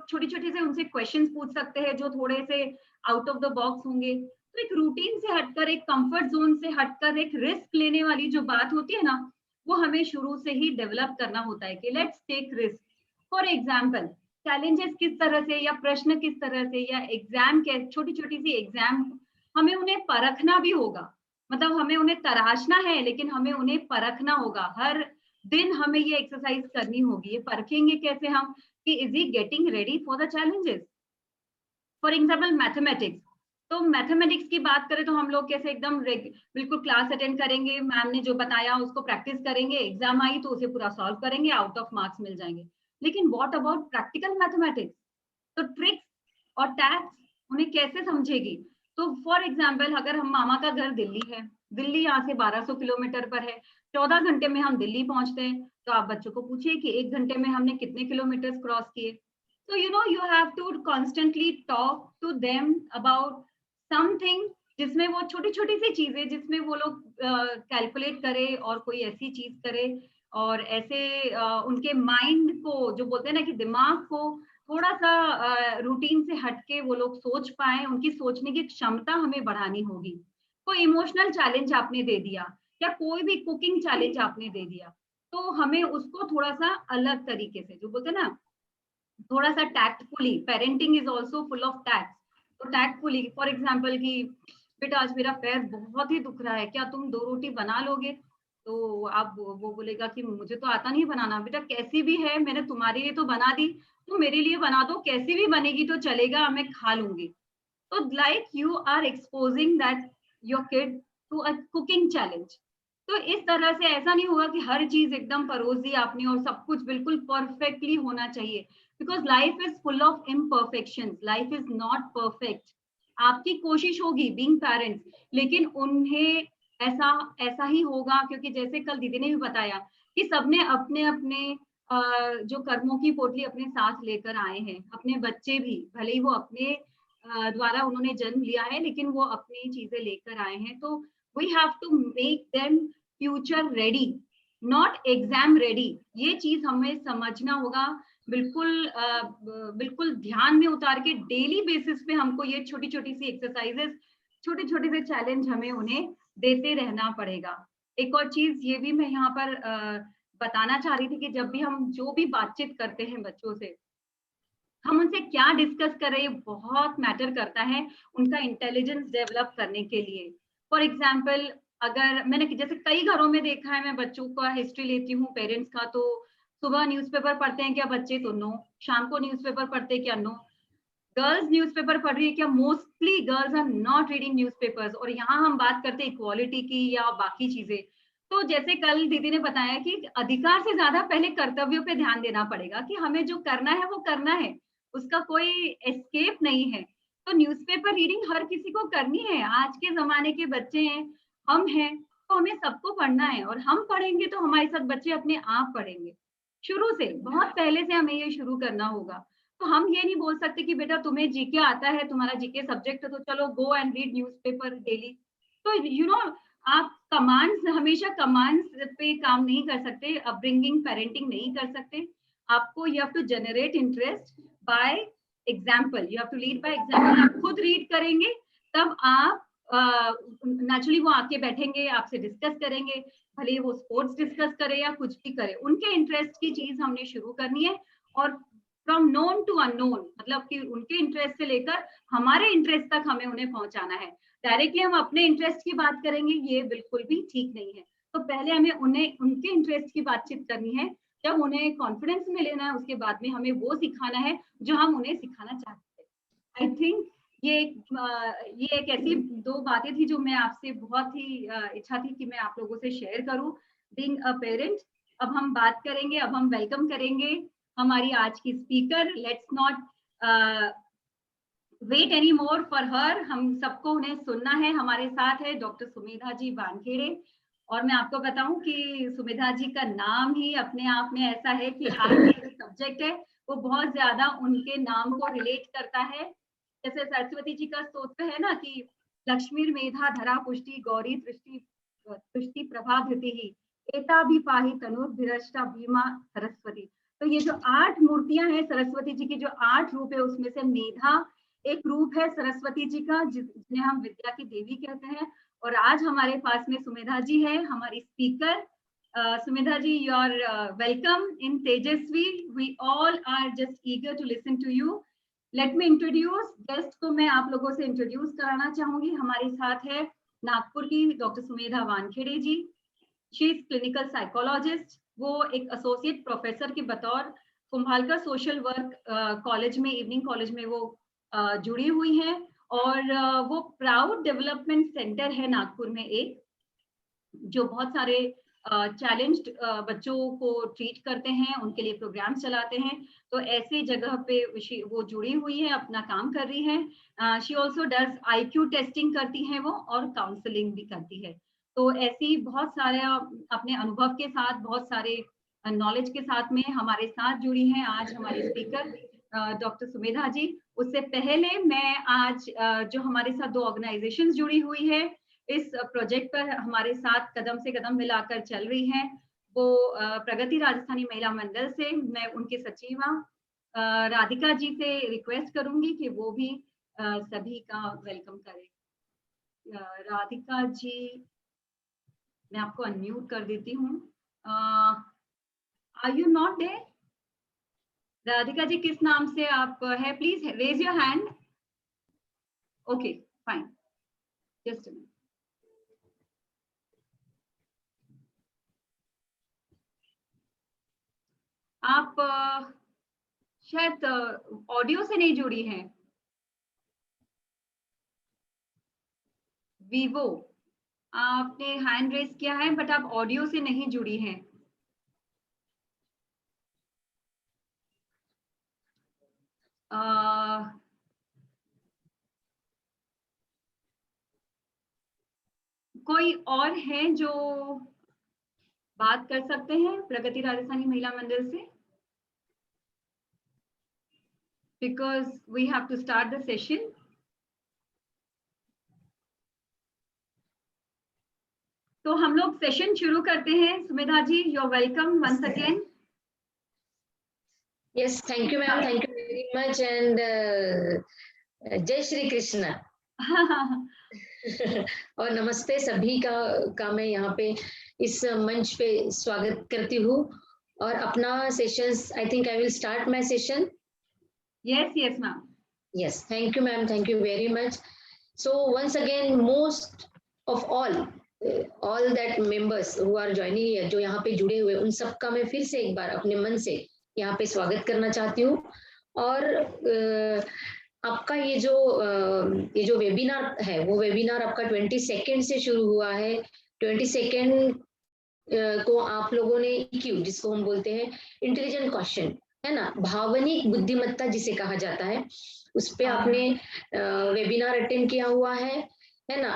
छोटी छोटी से उनसे क्वेश्चंस पूछ सकते हैं जो थोड़े से आउट ऑफ द बॉक्स होंगे। तो एक रूटीन से हटकर, एक कंफर्ट जोन से हटकर एक रिस्क लेने वाली जो बात होती है ना, वो हमें शुरू से ही डेवलप करना होता है कि let's take risk. For example, challenges किस तरह से या प्रश्न किस तरह से या एग्जाम के छोटी छोटी सी एग्जाम, हमें उन्हें परखना भी होगा। मतलब हमें उन्हें तराशना है, लेकिन हमें उन्हें परखना होगा। हर दिन हमें ये एक्सरसाइज करनी होगी। ये परखेंगे कैसे हम कि is he getting ready for the challenges. For example mathematics, तो मैथमेटिक्स की बात करें तो हम लोग कैसे एकदम बिल्कुल क्लास अटेंड करेंगे, मैम ने जो बताया उसको प्रैक्टिस करेंगे, एग्जाम आई तो उसे पूरा सॉल्व करेंगे, आउट ऑफ मार्क्स मिल जाएंगे। लेकिन व्हाट अबाउट प्रैक्टिकल मैथमेटिक्स? तो ट्रिक्स और टैक्स उन्हें कैसे समझेगी? तो फॉर एग्जाम्पल, अगर हम, मामा का घर दिल्ली है, दिल्ली यहाँ से 1200 किलोमीटर पर है, 14 घंटे में हम दिल्ली पहुंचते हैं, तो आप बच्चों को पूछिए कि 1 घंटे में हमने कितने किलोमीटर क्रॉस किए। So, you have to constantly talk to them about something जिसमें वो छोटी छोटी सी चीजें, जिसमें वो लोग कैलकुलेट करे और कोई ऐसी चीज करे, और ऐसे उनके माइंड को, जो बोलते हैं ना कि दिमाग को थोड़ा सा रूटीन से हटके वो लोग सोच पाए, उनकी सोचने की क्षमता हमें बढ़ानी होगी। कोई इमोशनल चैलेंज आपने दे दिया या कोई भी कुकिंग चैलेंज आपने दे दिया, तो हमें उसको थोड़ा सा अलग तरीके से, जो बोलते हैं ना, थोड़ा सा tactfully, parenting is also full of tact. तो टैक्टफुली, फॉर एग्जांपल कि बेटा आज मेरा पैर बहुत ही दुख रहा है, क्या तुम 2 रोटी बना लोगे? तो आप, वो बोलेगा कि मुझे तो आता नहीं बनाना। बेटा कैसी भी है, मैंने तुम्हारे लिए तो बना दी, तुम मेरे लिए बना दो, कैसी भी बनेगी तो चलेगा, मैं खा लूंगी। तो like you are exposing that your kid to a cooking challenge. तो इस तरह से ऐसा नहीं होगा कि हर चीज एकदम परोस दी आपने और सब कुछ बिल्कुल परफेक्टली होना चाहिए, because life is full of imperfection, life is not perfect. आपकी कोशिश होगी बीइंग पेरेंट्स, लेकिन उन्हें ऐसा ऐसा ही होगा, क्योंकि जैसे कल दीदी ने भी बताया कि सबने अपने अपने जो कर्मों की पोटली अपने साथ लेकर आए हैं। अपने बच्चे भी, भले ही वो अपने द्वारा उन्होंने जन्म लिया है, लेकिन वो अपनी चीजें लेकर आए हैं। तो we have to make them future ready, not exam ready. ये चीज हमें समझना होगा। बिल्कुल बिल्कुल ध्यान में उतार के डेली बेसिस पे हमको ये छोटी छोटी सी एक्सरसाइजेस, छोटे छोटे से चैलेंज हमें उन्हें देते रहना पड़ेगा। एक और चीज ये भी मैं यहाँ पर बताना चाह रही थी कि जब भी हम जो भी बातचीत करते हैं बच्चों से, हम उनसे क्या डिस्कस करें, ये बहुत मैटर करता है उनका इंटेलिजेंस डेवलप करने के लिए। फॉर एग्जाम्पल, अगर मैंने जैसे कई घरों में देखा है, मैं बच्चों का हिस्ट्री लेती हूँ पेरेंट्स का, तो सुबह न्यूज़पेपर पढ़ते हैं क्या बच्चे? तो नो। शाम को न्यूज़पेपर पढ़ते हैं क्या? नो। गर्ल्स न्यूज़पेपर पढ़ रही है क्या? Mostly girls are not reading newspapers. और यहाँ हम बात करते हैं इक्वालिटी की या बाकी चीजें। तो जैसे कल दीदी ने बताया कि अधिकार से ज्यादा पहले कर्तव्यों पे ध्यान देना पड़ेगा, कि हमें जो करना है वो करना है, उसका कोई एस्केप नहीं है। तो न्यूज़पेपर रीडिंग हर किसी को करनी है। आज के जमाने के बच्चे हैं, हम हैं, तो हमें सबको पढ़ना है, और हम पढ़ेंगे तो हमारे साथ बच्चे अपने आप पढ़ेंगे। शुरू से, बहुत पहले से हमें ये शुरू करना होगा। तो हम ये नहीं बोल सकते कि बेटा तुम्हें जीके आता है, तुम्हारा जीके सब्जेक्ट है, तो चलो go and read newspaper daily. तो आप कमांड्स, हमेशा कमांड्स पे काम नहीं कर सकते, अपब्रिंगिंग, पेरेंटिंग नहीं कर सकते। आपको you have to generate interest by example, you have to lead by example. आप खुद रीड करेंगे, तब आप नेचुरली वो आके बैठेंगे, आपसे डिस्कस करेंगे, भले ही वो स्पोर्ट्स डिस्कस करे या कुछ भी करे। उनके इंटरेस्ट की चीज हमने शुरू करनी है, और फ्रॉम नोन टू अननोन, मतलब कि उनके इंटरेस्ट से लेकर हमारे इंटरेस्ट तक हमें उन्हें पहुंचाना है। डायरेक्टली हम अपने इंटरेस्ट की बात करेंगे, ये बिल्कुल भी ठीक नहीं है। तो पहले हमें उन्हें उनके इंटरेस्ट की बातचीत करनी है। जब उन्हें कॉन्फिडेंस में लेना है, उसके बाद में हमें वो सिखाना है जो हम उन्हें सिखाना चाहते हैं। आई थिंक ये एक ऐसी 2 बातें थी जो मैं आपसे बहुत ही इच्छा थी कि मैं आप लोगों से शेयर करूं, बीइंग अ पेरेंट। अब हम बात करेंगे, अब हम वेलकम करेंगे हमारी आज की speaker. Let's not wait any more for her, हम सबको उन्हें सुनना है। हमारे साथ है डॉक्टर सुमेधा जी वानखेड़े। और मैं आपको बताऊं कि सुमेधा जी का नाम ही अपने आप में ऐसा है कि आज का जो सब्जेक्ट है वो बहुत ज्यादा उनके नाम को रिलेट करता है। जैसे सरस्वती जी का स्तोत्र है ना कि लक्ष्मी मेधा धरा पुष्टि गौरी सृष्टि सृष्टि प्रभा धृति ही एता भी पाही तनुर्भिरष्टा भीमा सरस्वती। तो ये जो 8 मूर्तियां हैं सरस्वती जी की, जो 8 रूप है, उसमें से मेधा एक रूप है सरस्वती जी का, जिन्हें हम विद्या की देवी कहते हैं। और आज हमारे पास में सुमेधा जी है, हमारी speaker. Sumedha ji, you are welcome in Tejaswi. We all are just eager to listen to you. Let me introduce guest को, मैं आप लोगों से इंट्रोड्यूस कराना चाहूंगी। हमारे साथ है नागपुर की doctor Sumedha Wankhede ji. She is clinical psychologist. वो एक एसोसिएट प्रोफेसर के बतौर कुंभालकर सोशल वर्क कॉलेज में, इवनिंग कॉलेज में वो जुड़ी हुई हैं। और वो प्राउड डेवलपमेंट सेंटर है नागपुर में एक, जो बहुत सारे चैलेंज्ड बच्चों को ट्रीट करते हैं, उनके लिए प्रोग्राम चलाते हैं। तो ऐसे जगह पे वो जुड़ी हुई है, अपना काम कर रही है। She also does IQ testing करती है वो, और काउंसलिंग भी करती है। तो ऐसी बहुत सारे अपने अनुभव के साथ, बहुत सारे नॉलेज के साथ में हमारे साथ जुड़ी हैं आज हमारी स्पीकर डॉक्टर सुमेधा जी। उससे पहले मैं आज जो हमारे साथ 2 ऑर्गेनाइजेशंस जुड़ी हुई है इस प्रोजेक्ट पर हमारे साथ कदम से कदम मिलाकर चल रही हैं, वो प्रगति राजस्थानी महिला मंडल से मैं उनके सचिवा राधिका जी से रिक्वेस्ट करूंगी कि वो भी सभी का वेलकम करें। राधिका जी, मैं आपको अनम्यूट कर देती हूँ। Are you not there? Radhika ji, किस नाम से आप है? Please raise your hand. Okay, fine, just a minute. आप शायद ऑडियो से नहीं जुड़ी हैं। वीवो, आपने हैंड रेज किया है बट आप ऑडियो से नहीं जुड़ी हैं। कोई और है जो बात कर सकते हैं प्रगति राजस्थानी महिला मंडल से? Because we have to start the session. तो हम लोग सेशन शुरू करते हैं। Sumedha ji, you are welcome once again. Yes, thank you ma'am, thank you very much, and जय श्री कृष्णा। और नमस्ते सभी का मैं यहाँ पे इस मंच पे स्वागत करती हूँ और अपना sessions, I think I will start my session. Yes, yes ma'am. Yes, thank you ma'am, thank you very much. So once again, most of all that members who are joining here, जो यहाँ पे जुड़े हुए, उन सबका मैं फिर से एक बार अपने मन से यहाँ पे स्वागत करना चाहती हूँ। और आपका ये जो वेबिनार है, वो वेबिनार आपका 22 से शुरू हुआ है। 22 को आप लोगों ने EQ, जिसको हम बोलते हैं इंटेलिजेंट क्वेश्चन, है ना, भावनिक बुद्धिमत्ता जिसे कहा जाता है, उस पे आपने वेबिनार अटेंड किया हुआ है ना,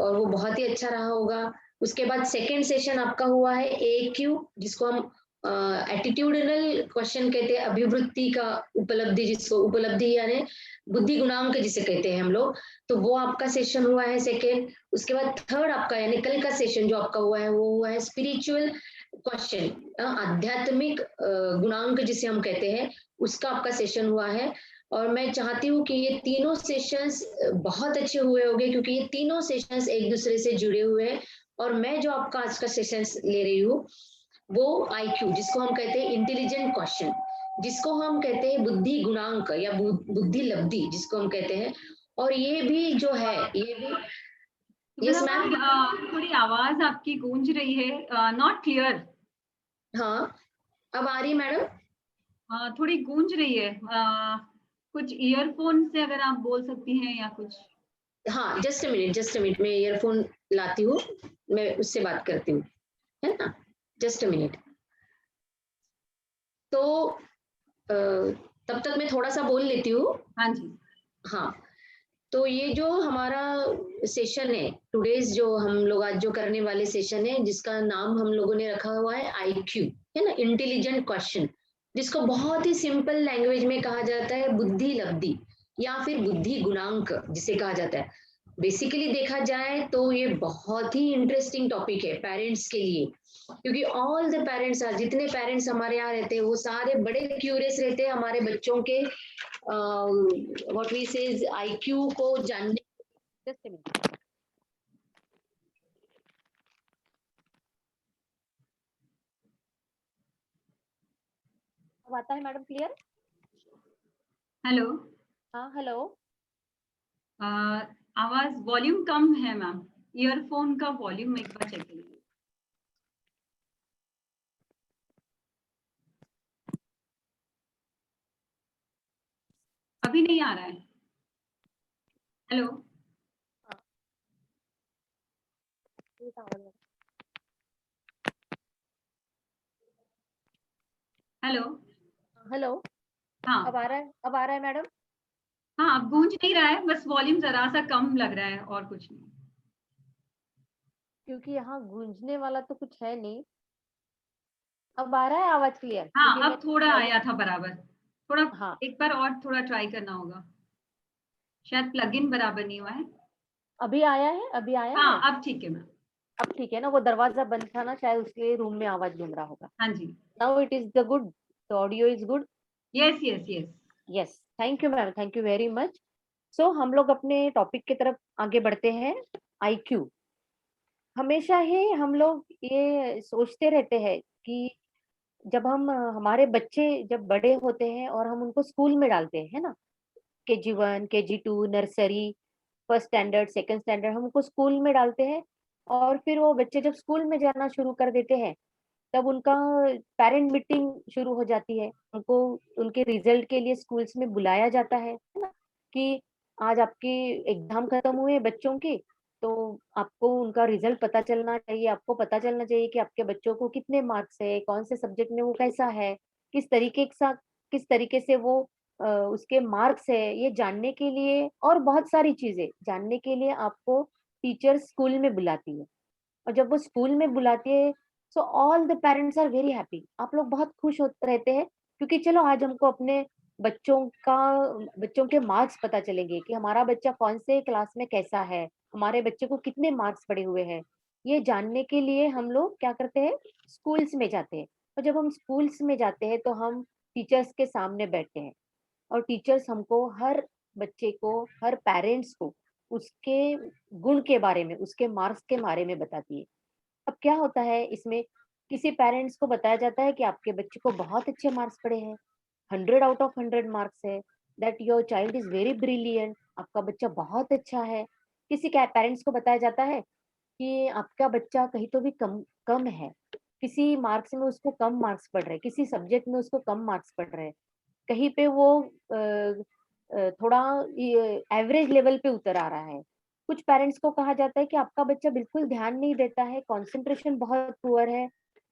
और वो बहुत ही अच्छा रहा होगा। उसके बाद सेकेंड सेशन आपका हुआ है AQ, जिसको हम एटीट्यूडनल क्वेश्चन कहते हैं, अभिवृत्ति का उपलब्धि, जिसको उपलब्धि यानी बुद्धि गुणांक जिसे कहते हैं हम लोग, तो वो आपका सेशन हुआ है सेकेंड। उसके बाद थर्ड आपका यानी कल का सेशन जो आपका हुआ है वो हुआ है स्पिरिचुअल क्वेश्चन, आध्यात्मिक गुणांक जिसे हम कहते हैं, उसका आपका सेशन हुआ है। और मैं चाहती हूँ कि ये तीनों सेशंस बहुत अच्छे हुए होंगे, क्योंकि ये तीनों सेशंस एक दूसरे से जुड़े हुए हैं। और मैं जो आपका आज का सेशंस ले रही हूँ वो IQ, जिसको हम कहते हैं इंटेलिजेंट क्वेश्चन, जिसको हम कहते हैं बुद्धि गुणांक या बुद्धि लब्धि जिसको हम कहते हैं। और ये भी जो है, ये भी, यस मैम, थोड़ी आवाज आपकी गूंज रही है, नॉट क्लियर। हाँ, अब आ रही है मैडम? थोड़ी गूंज रही है, कुछ ईयरफोन से अगर आप बोल सकती हैं या कुछ। हाँ, जस्ट अ मिनट, मैं ईयरफोन लाती हूँ, मैं उससे बात करती हूँ, है ना, जस्ट अ मिनट। तो तब तक मैं थोड़ा सा बोल लेती हूँ। हाँ जी। हाँ, तो ये जो हमारा सेशन है टुडेज, जो हम लोग आज जो करने वाले सेशन है, जिसका नाम हम लोगों ने रखा हुआ है IQ, है ना, इंटेलिजेंट क्वेश्चन, जिसको बहुत ही सिंपल लैंग्वेज में कहा जाता है बुद्धि लब्धि या फिर बुद्धि गुणांक जिसे कहा जाता है। बेसिकली देखा जाए तो ये बहुत ही इंटरेस्टिंग टॉपिक है पेरेंट्स के लिए, क्योंकि ऑल द पेरेंट्स आर, जितने पेरेंट्स हमारे यहाँ रहते हैं वो सारे बड़े क्यूरियस रहते हैं हमारे बच्चों के व्हाट वी से आईक्यू को जानने। Just a minute. अब आता है मैडम क्लियर? हेलो, हाँ हेलो। आवाज वॉल्यूम कम है मैम, ईयरफोन का वॉल्यूम एक बार चेक करिए। अभी नहीं आ रहा है। Hello, hello. हेलो। हाँ अब आ रहा है, अब आ रहा है मैडम? हाँ, अब गूंज नहीं रहा है, बस वॉल्यूम जरा सा कम लग रहा है और कुछ नहीं। क्योंकि यहाँ गूंजने वाला तो कुछ है नहीं। अब आ रहा है आवाज क्लियर? क्योंकि हाँ, मैं अब थोड़ा आया था बराबर। थोड़ा हाँ एक बार और थोड़ा ट्राई करना होगा, शायद प्लग इन बराबर नहीं हुआ है। अभी आया है, अभी आया हाँ, है। अब ठीक है मैम। अब ठीक है ना, वो दरवाजा बंद था ना, शायद उसके रूम में आवाज घूम रहा होगा। हाँ जी। Now it is the good, the audio is good. Yes yes yes. Yes, thank you ma'am, thank you very much. So हम लोग अपने टॉपिक की तरफ आगे बढ़ते हैं। आईक्यू। हमेशा ही हम लोग ये सोचते रहते हैं कि जब हम हमारे बच्चे जब बड़े होते हैं और हम उनको स्कूल में डालते हैं, है ना, KG1 KG2 nursery, first standard, second standard, हम उनको स्कूल में डालते हैं। और फिर वो बच्चे जब स्कूल में जाना शुरू कर देते हैं, तब उनका पेरेंट मीटिंग शुरू हो जाती है। उनको उनके रिजल्ट के लिए स्कूल्स में बुलाया जाता है ना, कि आज आपके एग्जाम खत्म हुए बच्चों के, तो आपको उनका रिजल्ट पता चलना चाहिए। आपको पता चलना चाहिए कि आपके बच्चों को कितने मार्क्स है, कौन से सब्जेक्ट में वो कैसा है, किस तरीके के साथ, किस तरीके से वो उसके मार्क्स है, ये जानने के लिए और बहुत सारी चीजें जानने के लिए आपको टीचर स्कूल में बुलाती है। और जब वो स्कूल में बुलाती है, so all the parents are very happy. आप लोग बहुत खुश होते रहते हैं, क्योंकि चलो आज हमको अपने बच्चों का बच्चों के मार्क्स पता चलेंगे कि हमारा बच्चा कौन से क्लास में कैसा है, हमारे बच्चे को कितने मार्क्स पड़े हुए हैं। ये जानने के लिए हम लोग क्या करते हैं, स्कूल्स में जाते हैं। और जब हम स्कूल्स में जाते हैं तो हम टीचर्स के सामने बैठते हैं, और टीचर्स हमको हर बच्चे को, हर पेरेंट्स को उसके गुण के बारे में, उसके मार्क्स के बारे में बताती है। अब क्या होता है इसमें, किसी पेरेंट्स को बताया जाता है कि आपके बच्चे को बहुत अच्छे मार्क्स पड़े हैं, 100 आउट ऑफ 100 मार्क्स है, that your child is very brilliant, आपका बच्चा बहुत अच्छा है। किसी के पेरेंट्स को बताया जाता है कि आपका बच्चा कहीं तो भी कम कम है, किसी मार्क्स में उसको कम मार्क्स पड़ रहे हैं, किसी सब्जेक्ट में उसको कम मार्क्स पड़ रहे हैं, कहीं पे वो थोड़ा एवरेज लेवल पे उतर आ रहा है। कुछ पेरेंट्स को कहा जाता है कि आपका बच्चा बिल्कुल ध्यान नहीं देता है, कंसंट्रेशन बहुत पुअर है,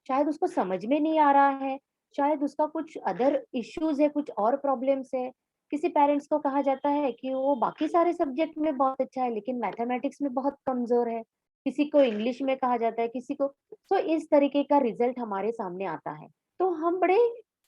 शायद उसको समझ में नहीं आ रहा है, शायद उसका कुछ अदर इश्यूज है, कुछ और प्रॉब्लम्स है। किसी पेरेंट्स को कहा जाता है कि वो बाकी सारे सब्जेक्ट में बहुत अच्छा है लेकिन मैथमेटिक्स में बहुत कमजोर है। किसी को इंग्लिश में कहा जाता है, किसी को। तो इस तरीके का रिजल्ट हमारे सामने आता है, तो हम बड़े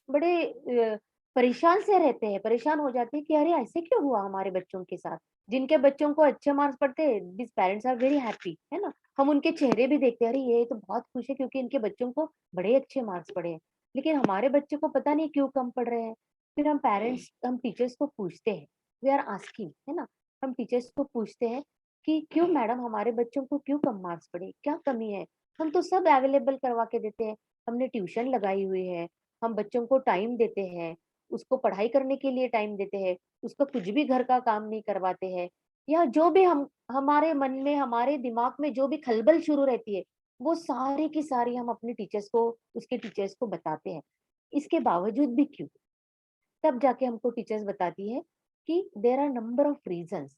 बड़े परेशान से रहते हैं, परेशान हो जाते हैं कि अरे ऐसे क्यों हुआ हमारे बच्चों के साथ। जिनके बच्चों को अच्छे मार्क्स पड़ते हैं, this parents are very happy, है ना, हम उनके चेहरे भी देखते हैं, अरे ये तो बहुत खुश है क्योंकि इनके बच्चों को बड़े अच्छे मार्क्स पड़े हैं। लेकिन हमारे बच्चे को पता नहीं क्यों कम पड़ रहे हैं। फिर हम पेरेंट्स, हम टीचर्स को पूछते हैं, वी आर आस्किंग, है ना, हम टीचर्स को पूछते हैं कि क्यों मैडम हमारे बच्चों को क्यों कम मार्क्स पड़े, क्या कमी है। हम तो सब अवेलेबल करवा के देते हैं, हमने ट्यूशन लगाई हुई है, हम बच्चों को टाइम देते हैं, उसको पढ़ाई करने के लिए टाइम देते हैं, उसका कुछ भी घर का काम नहीं करवाते हैं, या जो भी हम हमारे मन में, हमारे दिमाग में जो भी खलबल शुरू रहती है, वो सारी की सारी हम अपने टीचर्स को, उसके टीचर्स को बताते हैं। इसके बावजूद भी क्यों, तब जाके हमको टीचर्स बताती है कि there are number of reasons,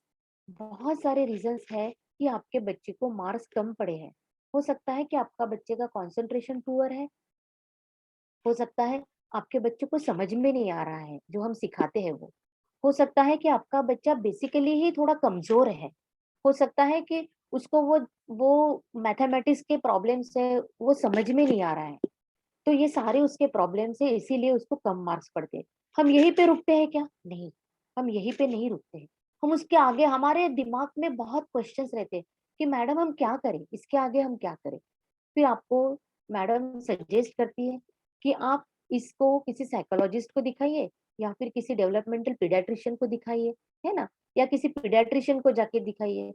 बहुत सारे रीजंस है कि आपके बच्चे को मार्क्स कम पड़े हैं। हो सकता है कि आपका बच्चे का कंसंट्रेशन पुअर है, हो सकता है आपके बच्चे को समझ में नहीं आ रहा है जो हम सिखाते हैं वो, हो सकता है कि आपका बच्चा बेसिकली ही थोड़ा कमजोर है, हो सकता है कि उसको वो मैथमेटिक्स के प्रॉब्लम्स है, वो समझ में नहीं आ रहा है। तो ये सारे उसके प्रॉब्लम्स है, इसीलिए उसको कम मार्क्स पड़ते हैं। हम यहीं पे रुकते हैं क्या? नहीं, हम यहीं पे नहीं रुकते हैं। हम उसके आगे, हमारे दिमाग में बहुत क्वेश्चंस रहते हैं कि मैडम हम क्या करें, इसके आगे हम क्या करें। फिर आपको मैडम सजेस्ट करती है कि आप इसको किसी साइकोलॉजिस्ट को दिखाइए या फिर किसी डेवलपमेंटल पीडियाट्रिशियन को दिखाइए, है ना, या किसी पीडियाट्रिशियन को जाके दिखाइए।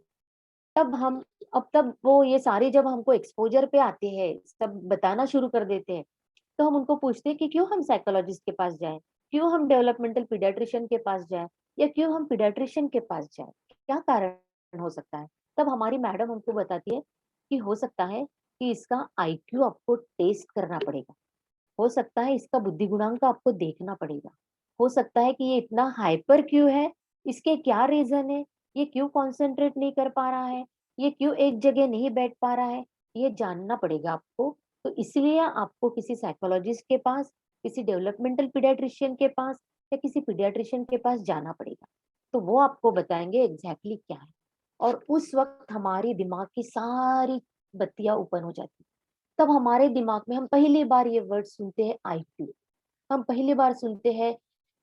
तब हम अब तब वो ये सारे जब हमको एक्सपोजर पे आते हैं, सब बताना शुरू कर देते हैं, तो हम उनको पूछते हैं कि क्यों हम साइकोलॉजिस्ट के पास जाएं, क्यों हम डेवलपमेंटल पीडियाट्रिशियन के पास जाएं, या क्यों हम पीडियाट्रिशियन के पास जाएं, क्या कारण हो सकता है। तब हमारी मैडम हमको बताती है कि हो सकता है कि इसका आईक्यू आपको टेस्ट करना पड़ेगा, हो सकता है इसका बुद्धि गुणांक आपको देखना पड़ेगा, हो सकता है कि ये इतना हाइपर क्यों है, इसके क्या रीजन है, ये क्यों कॉन्सेंट्रेट नहीं कर पा रहा है, ये क्यों एक जगह नहीं बैठ पा रहा है, ये जानना पड़ेगा आपको। तो इसलिए आपको किसी साइकोलॉजिस्ट के पास, किसी डेवलपमेंटल पीडियाट्रिशियन के पास या किसी पीडियाट्रिशियन के पास जाना पड़ेगा। तो वो आपको बताएंगे एग्जैक्टली क्या है। और उस वक्त हमारी दिमाग की सारी बत्तियां ओपन हो जाती, तब हमारे दिमाग में हम पहली बार ये वर्ड सुनते हैं आईक्यू। हम पहली बार सुनते हैं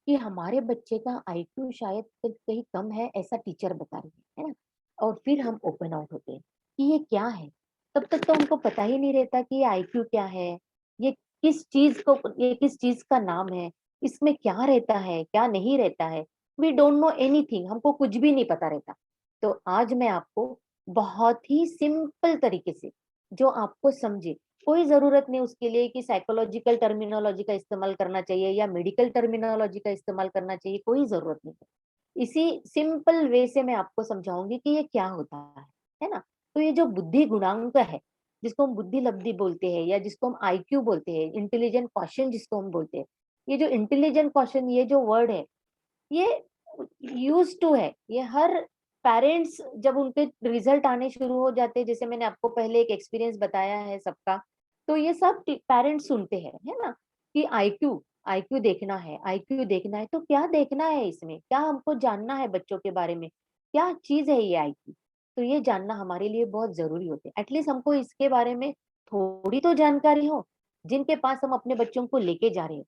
कि हमारे बच्चे का आईक्यू शायद कहीं कम है, ऐसा टीचर बता रही है ना। और फिर हम ओपन आउट होते हैं कि ये क्या है। तब तक तो हमको पता ही नहीं रहता कि ये आईक्यू क्या है, ये ये किस चीज का नाम है, इसमें क्या रहता है क्या नहीं रहता है। वी डोंट नो एनीथिंग, हमको कुछ भी नहीं पता रहता। तो आज मैं आपको बहुत ही सिंपल तरीके से, जो आपको समझे, कोई जरूरत नहीं उसके लिए कि साइकोलॉजिकल टर्मिनोलॉजी का इस्तेमाल करना चाहिए या मेडिकल टर्मिनोलॉजी का इस्तेमाल करना चाहिए, कोई जरूरत नहीं है। इसी सिंपल वे से मैं आपको समझाऊंगी कि ये क्या होता है ना। तो ये जो बुद्धि गुणांक है, जिसको हम बुद्धि लब्धि बोलते हैं या जिसको हम आईक्यू बोलते हैं, इंटेलिजेंट क्वेश्चन जिसको हम बोलते हैं, ये जो इंटेलिजेंट क्वेश्चन, ये जो वर्ड है, ये यूज टू है, ये हर पेरेंट्स जब उनके रिजल्ट आने शुरू हो जाते हैं, जैसे मैंने आपको पहले एक एक्सपीरियंस बताया है सबका, तो ये सब पेरेंट्स सुनते हैं, है ना, कि आईक्यू आईक्यू देखना है, आईक्यू देखना है। तो क्या देखना है इसमें, क्या हमको जानना है बच्चों के बारे में, क्या चीज है ये आईक्यू। तो ये जानना हमारे लिए बहुत जरूरी होते हैं। एटलीस्ट हमको इसके बारे में थोड़ी तो जानकारी हो। जिनके पास हम अपने बच्चों को लेके जा रहे हैं,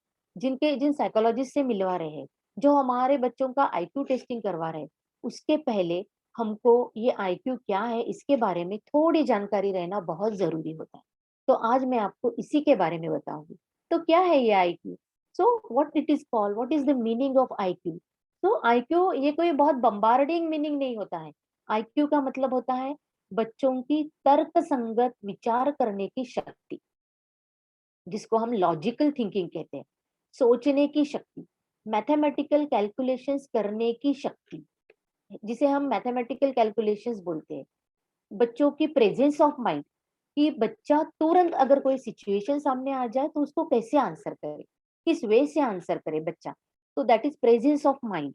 जिन साइकोलॉजिस्ट से मिलवा रहे हैं, जो हमारे बच्चों का आईक्यू टेस्टिंग करवा रहे हैं, उसके पहले हमको ये आईक्यू क्या है इसके बारे में थोड़ी जानकारी रहना बहुत जरूरी होता है। तो आज मैं आपको इसी के बारे में बताऊंगी। तो क्या है ये IQ. So what it is called, what is the meaning of IQ. तो आईक्यू ये कोई बहुत बम्बार्डिंग मीनिंग नहीं होता है। आईक्यू का मतलब होता है बच्चों की तर्क संगत विचार करने की शक्ति, जिसको हम लॉजिकल थिंकिंग कहते हैं, सोचने की शक्ति, मैथमेटिकल कैलकुलेशंस करने की शक्ति, जिसे हम मैथमेटिकल कैलकुलेशंस बोलते हैं। बच्चों की प्रेजेंस ऑफ माइंड, कि बच्चा तुरंत अगर कोई सिचुएशन सामने आ जाए तो उसको कैसे आंसर करे, किस वे से आंसर करे बच्चा। तो that is presence of mind.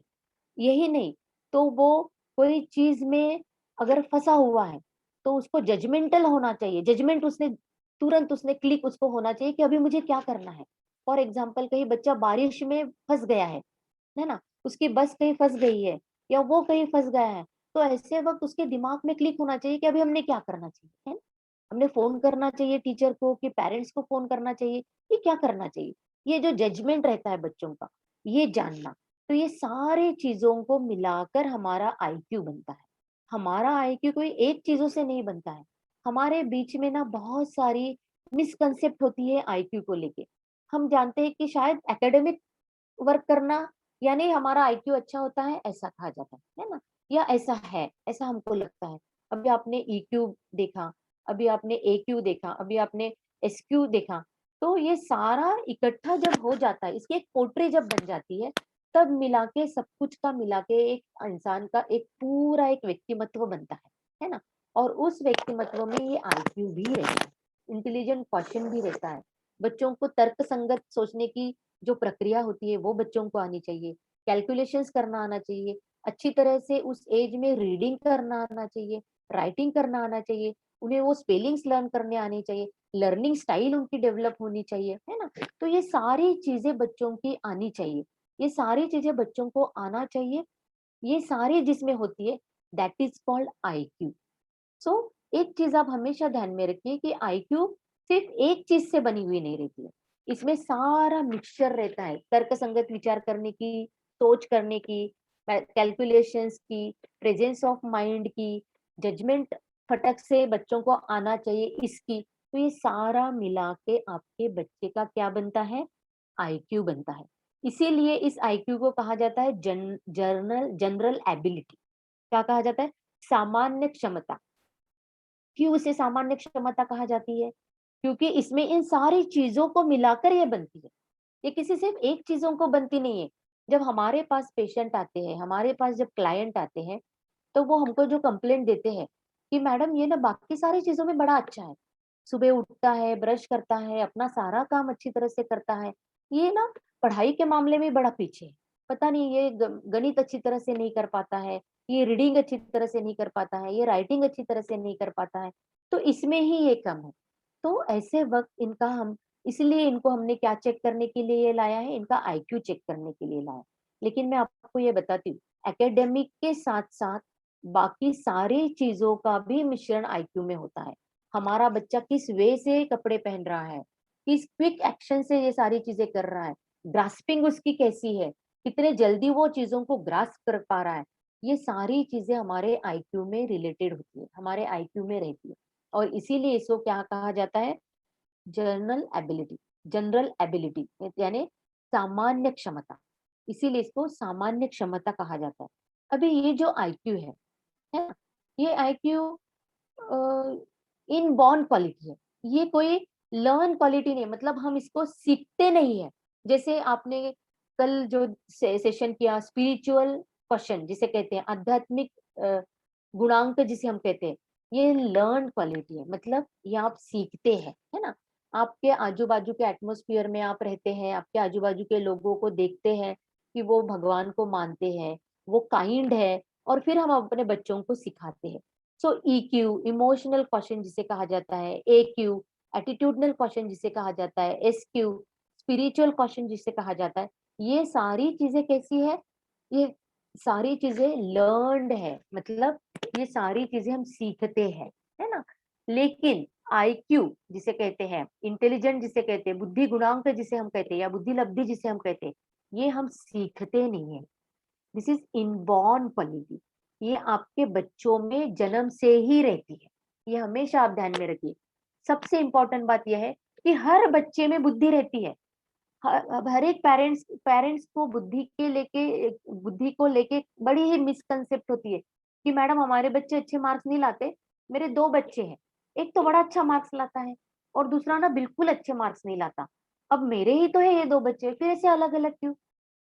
यही नहीं, तो वो कोई चीज में अगर फंसा हुआ है तो उसको जजमेंटल होना चाहिए, जजमेंट उसने तुरंत उसने क्लिक उसको होना चाहिए कि अभी मुझे क्या करना है। फॉर एग्जाम्पल कहीं बच्चा बारिश में फंस गया है ना, उसकी बस कहीं फंस गई है या वो कहीं फंस गया है, तो ऐसे वक्त उसके दिमाग में क्लिक होना चाहिए कि अभी हमने क्या करना चाहिए, है ना? हमने फोन करना चाहिए टीचर को कि पेरेंट्स को फोन करना चाहिए, ये क्या करना चाहिए। ये जो जजमेंट रहता है बच्चों का, ये जानना। तो ये सारे चीजों को मिलाकर हमारा आईक्यू बनता है। हमारा आईक्यू कोई एक चीजों से नहीं बनता है। हमारे बीच में ना बहुत सारी मिसकंसेप्ट होती है आईक्यू को लेके। हम जानते हैं कि शायद एकेडमिक वर्क करना यानी हमारा आईक्यू अच्छा होता है, ऐसा कहा जाता है ना, या ऐसा है, ऐसा हमको लगता है। अभी आपने ईक्यू देखा, अभी आपने एक्यू देखा, अभी आपने एसक्यू देखा। तो ये सारा इकट्ठा जब हो जाता है, इसकी एक पोट्री जब बन जाती है, तब मिला के सब कुछ का मिला के एक इंसान का एक पूरा एक व्यक्तिमत्व बनता है ना। और उस व्यक्तिमत्व में ये आईक्यू भी रहता है, इंटेलिजेंट क्वेश्चन भी रहता है। बच्चों को तर्क संगत सोचने की जो प्रक्रिया होती है वो बच्चों को आनी चाहिए, कैलकुलेशंस करना आना चाहिए, अच्छी तरह से उस एज में रीडिंग करना आना चाहिए, राइटिंग करना आना चाहिए, उन्हें वो स्पेलिंग्स लर्न करने आनी चाहिए, लर्निंग स्टाइल उनकी डेवलप होनी चाहिए, है ना। तो ये सारी चीजें बच्चों की आनी चाहिए, ये सारी चीजें बच्चों को आना चाहिए। ये सारी जिसमें होती है दैट इज कॉल्ड आईक्यू। सो एक चीज आप हमेशा ध्यान में रखिए कि आईक्यू सिर्फ एक चीज से बनी हुई नहीं रहती है, इसमें सारा मिक्सचर रहता है, तर्क संगत विचार करने की, सोच करने की, कैलकुलेशंस की, प्रेजेंस ऑफ माइंड की, जजमेंट फटक से बच्चों को आना चाहिए इसकी, तो ये सारा मिला के आपके बच्चे का क्या बनता है, आईक्यू बनता है। इसीलिए इस आईक्यू को कहा जाता है जनरल एबिलिटी। क्या कहा जाता है, सामान्य क्षमता। क्यों उसे सामान्य क्षमता कहा जाती है, क्योंकि इसमें इन सारी चीजों को मिलाकर ये बनती है, ये किसी सिर्फ एक चीजों को बनती नहीं है। जब हमारे पास पेशेंट आते हैं, हमारे पास जब क्लाइंट आते हैं, तो वो हमको जो कंप्लेंट देते हैं कि मैडम ये ना बाकी सारी चीजों में बड़ा अच्छा है, सुबह उठता है, ब्रश करता है, अपना सारा काम अच्छी तरह से करता है, ये ना पढ़ाई के मामले में बड़ा पीछे है, पता नहीं ये गणित अच्छी तरह से नहीं कर पाता है, ये रीडिंग अच्छी तरह से नहीं कर पाता है, ये राइटिंग अच्छी तरह से नहीं कर पाता है, तो इसमें ही ये कम है। तो ऐसे वक्त इनका हम, इसलिए इनको हमने क्या चेक करने के लिए ये लाया है, इनका आईक्यू चेक करने के लिए लाया। लेकिन मैं आपको ये बताती हूँ, एकेडमिक के साथ साथ बाकी सारी चीजों का भी मिश्रण आईक्यू में होता है। हमारा बच्चा किस वे से कपड़े पहन रहा है, किस क्विक एक्शन से ये सारी चीजें कर रहा है, ग्रास्पिंग उसकी कैसी है, कितने जल्दी वो चीजों को ग्रास्प कर पा रहा है, ये सारी चीजें हमारे आईक्यू में रिलेटेड होती है, हमारे आईक्यू में रहती है। और इसीलिए इसको क्या कहा जाता है, जनरल एबिलिटी यानी सामान्य क्षमता, इसीलिए इसको सामान्य क्षमता कहा जाता है। अभी ये जो आईक्यू है ना, ये आईक्यू इन बॉर्न क्वालिटी है, ये कोई लर्न क्वालिटी नहीं, मतलब हम इसको सीखते नहीं है। जैसे आपने कल जो सेशन किया स्पिरिचुअल क्वेश्चन जिसे कहते हैं, आध्यात्मिक गुणांक जिसे हम कहते हैं, ये लर्न क्वालिटी है, मतलब ये आप सीखते हैं, है ना। आपके आजू बाजू के एटमोस्फियर में आप रहते हैं, आपके आजू बाजू के लोगों को देखते हैं कि वो भगवान को मानते हैं, वो काइंड है, और फिर हम अपने बच्चों को सिखाते हैं। सो ईक्यू इमोशनल क्वेश्चन जिसे कहा जाता है, एक्यू एटीट्यूडनल क्वेश्चन जिसे कहा जाता है, एसक्यू स्पिरिचुअल क्वेश्चन जिसे कहा जाता है, ये सारी चीजें कैसी है, ये सारी चीजें लर्नड है, मतलब ये सारी चीजें हम सीखते हैं, है ना। लेकिन आईक्यू जिसे कहते हैं, इंटेलिजेंट जिसे कहते हैं, बुद्धि गुणांक जिसे हम कहते हैं, या बुद्धि लब्धि जिसे हम कहते हैं, ये हम सीखते नहीं है। दिस इज इनबॉर्न क्वालिटी, ये आपके बच्चों में जन्म से ही रहती है, ये हमेशा आप ध्यान में रखिए। सबसे इंपॉर्टेंट बात यह है कि हर बच्चे में बुद्धि रहती है। हर एक पेरेंट्स को बुद्धि को लेके बड़ी ही मिसकंसेप्ट होती है कि मैडम हमारे बच्चे अच्छे मार्क्स नहीं लाते, मेरे 2 बच्चे हैं, एक तो बड़ा अच्छा मार्क्स लाता है और दूसरा ना बिल्कुल अच्छे मार्क्स नहीं लाता, अब मेरे ही तो है ये 2 बच्चे, फिर ऐसे अलग अलग क्यों,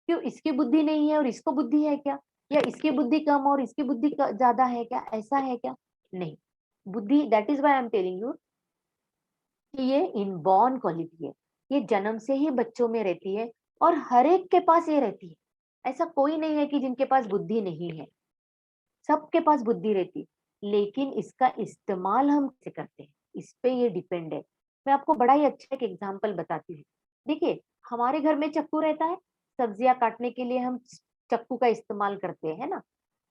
क्यों इसकी बुद्धि नहीं है और इसको बुद्धि है क्या, या इसकी बुद्धि कम और इसकी बुद्धि ज्यादा है क्या, ऐसा है क्या, नहीं। बुद्धि, that is why I am telling you कि ये इनबॉर्न क्वालिटी है, ये जन्म से ही बच्चों में रहती है और हर एक के पास ये रहती है। ऐसा कोई नहीं है कि जिनके पास बुद्धि नहीं है, सबके पास बुद्धि रहती है, लेकिन इसका इस्तेमाल हम कैसे करते हैं इस पे ये डिपेंड है। मैं आपको बड़ा ही अच्छा एक एग्जांपल बताती हूँ। देखिए, हमारे घर में चाकू रहता है, सब्जियां काटने के लिए हम चाकू का इस्तेमाल करते हैं, है ना।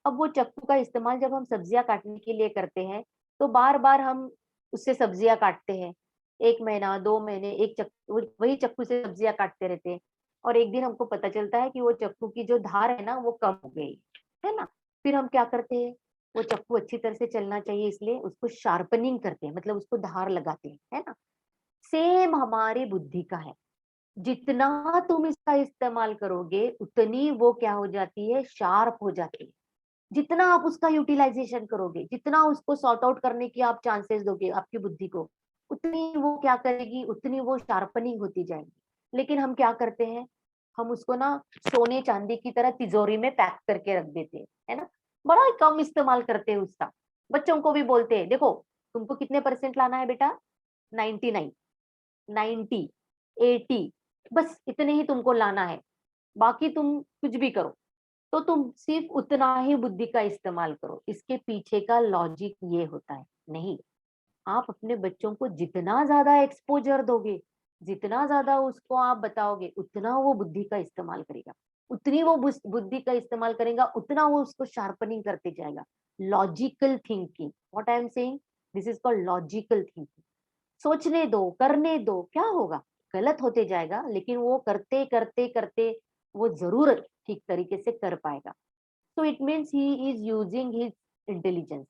अब वो चाकू का इस्तेमाल जब हम सब्जियां काटने के लिए करते हैं, तो बार बार हम उससे सब्जियां काटते हैं, 1 महीना 2 महीने एक चक्कू, वही चाकू से सब्जियां काटते रहते हैं, और एक दिन हमको पता चलता है कि वो चाकू की जो धार है ना वो कम हो गई, है ना। फिर हम क्या करते हैं, वो चाकू अच्छी तरह से चलना चाहिए इसलिए उसको शार्पनिंग करते हैं, मतलब उसको धार लगाते हैं, है ना। सेम हमारी बुद्धि का है, जितना तुम इसका इस्तेमाल करोगे उतनी वो क्या हो जाती है, शार्प हो जाती है। जितना आप उसका यूटिलाइजेशन करोगे, जितना उसको सॉर्ट आउट करने की आप चांसेस दोगे आपकी बुद्धि को, उतनी वो क्या करेगी, उतनी वो शार्पनिंग होती जाएगी। लेकिन हम क्या करते हैं, हम उसको ना सोने चांदी की तरह तिजोरी में पैक करके रख देते हैं, है ना। बड़ा ही कम इस्तेमाल करते हैं उसका। बच्चों को भी बोलते हैं, देखो तुमको कितने परसेंट लाना है बेटा, 99, 90, 80, बस इतने ही तुमको लाना है, बाकी तुम कुछ भी करो, तो तुम सिर्फ उतना ही बुद्धि का इस्तेमाल करो। इसके पीछे का लॉजिक ये होता है, नहीं, आप अपने बच्चों को जितना ज्यादा एक्सपोजर दोगे, जितना ज्यादा उसको आप बताओगे, उतना वो बुद्धि का इस्तेमाल करेगा, उतनी वो बुद्धि का इस्तेमाल करेगा, उतना वो उसको शार्पनिंग करते जाएगा। Logical thinking, what I am saying, this is called logical thinking. सोचने दो, करने दो, क्या होगा, गलत होते जाएगा, लेकिन वो करते करते करते वो जरूर ठीक तरीके से कर पाएगा। तो it means he is using his intelligence,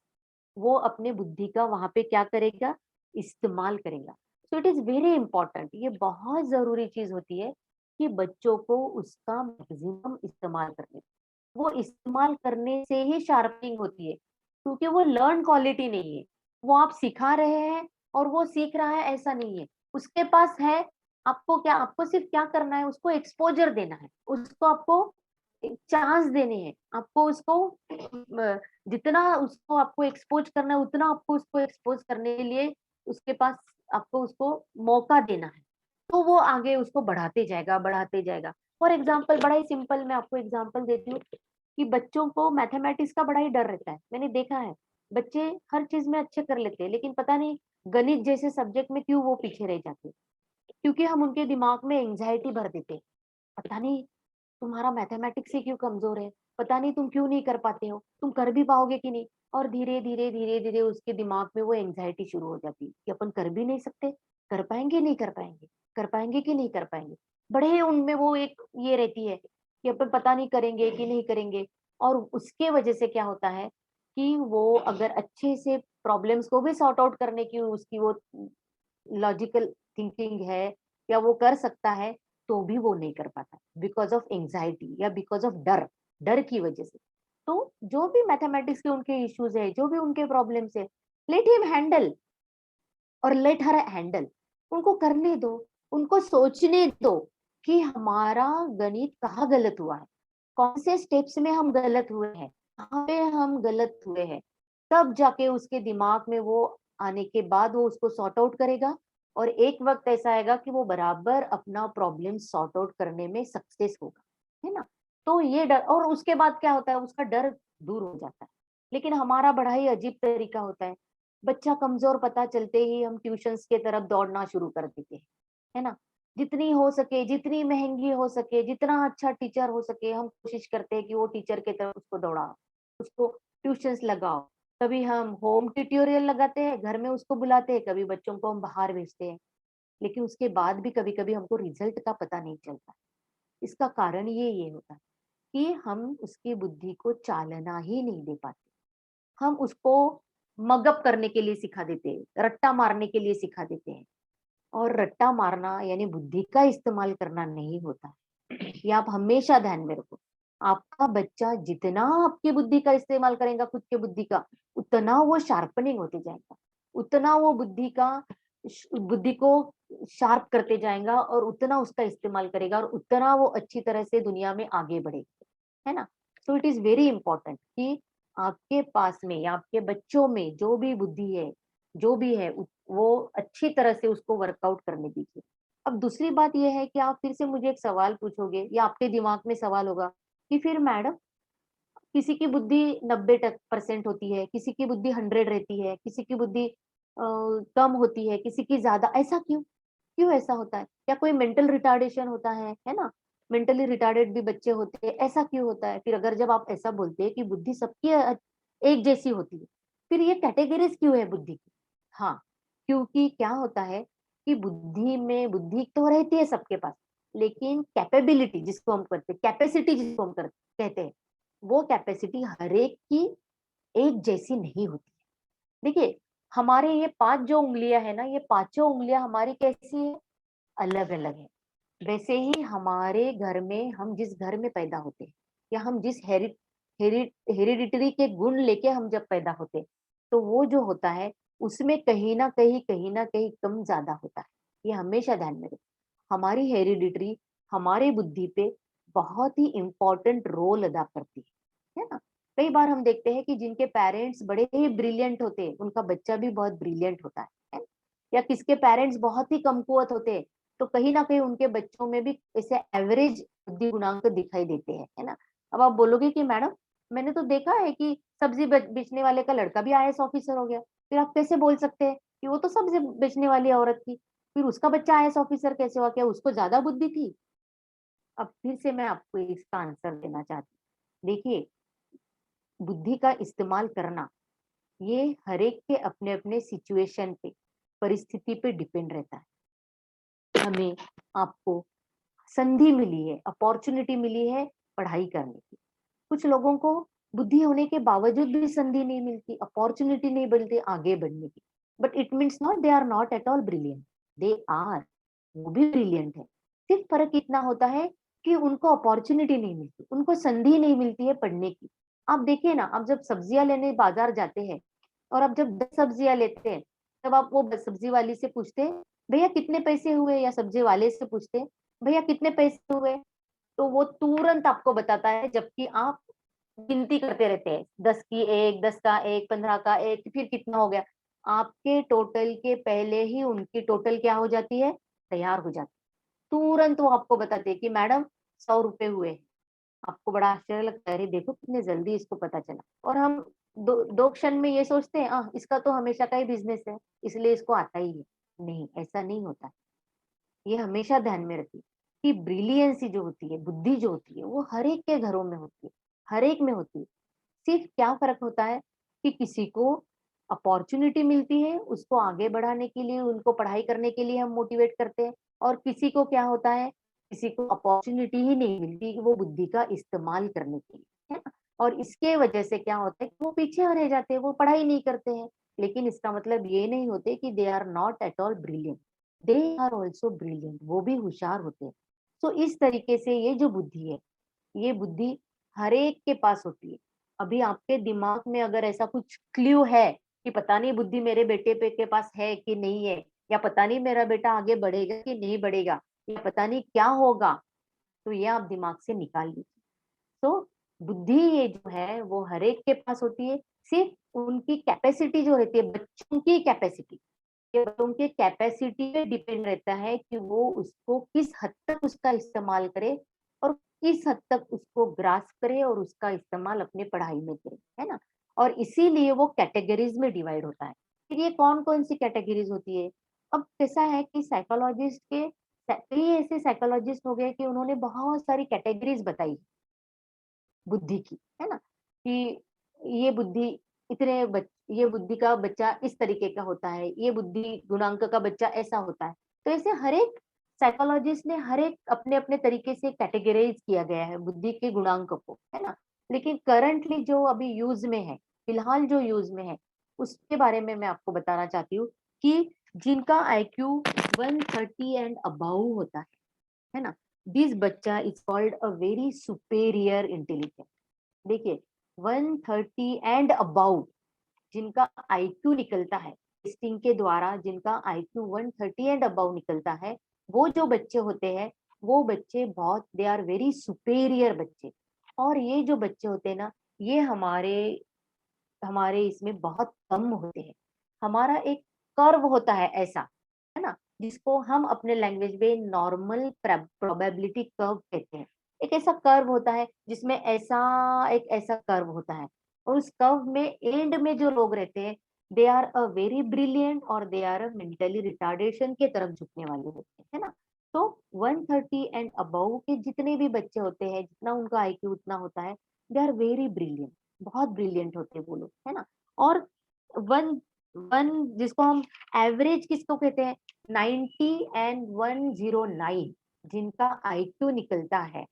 वो अपने बुद्धि का वहां पे क्या करेगा, इस्तेमाल करेगा। सो इट इज वेरी इंपॉर्टेंट, ये बहुत जरूरी चीज होती है कि बच्चों को उसका मैक्सिमम इस्तेमाल करने, वो इस्तेमाल करने से ही शार्पनिंग होती है, क्योंकि वो लर्न क्वालिटी नहीं है, वो आप सिखा रहे हैं और वो सीख रहा है ऐसा नहीं है, उसके पास है। आपको क्या, आपको सिर्फ क्या करना है, उसको एक्सपोजर देना है, उसको आपको चांस देने हैं, आपको उसको जितना उसको आपको एक्सपोज करना है उतना आपको उसको एक्सपोज करने के लिए उसके पास आपको उसको मौका देना है, तो वो आगे उसको बढ़ाते जाएगा, बढ़ाते जाएगा। फॉर एग्जाम्पल, बड़ा ही सिंपल मैं आपको एग्जाम्पल देती हूँ कि बच्चों को मैथमेटिक्स का बड़ा ही डर रहता है, मैंने देखा है बच्चे हर चीज में अच्छे कर लेते हैं, लेकिन पता नहीं गणित जैसे सब्जेक्ट में क्यों वो पीछे रह जाते हैं, क्योंकि हम उनके दिमाग में एंजाइटी भर देते हैं। पता नहीं तुम्हारा मैथमेटिक्स ही क्यों कमजोर है, पता नहीं तुम क्यों नहीं कर पाते हो, तुम कर भी पाओगे कि नहीं, और धीरे धीरे धीरे धीरे उसके दिमाग में वो एंजाइटी शुरू हो जाती है कि अपन कर भी नहीं सकते, कर पाएंगे नहीं कर पाएंगे, कर पाएंगे कि नहीं कर पाएंगे, बड़े उनमें वो एक ये रहती है कि अपन पता नहीं करेंगे कि नहीं करेंगे। और उसके वजह से क्या होता है कि वो अगर अच्छे से प्रॉब्लम्स को भी सॉर्ट आउट करने की उसकी वो लॉजिकल थिंकिंग है या वो कर सकता है, तो भी वो नहीं कर पाता बिकॉज ऑफ एंजाइटी या बिकॉज ऑफ डर, डर की वजह से। तो जो भी मैथमेटिक्स के उनके इश्यूज है, जो भी उनके प्रॉब्लम्स है, लेट हिम हैंडल और लेट हर हैंडल, उनको करने दो, उनको सोचने दो कि हमारा गणित कहाँ गलत हुआ है, कौन से स्टेप्स में हम गलत हुए हैं, कहाँ पे हम गलत हुए हैं, तब जाके उसके दिमाग में वो आने के बाद वो उसको सॉर्ट आउट करेगा। और एक वक्त ऐसा आएगा कि वो बराबर अपना प्रॉब्लम सॉर्ट आउट करने में सक्सेस होगा, है ना। तो ये डर, और उसके बाद क्या होता है, उसका डर दूर हो जाता है। लेकिन हमारा बड़ा ही अजीब तरीका होता है, बच्चा कमजोर पता चलते ही हम ट्यूशंस के तरफ दौड़ना शुरू कर देते हैं, है ना। जितनी हो सके, जितनी महंगी हो सके, जितना अच्छा टीचर हो सके, हम कोशिश करते हैं कि वो टीचर की तरफ उसको दौड़ाओ, उसको ट्यूशंस लगाओ। कभी हम होम ट्यूटोरियल लगाते हैं, घर में उसको बुलाते हैं, कभी बच्चों को हम बाहर भेजते हैं, लेकिन उसके बाद भी कभी कभी हमको रिजल्ट का पता नहीं चलता। इसका कारण ये होता है कि हम उसकी बुद्धि को चालना ही नहीं दे पाते, हम उसको मगअप करने के लिए सिखा देते हैं, रट्टा मारने के लिए सिखा देते हैं। और रट्टा मारना यानी बुद्धि का इस्तेमाल करना नहीं होता है, ये आप हमेशा ध्यान में रखो। आपका बच्चा जितना आपकी बुद्धि का इस्तेमाल करेगा, खुद के बुद्धि का, उतना वो शार्पनिंग होते जाएगा, उतना वो बुद्धि को शार्प करते जाएगा, और उतना उसका इस्तेमाल करेगा, और उतना वो अच्छी तरह से दुनिया में आगे बढ़ेगा, है ना। सो इट इज वेरी इंपॉर्टेंट कि आपके पास में या आपके बच्चों में जो भी बुद्धि है, जो भी है, वो अच्छी तरह से उसको वर्कआउट करने दीजिए। अब दूसरी बात यह है कि आप फिर से मुझे एक सवाल पूछोगे या आपके दिमाग में सवाल होगा कि फिर मैडम, किसी की बुद्धि 90% होती है, किसी की बुद्धि 100 रहती है, किसी की बुद्धि कम होती है, किसी की ज्यादा, ऐसा क्यों, क्यों ऐसा होता है, क्या कोई मेंटल रिटार्डेशन होता है ना। मेंटली रिटार्डेड भी बच्चे होते हैं, ऐसा क्यों होता है। फिर अगर जब आप ऐसा बोलते हैं कि बुद्धि सबकी एक जैसी होती है, फिर ये कैटेगरीज क्यों है बुद्धि की। हाँ, क्योंकि क्या होता है कि बुद्धि तो रहती है सबके पास, लेकिन कैपेबिलिटी जिसको हम करते हैं, कैपेसिटी जिसको हम करते कहते हैं, वो कैपेसिटी हर एक की एक जैसी नहीं होती है। देखिए, हमारे ये 5 जो उंगलियां है ना, ये पांचों उंगलियां हमारी कैसी है, अलग अलग है। वैसे ही हमारे घर में, हम जिस घर में पैदा होते हैं या हम जिस हेरिडिटरी के गुण लेके हम जब पैदा होते हैं, तो वो जो होता है उसमें कहीं ना कहीं कम ज्यादा होता है। ये हमेशा ध्यान में रखो, हमारी हेरिडिटरी हमारी बुद्धि पे बहुत ही इम्पोर्टेंट रोल अदा करती है ना। कई बार हम देखते हैं कि जिनके पेरेंट्स बड़े ही ब्रिलियंट होते हैं, उनका बच्चा भी बहुत ब्रिलियंट होता है। या किसके पेरेंट्स बहुत ही कमकुवत होते हैं, तो कहीं ना कहीं उनके बच्चों में भी ऐसे एवरेज बुद्धि गुणांक दिखाई देते हैं, है ना। अब आप बोलोगे कि मैडम, मैंने तो देखा है कि सब्जी बेचने वाले का लड़का भी आईएएस ऑफिसर हो गया, फिर आप कैसे बोल सकते हैं कि वो तो सब्जी बेचने वाली औरत थी, फिर उसका बच्चा आईएएस ऑफिसर कैसे हुआ, क्या उसको ज्यादा बुद्धि थी। अब फिर से मैं आपको इसका आंसर देना चाहती हूँ। देखिए, बुद्धि का इस्तेमाल करना ये हर एक के अपने अपने सिचुएशन पे, परिस्थिति पे डिपेंड रहता है। हमें, आपको संधि मिली है, अपॉर्चुनिटी मिली है पढ़ाई करने की, कुछ लोगों को बुद्धि होने के बावजूद भी संधि नहीं मिलती, अपॉर्चुनिटी नहीं मिलती आगे बढ़ने की। But it means not they are not at all brilliant, they are, वो भी ब्रिलियंट है। सिर्फ फर्क इतना होता है कि उनको अपॉर्चुनिटी नहीं मिलती, उनको संधि नहीं मिलती है पढ़ने की। आप देखिए ना, आप जब सब्जियां लेने बाजार जाते हैं और आप जब 10 सब्जियां लेते हैं, तब आप वो सब्जी वाली से पूछते हैं भैया कितने पैसे हुए, या सब्जी वाले से पूछते हैं भैया कितने पैसे हुए, तो वो तुरंत आपको बताता है, जबकि आप गिनती करते रहते हैं, 10 की एक, 10 का एक, 15 का एक, फिर कितना हो गया। आपके टोटल के पहले ही उनकी टोटल क्या हो जाती है, तैयार हो जाती है। तुरंत वो आपको बताते हैं कि मैडम 100 रुपए हुए। आपको बड़ा आश्चर्य लगता है, अरे देखो कितने जल्दी इसको पता चला। और हम दो क्षण में ये सोचते हैं इसका तो हमेशा का ही बिजनेस है, इसलिए इसको आता ही है। नहीं, ऐसा नहीं होता। ये हमेशा ध्यान में रखिए कि ब्रिलियंसी जो होती है, बुद्धि जो होती है, वो हर एक के घरों में होती है, हर एक में होती है। सिर्फ क्या फर्क होता है कि किसी को अपॉर्चुनिटी मिलती है, उसको आगे बढ़ाने के लिए, उनको पढ़ाई करने के लिए हम मोटिवेट करते हैं, और किसी को क्या होता है, किसी को अपॉर्चुनिटी ही नहीं मिलती कि वो बुद्धि का इस्तेमाल करने के लिए, है ना। और इसके वजह से क्या होता है कि वो पीछे रह जाते हैं, वो पढ़ाई नहीं करते हैं। लेकिन इसका मतलब ये नहीं होते कि they are not at all brilliant, they are also brilliant, वो भी होशियार होते हैं। तो इस तरीके से ये जो बुद्धि है, ये बुद्धि हर एक के पास होती है। अभी आपके दिमाग में अगर ऐसा कुछ क्ल्यू है कि पता नहीं बुद्धि मेरे बेटे पे के पास है कि नहीं है, या पता नहीं मेरा बेटा आगे बढ़ेगा कि नहीं बढ़ेगा, या पता नहीं क्या होगा, तो ये आप दिमाग से निकाल लीजिए। तो बुद्धि ये जो है वो हर एक के पास होती है। सिर्फ उनकी कैपेसिटी जो रहती है, बच्चों की कैपेसिटी, ये बच्चों के कैपेसिटी पे डिपेंड रहता है कि वो उसको किस हद तक उसका इस्तेमाल करे, और किस हद तक उसको ग्रास्प करे और उसका इस्तेमाल अपने पढ़ाई में करे, है ना। और इसीलिए वो कैटेगरीज में डिवाइड होता है। फिर ये कौन कौन सी कैटेगरीज होती है। अब कैसा है कि साइकोलॉजिस्ट के कई ऐसे साइकोलॉजिस्ट हो गए कि उन्होंने बहुत सारी कैटेगरीज बताई बुद्धि की, है ना, कि ये बुद्धि ये बुद्धि का बच्चा इस तरीके का होता है, ये बुद्धि गुणांक का बच्चा ऐसा होता है। तो ऐसे हर एक साइकोलॉजिस्ट ने हर एक अपने अपने तरीके से कैटेगराइज किया गया है बुद्धि के गुणांक को, है ना। लेकिन करंटली जो अभी यूज में है, फिलहाल जो यूज में है, उसके बारे में मैं आपको बताना चाहती हूँ कि जिनका आईक्यू 130 एंड अबाउ होता है ना, दिस बच्चा is called a very superior intelligence. देखिए, 130 एंड अबाउ जिनका आईक्यू निकलता है, टेस्टिंग के द्वारा जिनका आईक्यू 130 एंड अबाउ निकलता है, वो जो बच्चे होते हैं, वो बच्चे बहुत, दे आर वेरी सुपेरियर बच्चे। और ये जो बच्चे होते हैं ना, ये हमारे हमारे इसमें बहुत कम होते हैं। हमारा एक कर्व होता है ऐसा, है ना, जिसको हम अपने लैंग्वेज में नॉर्मल प्रोबेबिलिटी कर्व कहते हैं। एक ऐसा कर्व होता है जिसमें एक ऐसा कर्व होता है, और उस कर्व में एंड में जो लोग रहते हैं, they are a very brilliant और they are a mentally retardation के तरफ झुकने वाले होते हैं, है ना। तो 130 एंड अबव के जितने भी बच्चे होते हैं, जितना उनका आईक्यू उतना होता है, दे आर वेरी ब्रिलियंट, बहुत ब्रिलियंट होते हैं वो लोग, है ना। और वन वन जिसको हम एवरेज किसको कहते हैं, 90 एंड 109 जिनका आईक्यू निकलता है,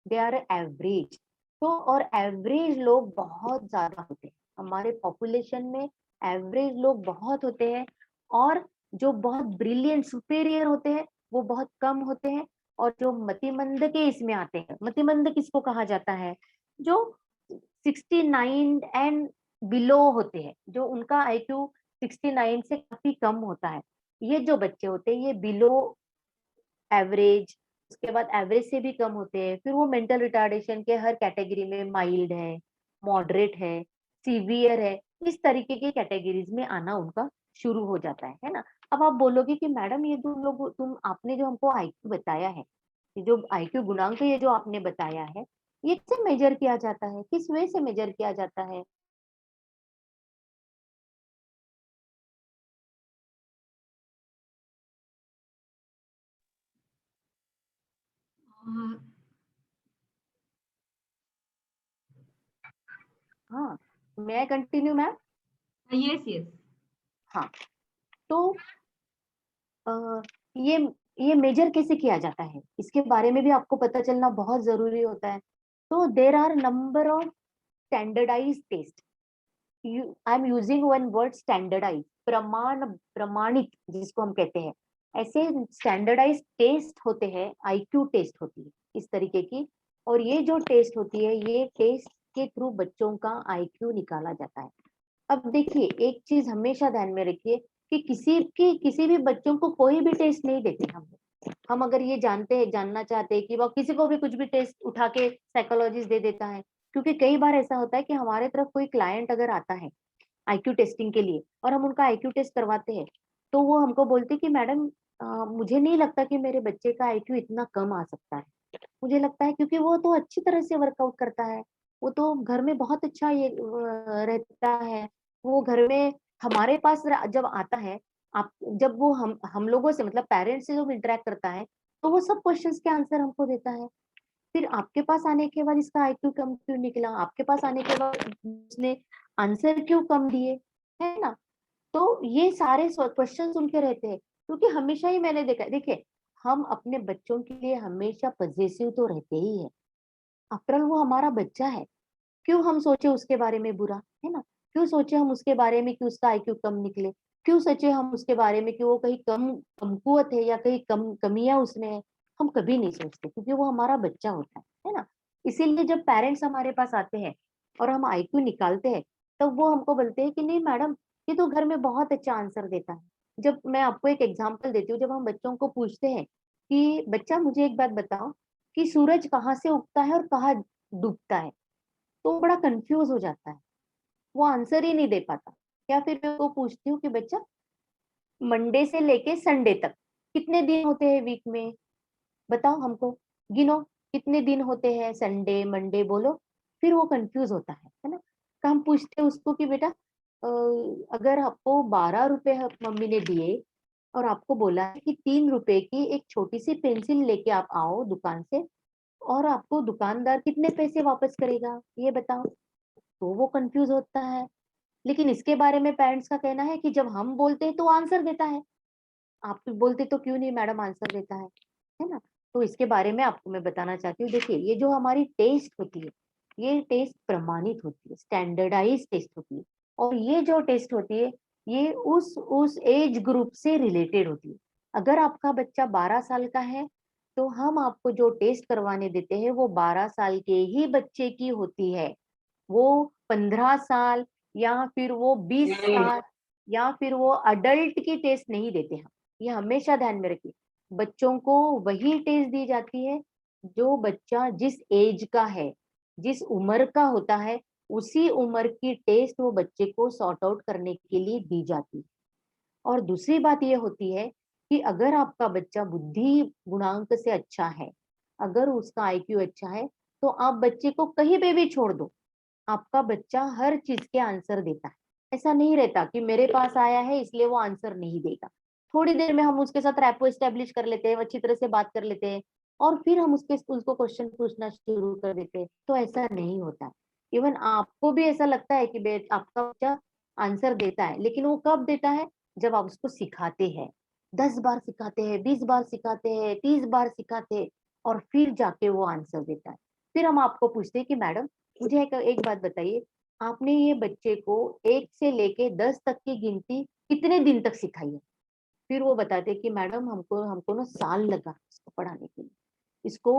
दे आर एवरेज। तो और एवरेज लोग बहुत ज्यादा होते हैं हमारे पॉपुलेशन में, एवरेज लोग बहुत होते हैं। और जो बहुत ब्रिलियंट सुपेरियर होते हैं वो बहुत कम होते हैं। और जो मतिमंद के इसमें आते हैं, मतिमंद किसको कहा जाता है, जो 69 एंड बिलो होते हैं, जो उनका आईक्यू 69 से काफी कम होता है, ये जो बच्चे होते हैं ये बिलो एवरेज, उसके बाद एवरेज से भी कम होते हैं, फिर वो मेंटल रिटार्डेशन के हर कैटेगरी में माइल्ड है, मॉडरेट है, सीवियर है, इस तरीके की कैटेगरीज में आना उनका शुरू हो जाता है ना। अब आप बोलोगे कि मैडम ये तुम आपने जो हमको आईक्यू बताया है, ये जो आईक्यू गुणांक ये जो आपने बताया है, ये कैसे मेजर किया जाता है, किस वे से मेजर किया जाता है। हाँ, मैं कंटिन्यू मैम। Yes yes. हाँ, तो अ, ये ये मेजर कैसे किया जाता है, इसके बारे में भी आपको पता चलना बहुत जरूरी होता है। तो there are number of standardise test, I am using one word standardise, प्रमाणित जिसको हम कहते हैं, ऐसे स्टैंडर्डाइज टेस्ट होते हैं, आईक्यू टेस्ट होती है इस तरीके की। और ये जो टेस्ट होती है, ये टेस्ट के थ्रू बच्चों का आईक्यू निकाला जाता है। अब देखिए, एक चीज हमेशा ध्यान में रखिए कि किसी भी बच्चों को कोई भी टेस्ट नहीं देते हम अगर ये जानना चाहते हैं कि वो किसी को भी कुछ भी टेस्ट उठा के साइकोलॉजिस्ट दे देता है, क्योंकि कई बार ऐसा होता है कि हमारे तरफ कोई क्लाइंट अगर आता है आईक्यू टेस्टिंग के लिए और हम उनका आईक्यू टेस्ट करवाते हैं, तो वो हमको बोलते हैं कि मैडम मुझे नहीं लगता कि मेरे बच्चे का आईक्यू इतना कम आ सकता है। मुझे लगता है क्योंकि वो तो अच्छी तरह से वर्कआउट करता है, वो तो घर में बहुत अच्छा ये रहता है, वो घर में हमारे पास जब आता है, आप जब वो हम लोगों से मतलब पेरेंट्स से जब इंटरेक्ट करता है, तो वो सब क्वेश्चंस के आंसर हमको देता है। फिर आपके पास आने के बाद इसका आईक्यू कम क्यों निकला, आपके पास आने के बाद उसने आंसर क्यों कम दिए, है ना? तो ये सारे क्वेश्चन उनके रहते हैं, क्योंकि हमेशा ही मैंने देखा है, देखिए हम अपने बच्चों के लिए हमेशा पजेसिव तो रहते ही है। आफ्टर ऑल वो हमारा बच्चा है, क्यों हम सोचे उसके बारे में बुरा, है ना? क्यों सोचे हम उसके बारे में कि उसका आईक्यू कम निकले, क्यों सोचे हम उसके बारे में कि वो कहीं कमकुवत है या कहीं कमियां उसमें है। हम कभी नहीं सोचते, क्योंकि वो हमारा बच्चा होता है ना? इसीलिए जब पेरेंट्स हमारे पास आते हैं और हम आईक्यू निकालते हैं, तब वो हमको बोलते हैं कि नहीं मैडम, ये तो घर में बहुत अच्छा आंसर देता है। जब मैं आपको एक एग्जाम्पल देती हूँ, जब हम बच्चों को पूछते हैं कि बच्चा मुझे एक बात बताओ कि सूरज कहाँ से उगता है और कहाँ डूबता है, तो बड़ा कंफ्यूज हो जाता है, वो आंसर ही नहीं दे पाता। या फिर मैं वो पूछती हूँ कि बच्चा, मंडे से लेके संडे तक कितने दिन होते हैं वीक में, बताओ हमको, गिनो कितने दिन होते हैं, संडे मंडे बोलो। फिर वो कंफ्यूज होता है ना? तो हम पूछते हैं उसको कि बेटा अगर आपको 12 रुपए मम्मी ने दिए और आपको बोला है कि 3 रुपए की एक छोटी सी पेंसिल लेके आप आओ दुकान से, और आपको दुकानदार कितने पैसे वापस करेगा, ये बताओ। तो वो कंफ्यूज होता है। लेकिन इसके बारे में पेरेंट्स का कहना है कि जब हम बोलते हैं तो आंसर देता है, आप बोलते तो क्यों नहीं मैडम आंसर देता है ना? तो इसके बारे में आपको मैं बताना चाहती हूँ, देखिए ये जो हमारी टेस्ट होती है, ये टेस्ट प्रमाणित होती है, स्टैंडर्डाइज टेस्ट होती है। और ये जो टेस्ट होती है, ये उस एज ग्रुप से रिलेटेड होती है। अगर आपका बच्चा 12 साल का है, तो हम आपको जो टेस्ट करवाने देते हैं वो 12 साल के ही बच्चे की होती है। वो 15 साल या फिर वो 20 साल या फिर वो अडल्ट की टेस्ट नहीं देते हम। ये हमेशा ध्यान में रखिए। बच्चों को वही टेस्ट दी जाती है जो बच्चा जिस एज का है, जिस उम्र का होता है, उसी उम्र की टेस्ट वो बच्चे को सॉर्ट आउट करने के लिए दी जाती है। और दूसरी बात ये होती है कि अगर आपका बच्चा बुद्धि गुणांक से अच्छा है, अगर उसका आईक्यू अच्छा है, तो आप बच्चे को कहीं पे भी छोड़ दो, आपका बच्चा हर चीज के आंसर देता है। ऐसा नहीं रहता कि मेरे पास आया है इसलिए वो आंसर नहीं देगा। थोड़ी देर में हम उसके साथ रैपो एस्टेब्लिश कर लेते हैं, अच्छी तरह से बात कर लेते हैं, और फिर हम उसको क्वेश्चन पूछना शुरू कर देते हैं। तो ऐसा नहीं होता है। इवन आपको भी ऐसा लगता है कि आपका बच्चा आंसर देता है, लेकिन वो कब देता है? जब आप उसको सिखाते हैं, 10 बार सिखाते हैं, 20 बार सिखाते हैं, 30 बार सिखाते हैं, और फिर जाके वो आंसर देता है। फिर हम आपको पूछते हैं कि मैडम मुझे एक बात बताइए, आपने ये बच्चे को 1 से लेके 10 तक की गिनती कितने दिन तक सिखाई है? फिर वो बताते कि मैडम हमको हमको ना साल लगा इसको पढ़ाने के लिए, इसको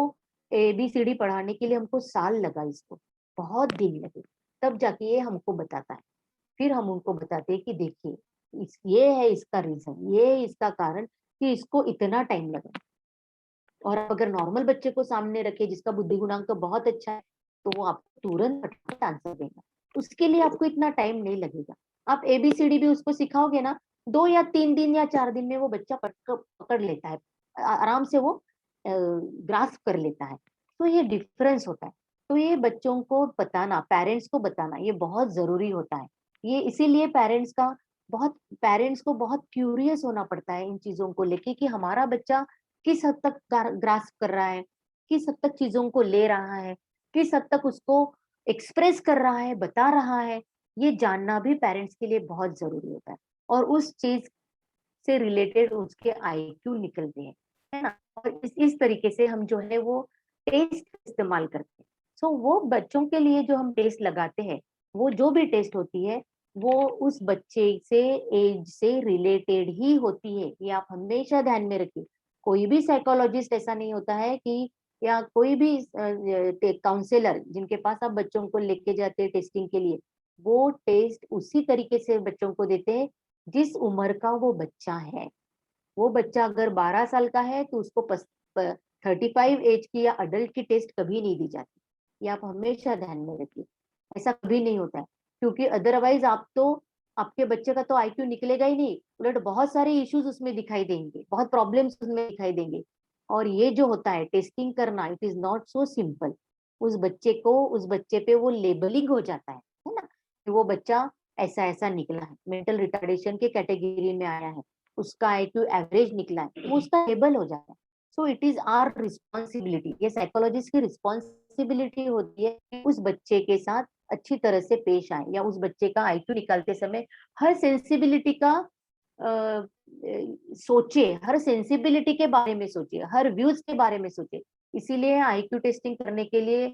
ABCD पढ़ाने के लिए हमको साल लगा, इसको बहुत दिन लगे, तब जाके ये हमको बताता है। फिर हम उनको बताते हैं कि देखिए ये है इसका रीजन, ये है इसका कारण कि इसको इतना टाइम लगा। और अगर नॉर्मल बच्चे को सामने रखे जिसका बुद्धि गुणांक बहुत अच्छा है, तो वो आपको तुरंत फटाफट आंसर देगा, उसके लिए आपको इतना टाइम नहीं लगेगा। आप ABCD भी उसको सिखाओगे ना, 2 या 3 दिन या 4 दिन में वो बच्चा पकड़ लेता है, आराम से वो ग्रास्प कर लेता है। तो ये डिफरेंस होता है। तो ये बच्चों को बताना, पेरेंट्स को बताना, ये बहुत जरूरी होता है। ये इसीलिए पेरेंट्स को बहुत क्यूरियस होना पड़ता है इन चीजों को लेके कि हमारा बच्चा किस हद तक ग्रास्प कर रहा है, किस हद तक चीजों को ले रहा है, किस हद तक उसको एक्सप्रेस कर रहा है, बता रहा है। ये जानना भी पेरेंट्स के लिए बहुत जरूरी होता है। और उस चीज से रिलेटेड उसके IQ निकलते हैं, है ना? और इस तरीके से हम जो है वो टेस्ट इस्तेमाल करते हैं। सो वो बच्चों के लिए जो हम टेस्ट लगाते हैं, वो जो भी टेस्ट होती है वो उस बच्चे से एज से रिलेटेड ही होती है, ये आप हमेशा ध्यान में रखिए। कोई भी साइकोलॉजिस्ट ऐसा नहीं होता है कि, या कोई भी काउंसलर जिनके पास आप बच्चों को लेके जाते हैं टेस्टिंग के लिए, वो टेस्ट उसी तरीके से बच्चों को देते हैं जिस उम्र का वो बच्चा है। वो बच्चा अगर 12 साल का है तो उसको 35 एज की या अडल्ट की टेस्ट कभी नहीं दी जाती। ये आप हमेशा ध्यान में रखिए, ऐसा कभी नहीं होता है, क्योंकि अदरवाइज आप तो, आपके बच्चे का तो आईक्यू निकलेगा ही नहीं, उलट बहुत सारे इश्यूज उसमें दिखाई देंगे, बहुत प्रॉब्लम्स उसमें दिखाई देंगे। और ये जो होता है टेस्टिंग करना, it is not so simple. उस बच्चे को, उस बच्चे पे वो लेबलिंग हो जाता है ना, कि वो बच्चा ऐसा ऐसा निकला है, मेंटल रिटार्डेशन के कैटेगरी में आया है, उसका आईक्यू एवरेज निकला है, वो उसका लेबल हो जाता है। So it is our responsibility, ये साइकोलॉजिस्ट की रिस्पॉन्सिबिलिटी होती है कि उस बच्चे के साथ अच्छी तरह से पेश आए, या उस बच्चे का आईक्यू निकालते समय हर सेंसिबिलिटी का सोचे, हर सेंसिबिलिटी के बारे में सोचे, हर व्यूज के बारे में सोचे। इसीलिए आईक्यू टेस्टिंग करने के लिए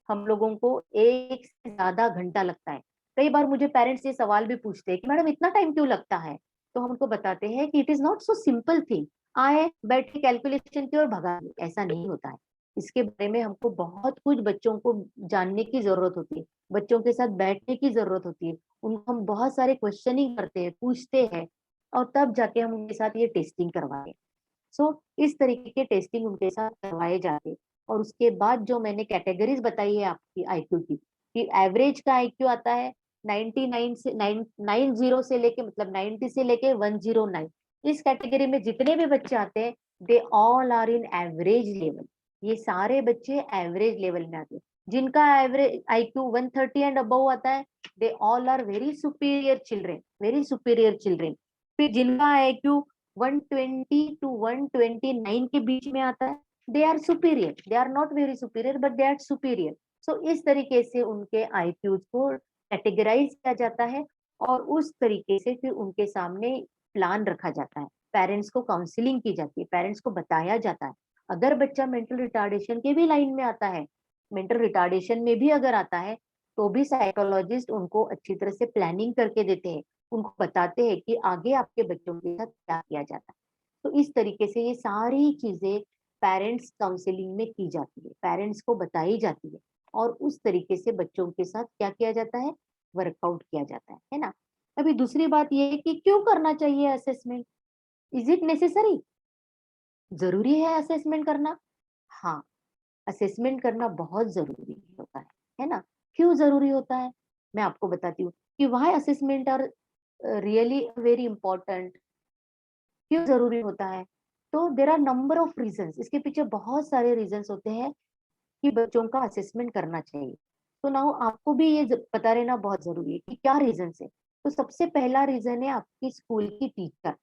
हम लोगों को 1 से ज्यादा घंटा लगता है। कई बार मुझे पेरेंट्स ये सवाल भी पूछते हैं कि मैडम इतना टाइम क्यों लगता है? तो हम उनको बताते हैं कि it is not so simple thing, आए बैठे कैलकुलेशन की और भगा दिए, ऐसा नहीं होता है। इसके बारे में हमको बहुत कुछ बच्चों को जानने की जरूरत होती है, बच्चों के साथ बैठने की जरूरत होती है, उनको हम बहुत सारे क्वेश्चनिंग करते हैं, पूछते हैं, और तब जाके हम उनके साथ ये टेस्टिंग करवाए। सो इस तरीके के टेस्टिंग उनके साथ करवाए जाते हैं। और उसके बाद जो मैंने कैटेगरीज बताई है आपकी आईक्यू की, कि एवरेज का आईक्यू आता है 99 से 90 से लेके, मतलब 90 से लेके 109। इस कैटेगरी में जितने भी बच्चे आते हैं, they all are in average level. ये सारे बच्चे एवरेज लेवल में आते हैं। जिनका एवरेज आईक्यू 130 एंड अबव आता है, they all are very superior children, very superior children. फिर जिनका आईक्यू 120 टू 129 के बीच में आता है, they are superior, they are not very superior but they are superior. So इस तरीके से उनके आईक्यूज को कैटेगराइज किया जाता है, और उस तरीके से फिर उनके सामने प्लान रखा जाता है, पेरेंट्स को काउंसलिंग की जाती है, पेरेंट्स को बताया जाता है। अगर बच्चा मेंटल रिटार्डेशन के भी लाइन में आता है, मेंटल रिटार्डेशन में भी अगर आता है, तो भी साइकोलॉजिस्ट उनको अच्छी तरह से प्लानिंग करके देते हैं, उनको बताते हैं कि आगे आपके बच्चों के साथ क्या किया जाता है। तो इस तरीके से ये सारी चीजें पेरेंट्स काउंसलिंग में की जाती है, पेरेंट्स को बताई जाती है, और उस तरीके से बच्चों के साथ क्या किया जाता है, वर्कआउट किया जाता है ना। अभी दूसरी बात ये है कि क्यों करना चाहिए असेसमेंट, इज इट नेसेसरी, जरूरी है असेसमेंट करना? हाँ, असेसमेंट करना बहुत जरूरी होता है ना। क्यों जरूरी होता है, मैं आपको बताती हूँ कि why assessment are really very important. क्यों जरूरी होता है? तो there are number of reasons, इसके पीछे बहुत सारे रीजंस होते हैं कि बच्चों का असेसमेंट करना चाहिए। तो नाउ आपको भी ये पता रहना बहुत जरूरी है कि क्या रीजन है। तो सबसे पहला रीजन है आपकी स्कूल की टीचर,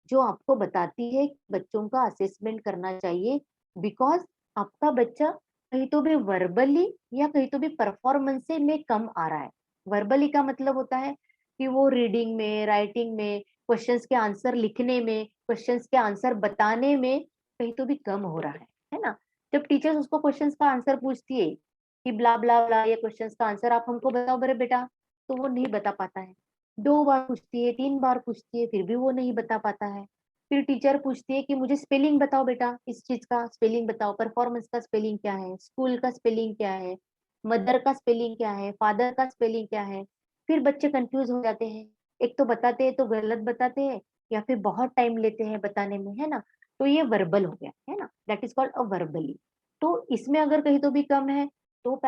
जो आपको बताती है कि बच्चों का असेसमेंट करना चाहिए, बिकॉज आपका बच्चा कहीं तो भी वर्बली या कहीं तो भी परफॉर्मेंस से में कम आ रहा है। वर्बली का मतलब होता है कि वो रीडिंग में, राइटिंग में, क्वेश्चंस के आंसर लिखने में, क्वेश्चंस के आंसर बताने में कहीं तो भी कम हो रहा है ना। जब टीचर्स उसको क्वेश्चंस का आंसर पूछती है कि ब्ला ब्ला ब्ला ये क्वेश्चंस का आंसर आप हमको बताओ बड़े बेटा, तो वो नहीं बता पाता है। 2 बार पूछती है, 3 बार पूछती है, फिर भी वो नहीं बता पाता है। फिर टीचर पूछती है कि मुझे स्पेलिंग बताओ बेटा, इस चीज का स्पेलिंग बताओ, परफॉर्मेंस का स्पेलिंग क्या है, स्कूल का स्पेलिंग क्या है, मदर का स्पेलिंग क्या है, फादर का स्पेलिंग क्या है। फिर बच्चे कंफ्यूज हो जाते हैं, एक तो बताते हैं तो गलत बताते हैं, या फिर बहुत टाइम लेते हैं बताने में, है ना। तो ये वर्बल हो गया, है ना, that is called a verbally. तो इसमें अगर कहीं तो भी कम है, तो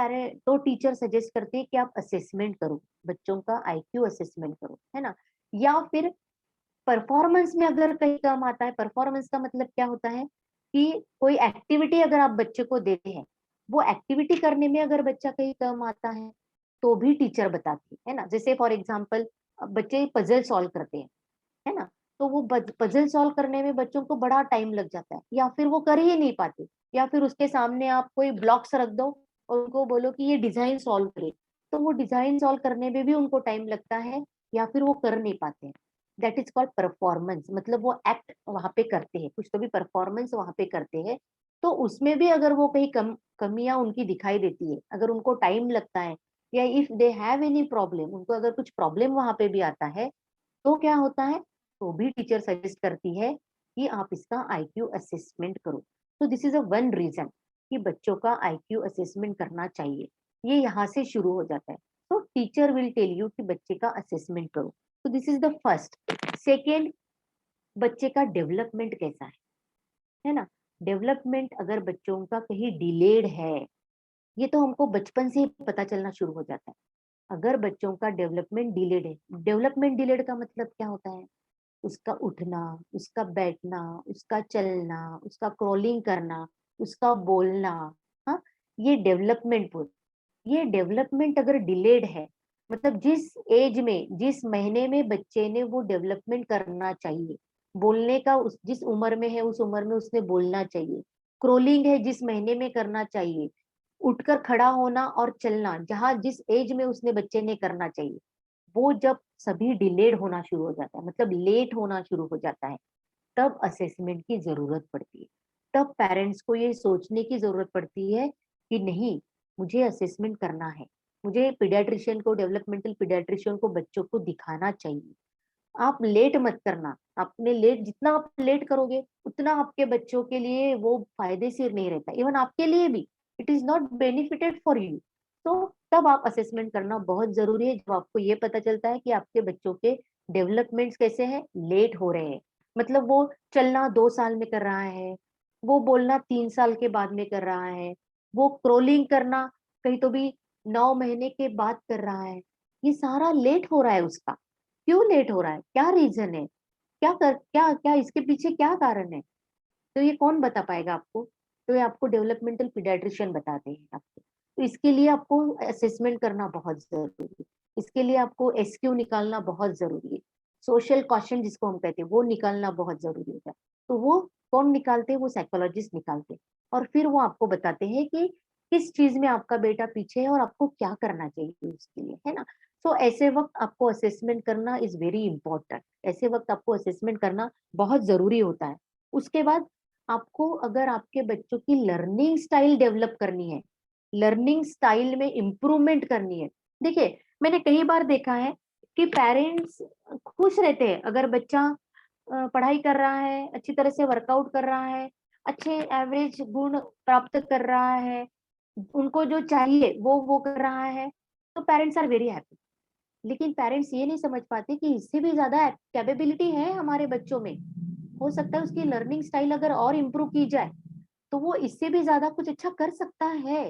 तो टीचर सजेस्ट करते हैं कि आप असेसमेंट करो, बच्चों का आईक्यू असेसमेंट करो, है ना। या फिर परफॉर्मेंस में अगर कहीं कम आता है, परफॉर्मेंस का मतलब क्या होता है कि कोई एक्टिविटी अगर आप बच्चे को देते हैं, वो एक्टिविटी करने में अगर बच्चा कहीं कम आता है, तो भी टीचर बताती है ना। जैसे फॉर एग्जांपल बच्चे पजल सॉल्व करते हैं, है ना, तो वो पजल सॉल्व करने में बच्चों को बड़ा टाइम लग जाता है, या फिर वो कर ही नहीं पाते, या फिर उसके सामने आप कोई ब्लॉक्स रख दो और उनको बोलो कि ये डिजाइन सॉल्व करे, तो वो डिजाइन सॉल्व करने में भी उनको टाइम लगता है, या फिर वो कर नहीं पाते हैं। दैट इज कॉल्ड परफॉर्मेंस, मतलब वो एक्ट वहां पे करते हैं, कुछ तो भी परफॉर्मेंस वहां पे करते हैं, तो उसमें भी अगर वो कहीं कमियां उनकी दिखाई देती है, अगर उनको टाइम लगता है, या if they have any problem, उनको अगर कुछ प्रॉब्लम वहां पे भी आता है, तो क्या होता है, तो भी टीचर सजेस्ट करती है कि आप इसका आईक्यू असेसमेंट करो। तो this is a one reason कि बच्चों का आईक्यू असेसमेंट करना चाहिए। ये यहाँ से शुरू हो जाता है। तो टीचर विल टेल यू कि बच्चे का असेसमेंट करो। तो this is the first. Second, बच्चे का डेवलपमेंट कैसा है ना। डेवलपमेंट अगर बच्चों का कहीं डिलेड है, ये तो हमको बचपन से ही पता चलना शुरू हो जाता है। अगर बच्चों का डेवलपमेंट डिलेड है, डेवलपमेंट डिलेड का मतलब क्या होता है, उसका उठना, उसका बैठना, उसका चलना, उसका क्रॉलिंग करना, उसका बोलना, हाँ, ये डेवलपमेंट बोल। ये डेवलपमेंट अगर डिलेड है, मतलब जिस एज में, जिस महीने में बच्चे ने वो डेवलपमेंट करना चाहिए, बोलने का उस जिस उम्र में है, उस उम्र में उसने बोलना चाहिए, क्रोलिंग है जिस महीने में करना चाहिए, उठकर खड़ा होना और चलना जहां जिस एज में उसने बच्चे ने करना चाहिए, वो जब सभी डिलेड होना शुरू हो जाता है, मतलब लेट होना शुरू हो जाता है, तब असेसमेंट की जरूरत पड़ती है। तब पेरेंट्स को ये सोचने की जरूरत पड़ती है कि नहीं, मुझे असेसमेंट करना है, मुझे पीडियाट्रिशियन को, डेवलपमेंटल पीडियाट्रिशियन को बच्चों को दिखाना चाहिए। आप लेट मत करना। आपने लेट, जितना आप लेट करोगे उतना आपके बच्चों के लिए वो फायदे से नहीं रहता, इवन आपके लिए भी it is not benefited for you. तो तब आप असेसमेंट करना बहुत जरूरी है, जब आपको ये पता चलता है कि आपके बच्चों के डेवलपमेंट्स कैसे हैं, लेट हो रहे हैं। मतलब वो चलना 2 साल में कर रहा है, वो बोलना 3 साल के बाद में कर रहा है, वो क्रोलिंग करना कहीं तो भी 9 महीने के बाद कर रहा है। ये सारा लेट हो रहा है उसका। क्यों लेट हो रहा है, क्या रीजन है, क्या क्या इसके पीछे क्या कारण है, तो ये कौन बता पाएगा आपको। तो ये आपको डेवलपमेंटल पीडियाट्रिशियन बताते हैं आपको। तो इसके लिए आपको असेसमेंट करना बहुत जरूरी है। इसके लिए आपको एसक्यू निकालना बहुत जरूरी है। सोशल क्वेश्चन जिसको हम कहते हैं, वो निकालना बहुत जरूरी होता है। तो वो कौन निकालते हैं, वो साइकोलॉजिस्ट निकालते हैं। और फिर वो आपको बताते हैं कि किस चीज में आपका बेटा पीछे है और आपको क्या करना चाहिए उसके लिए, है ना। तो ऐसे वक्त आपको असेसमेंट करना इज वेरी इंपॉर्टेंट। ऐसे वक्त आपको असेसमेंट करना बहुत जरूरी होता है। उसके बाद आपको, अगर आपके बच्चों की लर्निंग स्टाइल डेवलप करनी है, लर्निंग स्टाइल में इम्प्रूवमेंट करनी है। देखिए, मैंने कई बार देखा है कि पेरेंट्स खुश रहते हैं अगर बच्चा पढ़ाई कर रहा है, अच्छी तरह से वर्कआउट कर रहा है, अच्छे एवरेज गुण प्राप्त कर रहा है, उनको जो चाहिए वो कर रहा है, तो पेरेंट्स आर वेरी हैप्पी। लेकिन पेरेंट्स ये नहीं समझ पाते कि इससे भी ज्यादा कैपेबिलिटी है हमारे बच्चों में। हो सकता है उसकी लर्निंग स्टाइल अगर और इम्प्रूव की जाए, तो वो इससे भी ज्यादा कुछ अच्छा कर सकता है।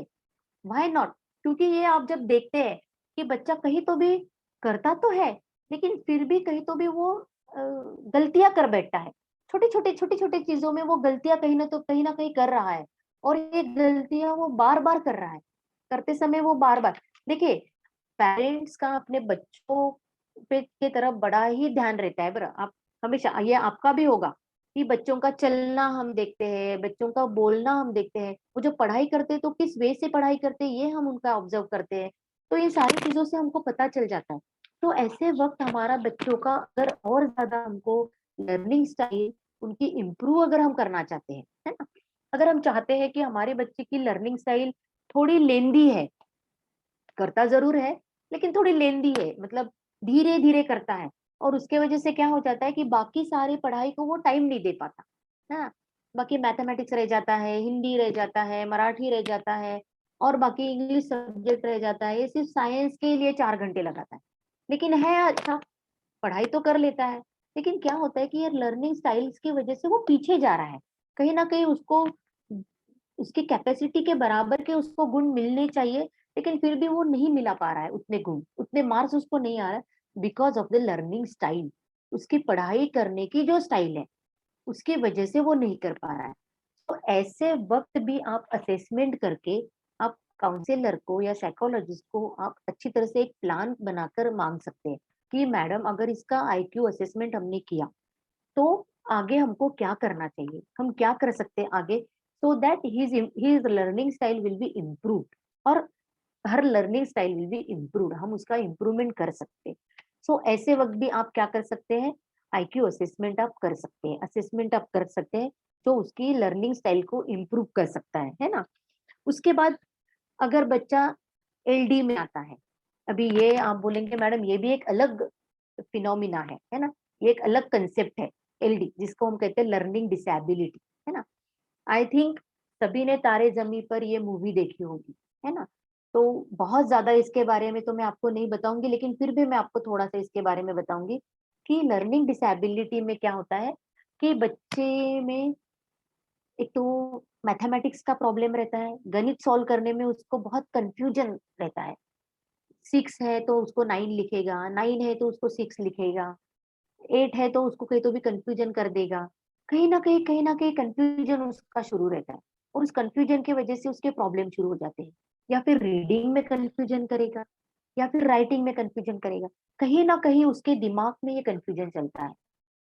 Why not. क्योंकि ये आप जब देखते हैं कि बच्चा कहीं तो भी करता तो है, लेकिन फिर भी कहीं तो भी वो गलतियां कर बैठता है। छोटी छोटी चीजों में वो गलतियां कहीं ना कहीं कर रहा है, और ये गलतियां वो बार बार कर रहा है। करते समय वो बार बार, देखिए, पेरेंट्स का अपने बच्चों पे के तरफ बड़ा ही ध्यान रहता है। बरा आप हमेशा, ये आपका भी होगा कि बच्चों का चलना हम देखते हैं, बच्चों का बोलना हम देखते हैं, वो जो पढ़ाई करते हैं तो किस वे से पढ़ाई करते हैं ये हम उनका ऑब्जर्व करते हैं। तो ये सारी चीजों से हमको पता चल जाता है। तो ऐसे वक्त हमारा बच्चों का अगर और ज्यादा हमको लर्निंग स्टाइल उनकी इम्प्रूव अगर हम करना चाहते हैं, है ना, अगर हम चाहते हैं कि हमारे बच्चे की लर्निंग स्टाइल थोड़ी लेंदी है, करता जरूर है लेकिन थोड़ी लेंदी है, मतलब धीरे धीरे करता है, और उसके वजह से क्या हो जाता है कि बाकी सारी पढ़ाई को वो टाइम नहीं दे पाता, है। बाकी मैथमेटिक्स रह जाता है, हिंदी रह जाता है, मराठी रह जाता है, और बाकी इंग्लिश सब्जेक्ट रह जाता है। ये सिर्फ साइंस के लिए 4 घंटे लगाता है, लेकिन है अच्छा, पढ़ाई तो कर लेता है। लेकिन क्या होता है कि ये लर्निंग स्टाइल्स की वजह से वो पीछे जा रहा है। कहीं ना कहीं उसको उसकी कैपेसिटी के बराबर के उसको गुण मिलने चाहिए, लेकिन फिर भी वो नहीं मिला पा रहा है, उतने गुण, उतने मार्क्स उसको नहीं आ रहा है, because of the learning style. उसकी पढ़ाई करने की जो स्टाइल है, उसकी वजह से वो नहीं कर पा रहा है। तो ऐसे वक्त भी आप असेसमेंट करके आप काउंसलर को या साइकोलॉजिस्ट को आप अच्छी तरह से एक प्लान बनाकर मांग सकते हैं कि मैडम, अगर इसका आईक्यू असेसमेंट हमने किया, तो आगे हमको क्या करना चाहिए, हम क्या कर सकते हैं आगे, so that his learning style will be improved, और हर learning style will be improved, हम उसका इम्प्रूवमेंट कर सकते हैं। सो ऐसे वक्त भी आप क्या कर सकते हैं, आईक्यू असेसमेंट आप कर सकते हैं, असेसमेंट आप कर सकते हैं। जो उसकी लर्निंग स्टाइल को इम्प्रूव कर सकता है ना। उसके बाद अगर बच्चा एलडी में आता है, अभी ये आप बोलेंगे मैडम ये भी एक अलग फिनोमिना है ना, ये एक अलग कंसेप्ट है एलडी, जिसको हम कहते हैं लर्निंग डिसेबिलिटी, है ना। आई थिंक सभी ने तारे जमी पर ये मूवी देखी होगी, है ना। तो बहुत ज्यादा इसके बारे में तो मैं आपको नहीं बताऊंगी, लेकिन फिर भी मैं आपको थोड़ा सा इसके बारे में बताऊंगी कि लर्निंग डिसेबिलिटी में क्या होता है कि बच्चे में एक तो मैथमेटिक्स का प्रॉब्लम रहता है, गणित सॉल्व करने में उसको बहुत कंफ्यूजन रहता है। 6 है तो उसको 9 लिखेगा, 9 है तो उसको 6 लिखेगा, 8 है तो उसको कहीं तो भी कंफ्यूजन कर देगा। कहीं ना कहीं कंफ्यूजन उसका शुरू रहता है, और उस कंफ्यूजन की वजह से उसके प्रॉब्लम शुरू हो जाते हैं। या फिर रीडिंग में कंफ्यूजन करेगा, या फिर राइटिंग में कंफ्यूजन करेगा, कहीं ना कहीं उसके दिमाग में ये कंफ्यूजन चलता है।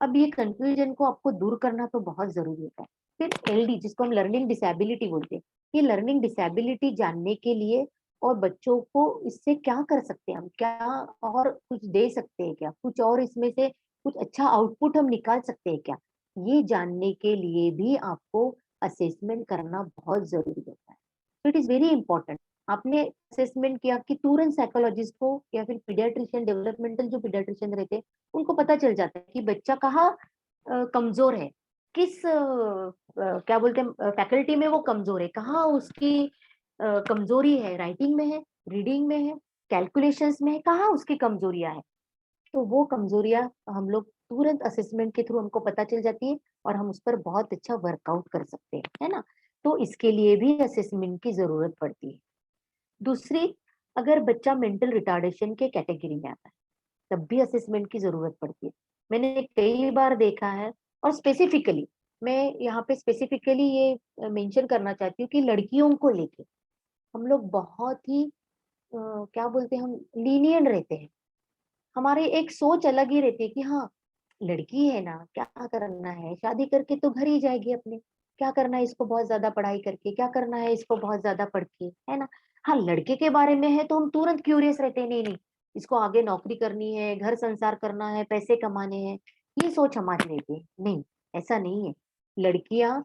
अब ये कंफ्यूजन को आपको दूर करना तो बहुत जरूरी होता है। फिर एलडी, जिसको हम लर्निंग डिसेबिलिटी बोलते हैं, ये लर्निंग डिसेबिलिटी जानने के लिए और बच्चों को इससे क्या कर सकते हैं हम, क्या और कुछ दे सकते हैं क्या, कुछ और इसमें से कुछ अच्छा आउटपुट हम निकाल सकते हैं क्या, ये जानने के लिए भी आपको असेसमेंट करना बहुत जरूरी होता है। तो इट इज वेरी इंपॉर्टेंट। आपने असेसमेंट किया कि तुरंत साइकोलॉजिस्ट को या फिर पीडियाट्रिशियन, डेवलपमेंटल जो पीडियाट्रिशियन रहते हैं, उनको पता चल जाता है कि बच्चा कहाँ कमजोर है, किस क्या बोलते हैं फैकल्टी में वो कमजोर है, कहाँ उसकी कमजोरी है, राइटिंग में है, रीडिंग में है, कैलकुलेशंस में है, कहाँ उसकी कमजोरियां है। तो वो कमजोरियां हम लोग तुरंत असेसमेंट के थ्रू हमको पता चल जाती है, और हम उस पर बहुत अच्छा वर्कआउट कर सकते हैं, है ना। तो इसके लिए भी असेसमेंट की जरूरत पड़ती है। दूसरी, अगर बच्चा मेंटल रिटार्डेशन के कैटेगरी में आता है, तब भी असेसमेंट की जरूरत पड़ती है। मैंने कई बार देखा है, और स्पेसिफिकली मैं यहाँ पे स्पेसिफिकली ये मेंशन करना चाहती हूँ कि लड़कियों को लेके हम लोग बहुत ही क्या बोलते हैं, हम लीनियंट रहते हैं। हमारी एक सोच अलग ही रहती है कि हाँ, लड़की है ना, क्या करना है, शादी करके तो घर ही जाएगी अपने, क्या करना है इसको बहुत ज्यादा पढ़ाई करके, क्या करना है इसको बहुत ज्यादा पढ़ के, है ना। हाँ, लड़के के बारे में है तो हम तुरंत क्यूरियस रहते हैं, नहीं नहीं, इसको आगे नौकरी करनी है, घर संसार करना है, पैसे कमाने हैं, ये सोच हमारी रहती है। नहीं, ऐसा नहीं है। लड़कियां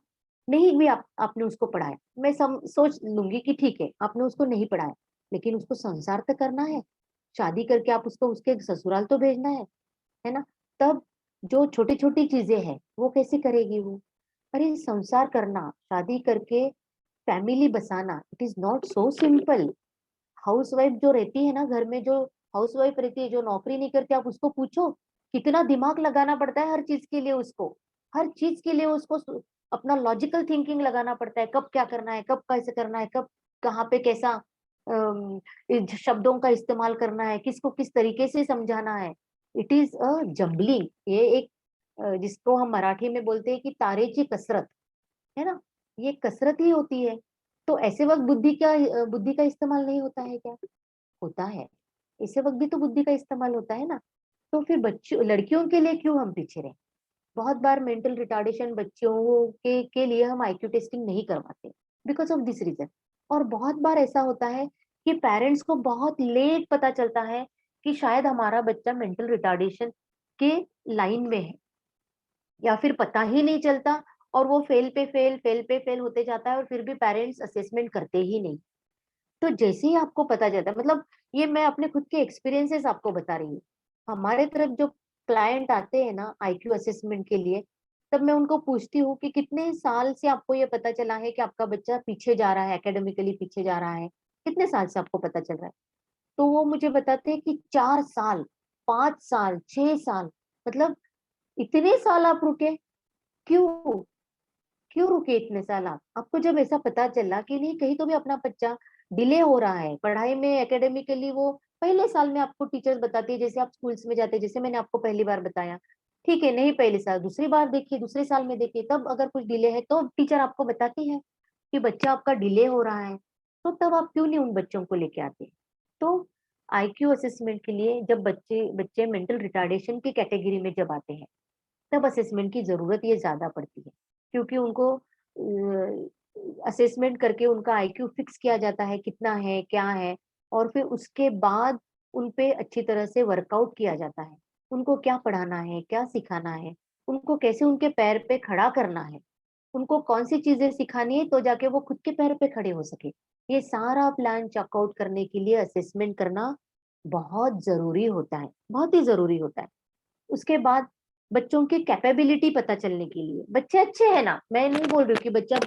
नहीं भी आपने उसको पढ़ाया, मैं सोच लूंगी कि ठीक है आपने उसको नहीं पढ़ाया, लेकिन उसको संसार तो करना है, शादी करके आप उसको उसके ससुराल तो भेजना है ना। तब जो छोटी छोटी चीजें हैं वो कैसे करेगी वो। अरे संसार करना, शादी करके फैमिली बसाना, it is not so simple. House wife जो रहती है ना घर में, जो हाउस वाइफ रहती है, जो नौकरी नहीं करती, आप उसको पूछो कितना दिमाग लगाना पड़ता है हर चीज के लिए उसको, हर चीज के लिए उसको अपना लॉजिकल थिंकिंग लगाना पड़ता है, कब क्या करना है, कब कैसे करना है, कब कहाँ पे कैसा शब्दों का इस्तेमाल करना है, किसको किस तरीके से समझाना है। इट इज अ जम्बलिंग, ये एक जिसको हम मराठी में बोलते हैं कि तारेची कसरत, है ना, ये कसरत ही होती है। तो ऐसे वक्त बुद्धि का इस्तेमाल नहीं होता है क्या, होता है। ऐसे वक्त भी तो बुद्धि का इस्तेमाल होता है ना। तो फिर बच्चों लड़कियों के लिए क्यों हम पीछे रहे। बहुत बार मेंटल रिटार्डेशन बच्चों के लिए हम आईक्यू टेस्टिंग नहीं करवाते, बिकॉज ऑफ दिस रीजन। और बहुत बार ऐसा होता है कि पेरेंट्स को बहुत लेट पता चलता है कि शायद हमारा बच्चा मेंटल रिटार्डेशन के लाइन में है, या फिर पता ही नहीं चलता, और वो फेल पे फेल होते जाता है, और फिर भी पेरेंट्स असेसमेंट करते ही नहीं। तो जैसे ही आपको पता चलता है, मतलब ये मैं अपने खुद के एक्सपीरियंसेस आपको बता रही हूँ। हमारे तरफ जो क्लाइंट आते हैं ना आईक्यू असेसमेंट के लिए, तब मैं उनको पूछती हूँ कि कितने साल से आपको ये पता चला है कि आपका बच्चा पीछे जा रहा है, एकेडमिकली पीछे जा रहा है, कितने साल से आपको पता चल रहा है। तो वो मुझे बताते हैं कि 4 साल, 5 साल, 6 साल, मतलब इतने साल आप रुके, क्यों क्यों रुके इतने साल आप। आपको जब ऐसा पता चला कि नहीं, कहीं तो भी अपना बच्चा डिले हो रहा है पढ़ाई में, एकेडमिकली, वो पहले साल में आपको टीचर्स बताती है, जैसे आप स्कूल्स में जाते हैं, जैसे मैंने आपको पहली बार बताया, ठीक है, नहीं पहले साल, दूसरी बार देखिए, दूसरे साल में देखिए, तब अगर कुछ डिले है तो टीचर आपको बताती है कि बच्चा आपका डिले हो रहा है। तो तब आप क्यों नहीं उन बच्चों को लेके आते। तो आईक्यू असेसमेंट के लिए जब बच्चे बच्चे मेंटल रिटार्डेशन की कैटेगरी में जब आते हैं, तब असेसमेंट की जरूरत ये ज्यादा पड़ती है, क्योंकि उनको असेसमेंट करके उनका आईक्यू फिक्स किया जाता है कितना है क्या है, और फिर उसके बाद उन पे अच्छी तरह से वर्कआउट किया जाता है। उनको क्या पढ़ाना है, क्या सिखाना है, उनको कैसे उनके पैर पे खड़ा करना है, उनको कौन सी चीजें सिखानी है तो जाके वो खुद के पैर पे खड़े हो सके। ये सारा प्लान चेकआउट करने के लिए असेसमेंट करना बहुत जरूरी होता है, बहुत ही जरूरी होता है। उसके बाद बच्चों की कैपेबिलिटी पता चलने के लिए, बच्चे अच्छे हैं ना, मैं नहीं बोल रही हूँ कि बच्चा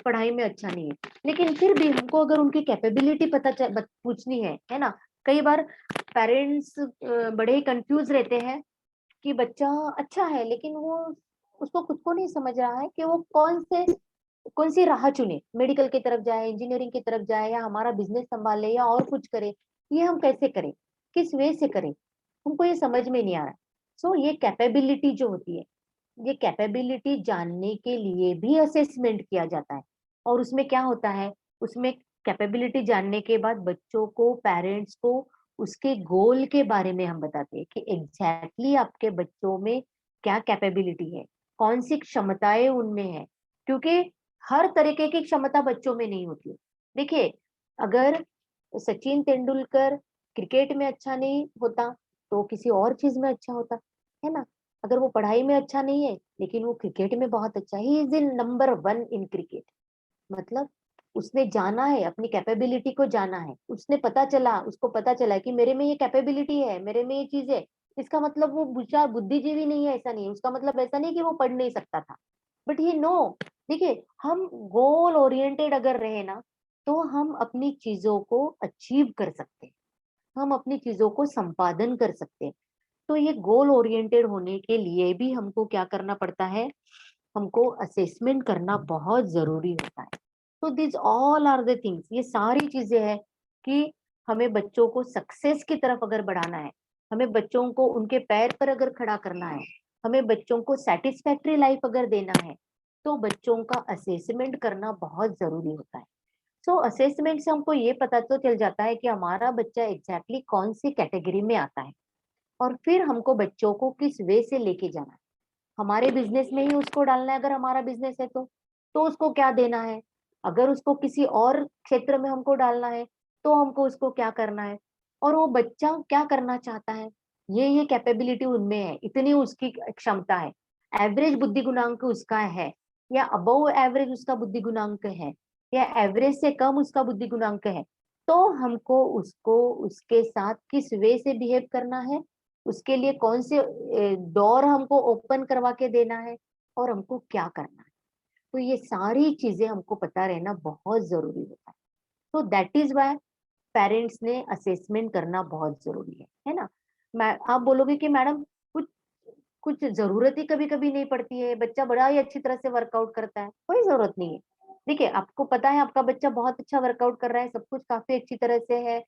पढ़ाई में अच्छा नहीं है, लेकिन फिर भी हमको अगर उनकी कैपेबिलिटी पूछनी है ना। कई बार पेरेंट्स बड़े ही कंफ्यूज रहते हैं कि बच्चा अच्छा है लेकिन वो उसको खुद को नहीं समझ रहा है कि वो कौन सी राह चुने, मेडिकल की तरफ जाए, इंजीनियरिंग की तरफ जाए, या हमारा बिजनेस संभाले, या और कुछ करे। ये हम कैसे करें, किस वे से करें, हमको ये समझ में नहीं आ रहा। सो ये कैपेबिलिटी जो होती है, ये कैपेबिलिटी जानने के लिए भी असेसमेंट किया जाता है। और उसमें क्या होता है, उसमें कैपेबिलिटी जानने के बाद बच्चों को, पेरेंट्स को उसके गोल के बारे में हम बताते हैं कि एग्जैक्टली आपके बच्चों में क्या कैपेबिलिटी है, कौन सी क्षमताएं उनमें है। क्योंकि हर तरीके की क्षमता बच्चों में नहीं होती है। देखिए, अगर सचिन तेंदुलकर क्रिकेट में अच्छा नहीं होता तो किसी और चीज में अच्छा होता है ना। अगर वो पढ़ाई में अच्छा नहीं है लेकिन वो क्रिकेट में बहुत अच्छा है, he is in number 1 in cricket. मतलब उसने जाना है, अपनी कैपेबिलिटी को जाना है, उसने पता चला, उसको पता चला कि मेरे में ये कैपेबिलिटी है, मेरे में ये चीज है। इसका मतलब वो बुद्धिजीवी नहीं है, ऐसा नहीं है। उसका मतलब ऐसा नहीं कि वो पढ़ नहीं सकता था, बट ही नो। देखिए, हम गोल ओरिएंटेड अगर रहे ना तो हम अपनी चीजों को अचीव कर सकते हैं, हम अपनी चीजों को संपादन कर सकते हैं। तो ये गोल ओरिएंटेड होने के लिए भी हमको क्या करना पड़ता है, हमको असेसमेंट करना बहुत जरूरी होता है। तो this all are the things, ये सारी चीजें हैं कि हमें बच्चों को सक्सेस की तरफ अगर बढ़ाना है, हमें बच्चों को उनके पैर पर अगर खड़ा करना है, हमें बच्चों को सेटिस्फैक्ट्री लाइफ अगर देना है, तो बच्चों का असेसमेंट करना बहुत जरूरी होता है। सो असेसमेंट से हमको ये पता तो चल जाता है कि हमारा बच्चा एग्जैक्टली कौन सी कैटेगरी में आता है, और फिर हमको बच्चों को किस वे से लेके जाना है। हमारे बिजनेस में ही उसको डालना है, अगर हमारा बिजनेस है तो उसको क्या देना है। अगर उसको किसी और क्षेत्र में हमको डालना है तो हमको उसको क्या करना है, और वो बच्चा क्या करना चाहता है, ये कैपेबिलिटी उनमें है, इतनी उसकी क्षमता है, एवरेज बुद्धि गुणांक उसका है, या अबव एवरेज उसका बुद्धि गुणांक है, या एवरेज से कम उसका बुद्धि गुणांक है। तो हमको उसको उसके साथ किस वे से बिहेव करना है, उसके लिए कौन से डोर हमको ओपन करवा के देना है, और हमको क्या करना है। तो ये सारी चीजें हमको पता रहना बहुत जरूरी होता है। तो दैट इज वाई पेरेंट्स ने असेसमेंट करना बहुत जरूरी है ना। मैं आप बोलोगे कि मैडम कुछ कुछ जरूरत ही कभी कभी नहीं पड़ती है, बच्चा बड़ा ही अच्छी तरह से वर्कआउट करता है, कोई जरूरत नहीं है। देखिए, आपको पता है आपका बच्चा बहुत अच्छा वर्कआउट कर रहा है, सब कुछ काफी अच्छी तरह से है,